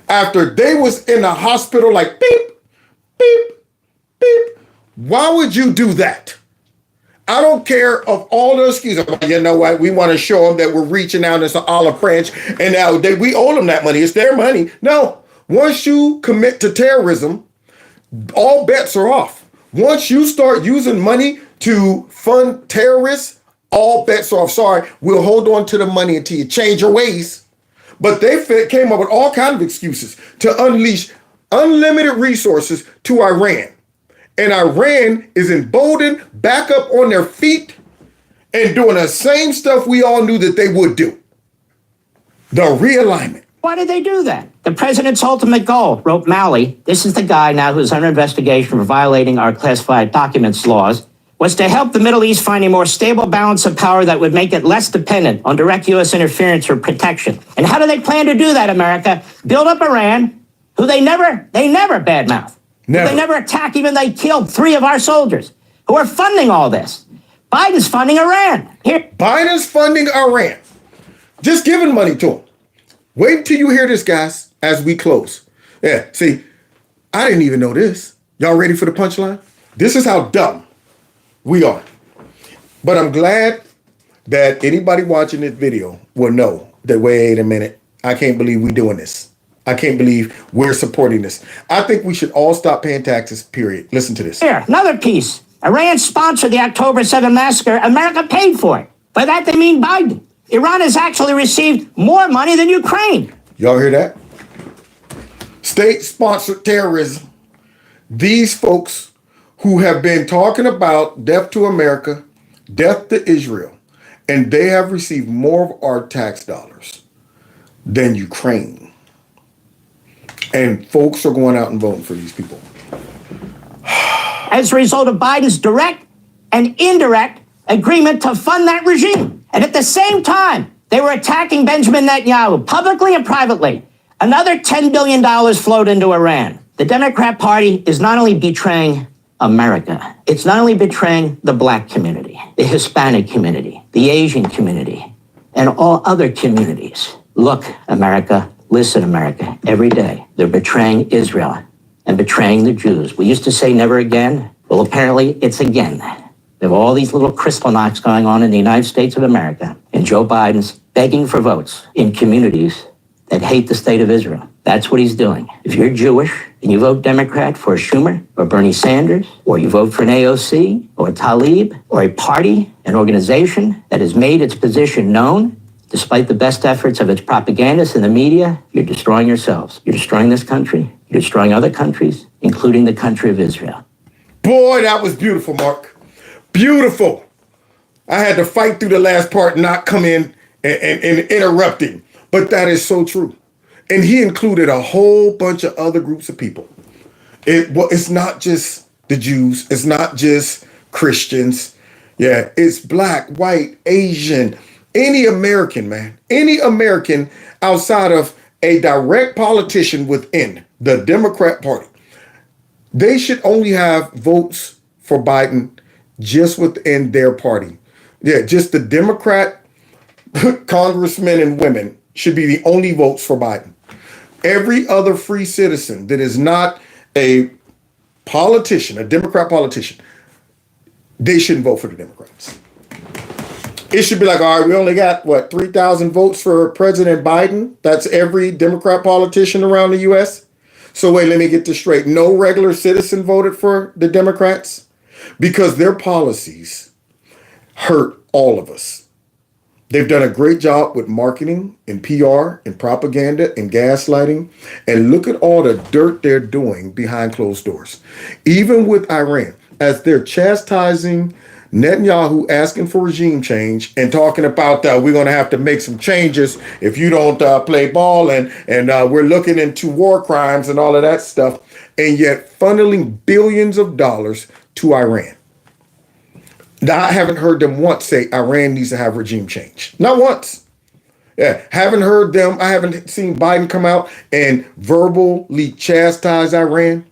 after they was in the hospital like beep, beep, beep. Why would you do that? I don't care of all the excuses. You know what? We want to show them that we're reaching out as an olive branch, and now we owe them that money. It's their money. No. Once you commit to terrorism, all bets are off. Once you start using money to fund terrorists, all bets are off. Sorry, we'll hold on to the money until you change your ways. But they came up with all kinds of excuses to unleash unlimited resources to Iran. And Iran is emboldened, back up on their feet, and doing the same stuff we all knew that they would do. The realignment. Why did they do that? The president's ultimate goal, wrote Malley, this is the guy now who's under investigation for violating our classified documents laws, was to help the Middle East find a more stable balance of power that would make it less dependent on direct U.S. interference or protection. And how do they plan to do that, America? Build up Iran, who they never badmouth. Never. They never attack, even they killed 3 of our soldiers who are funding all this. Biden's funding Iran. Here. Biden's funding Iran. Just giving money to them. Wait till you hear this, guys, as we close. Yeah, see, I didn't even know this. Y'all ready for the punchline? This is how dumb we are. But I'm glad that anybody watching this video will know that, wait a minute, I can't believe we're doing this. I can't believe we're supporting this. I think we should all stop paying taxes, period. Listen to this. Here, another piece. Iran sponsored the October 7 massacre. America paid for it. By that, they mean Biden. Iran has actually received more money than Ukraine. Y'all hear that? State-sponsored terrorism. These folks who have been talking about death to America, death to Israel, and they have received more of our tax dollars than Ukraine. And folks are going out and voting for these people. As a result of Biden's direct and indirect agreement to fund that regime. And at the same time, they were attacking Benjamin Netanyahu publicly and privately. Another $10 billion flowed into Iran. The Democrat Party is not only betraying America, it's not only betraying the Black community, the Hispanic community, the Asian community, and all other communities. Look, America, listen, America, every day they're betraying Israel and betraying the Jews. We used to say never again. Well, apparently it's again. They have all these little Kristallnachts going on in the United States of America, and Joe Biden's begging for votes in communities that hate the state of Israel. That's what he's doing. If you're Jewish and you vote Democrat for Schumer or Bernie Sanders, or you vote for an AOC or a Talib or a party, an organization that has made its position known, despite the best efforts of its propagandists and the media, you're destroying yourselves. You're destroying this country. You're destroying other countries, including the country of Israel. Boy, that was beautiful, Mark. Beautiful. I had to fight through the last part, not come in and interrupting. But that is so true. And he included a whole bunch of other groups of people. It's not just the Jews. It's not just Christians. Yeah, it's Black, white, Asian, any American, man. Any American outside of a direct politician within the Democrat Party. They should only have votes for Biden just within their party. Yeah, just the Democrat congressmen and women should be the only votes for Biden. Every other free citizen that is not a politician, a Democrat politician, they shouldn't vote for the Democrats. It should be like, all right, we only got, 3,000 votes for President Biden? That's every Democrat politician around the U.S.? So wait, let me get this straight. No regular citizen voted for the Democrats? Because their policies hurt all of us. They've done a great job with marketing and PR and propaganda and gaslighting. And look at all the dirt they're doing behind closed doors. Even with Iran, as they're chastising Netanyahu, asking for regime change and talking about we're going to have to make some changes if you don't play ball and we're looking into war crimes and all of that stuff. And yet funneling billions of dollars to Iran. Now, I haven't heard them once say Iran needs to have regime change. Not once. Yeah, haven't heard them. I haven't seen Biden come out and verbally chastise Iran.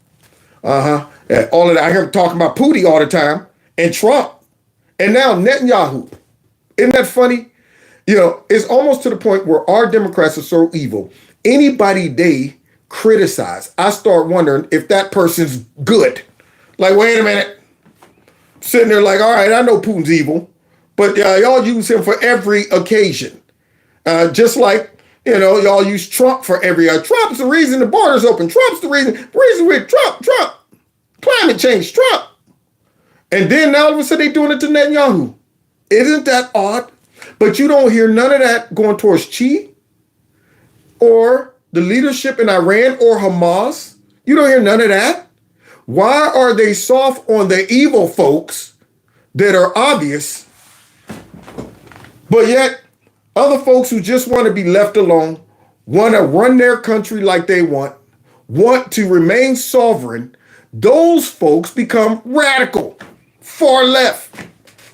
Yeah, all of that. I hear him talking about Putin all the time and Trump. And now Netanyahu. Isn't that funny? You know, it's almost to the point where our Democrats are so evil. Anybody they criticize, I start wondering if that person's good. Like, wait a minute. Sitting there like, all right, I know Putin's evil, but y'all use him for every occasion. Just like, y'all use Trump for every, Trump's the reason the border's open. Trump's the reason with Trump, climate change, Trump. And then now all of a sudden they doing it to Netanyahu. Isn't that odd? But you don't hear none of that going towards Xi or the leadership in Iran or Hamas. You don't hear none of that. Why are they soft on the evil folks that are obvious, but yet other folks who just want to be left alone, want to run their country like they want to remain sovereign, those folks become radical, far left,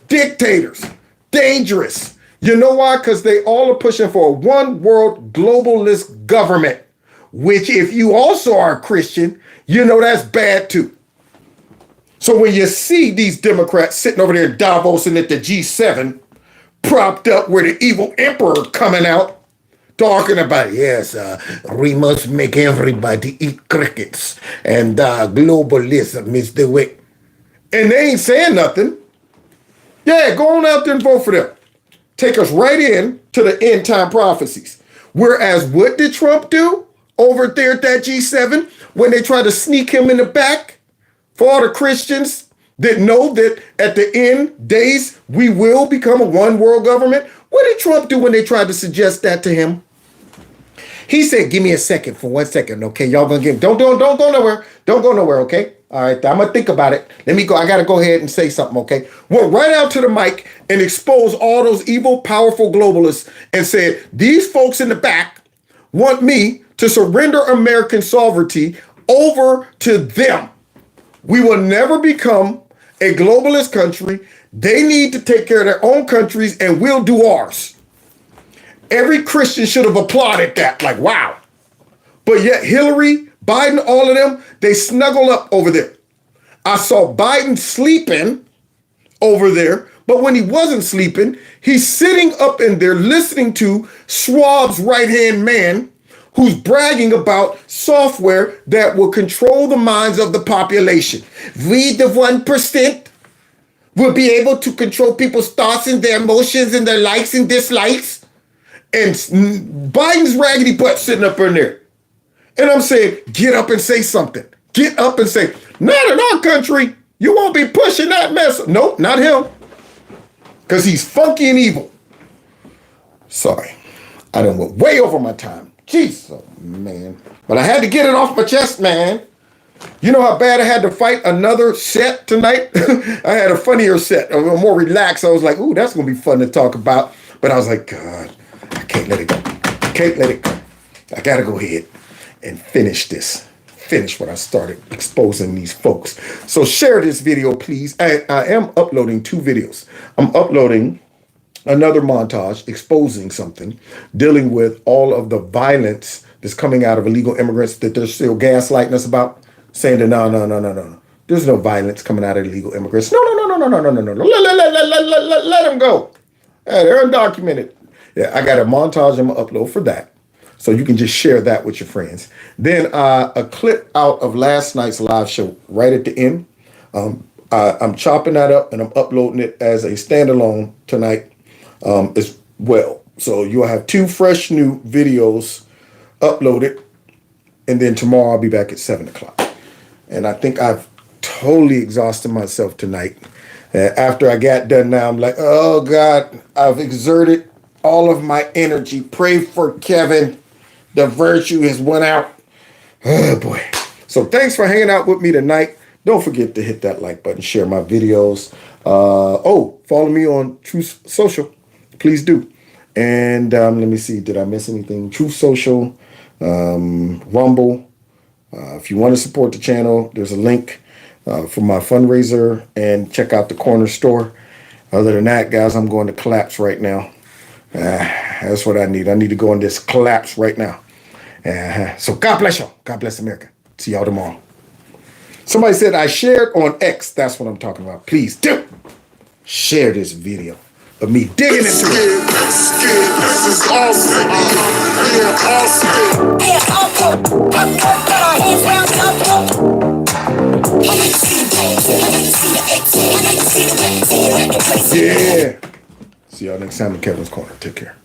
dictators, dangerous. You know why? Because they all are pushing for a one world globalist government, which if you also are a Christian, that's bad too. So when you see these Democrats sitting over there Davosing at the G7, propped up with the evil emperor coming out, talking about, yes, we must make everybody eat crickets, and globalism is the way. And they ain't saying nothing. Yeah, go on out there and vote for them. Take us right in to the end time prophecies. Whereas what did Trump do over there at that G7 when they tried to sneak him in the back? For all the Christians that know that at the end days, we will become a one world government. What did Trump do when they tried to suggest that to him? He said, give me a second for 1 second. Okay, y'all gonna give, don't go nowhere. Don't go nowhere, okay? All right, I'm gonna think about it. Let me go. I gotta go ahead and say something, okay? Went right out to the mic and exposed all those evil, powerful globalists and said, these folks in the back want me to surrender American sovereignty over to them. We will never become a globalist country. They need to take care of their own countries and we'll do ours. Every Christian should have applauded that. Like, wow. But yet Hillary, Biden, all of them, they snuggle up over there. I saw Biden sleeping over there, but when he wasn't sleeping, he's sitting up in there listening to Schwab's right-hand man who's bragging about software that will control the minds of the population. We, the 1%, will be able to control people's thoughts and their emotions and their likes and dislikes. And Biden's raggedy butt sitting up in there. And I'm saying, get up and say something. Get up and say, not in our country. You won't be pushing that mess. Nope, not him. Because he's funky and evil. Sorry, I done went way over my time. Jeez, oh, man. But I had to get it off my chest, man. You know how bad I had to fight another set tonight? I had a funnier set, a little more relaxed. I was like, ooh, that's going to be fun to talk about. But I was like, God, I can't let it go. Can't let it go. I got to go ahead and finish this. Finish what I started, exposing these folks. So share this video, please. I am uploading 2 videos. I'm uploading another montage exposing something, dealing with all of the violence that's coming out of illegal immigrants that they're still gaslighting us about, saying that no. There's no violence coming out of illegal immigrants. No. Let them go. Yeah, they're undocumented. Yeah, I got a montage I'm gonna upload for that. So you can just share that with your friends. Then a clip out of last night's live show right at the end. I'm chopping that up and I'm uploading it as a standalone tonight as well. So you'll have 2 fresh new videos uploaded. And then tomorrow I'll be back at 7 o'clock. And I think I've totally exhausted myself tonight. After I got done now, I'm like, oh God, I've exerted all of my energy. Pray for Kevin. The virtue has went out. Oh boy. So thanks for hanging out with me tonight. Don't forget to hit that like button, share my videos. Follow me on Truth Social. Please do. And let me see, did I miss anything? Truth Social, Rumble. If you want to support the channel, there's a link for my fundraiser and check out the corner store. Other than that, guys, I'm going to collapse right now. That's what I need. I need to go in this collapse right now. So God bless y'all. God bless America. See y'all tomorrow. Somebody said I shared on X. That's what I'm talking about. Please do share this video. of me digging into it. This is awesome. Yeah. See y'all next time in Kevin's Corner. Take care.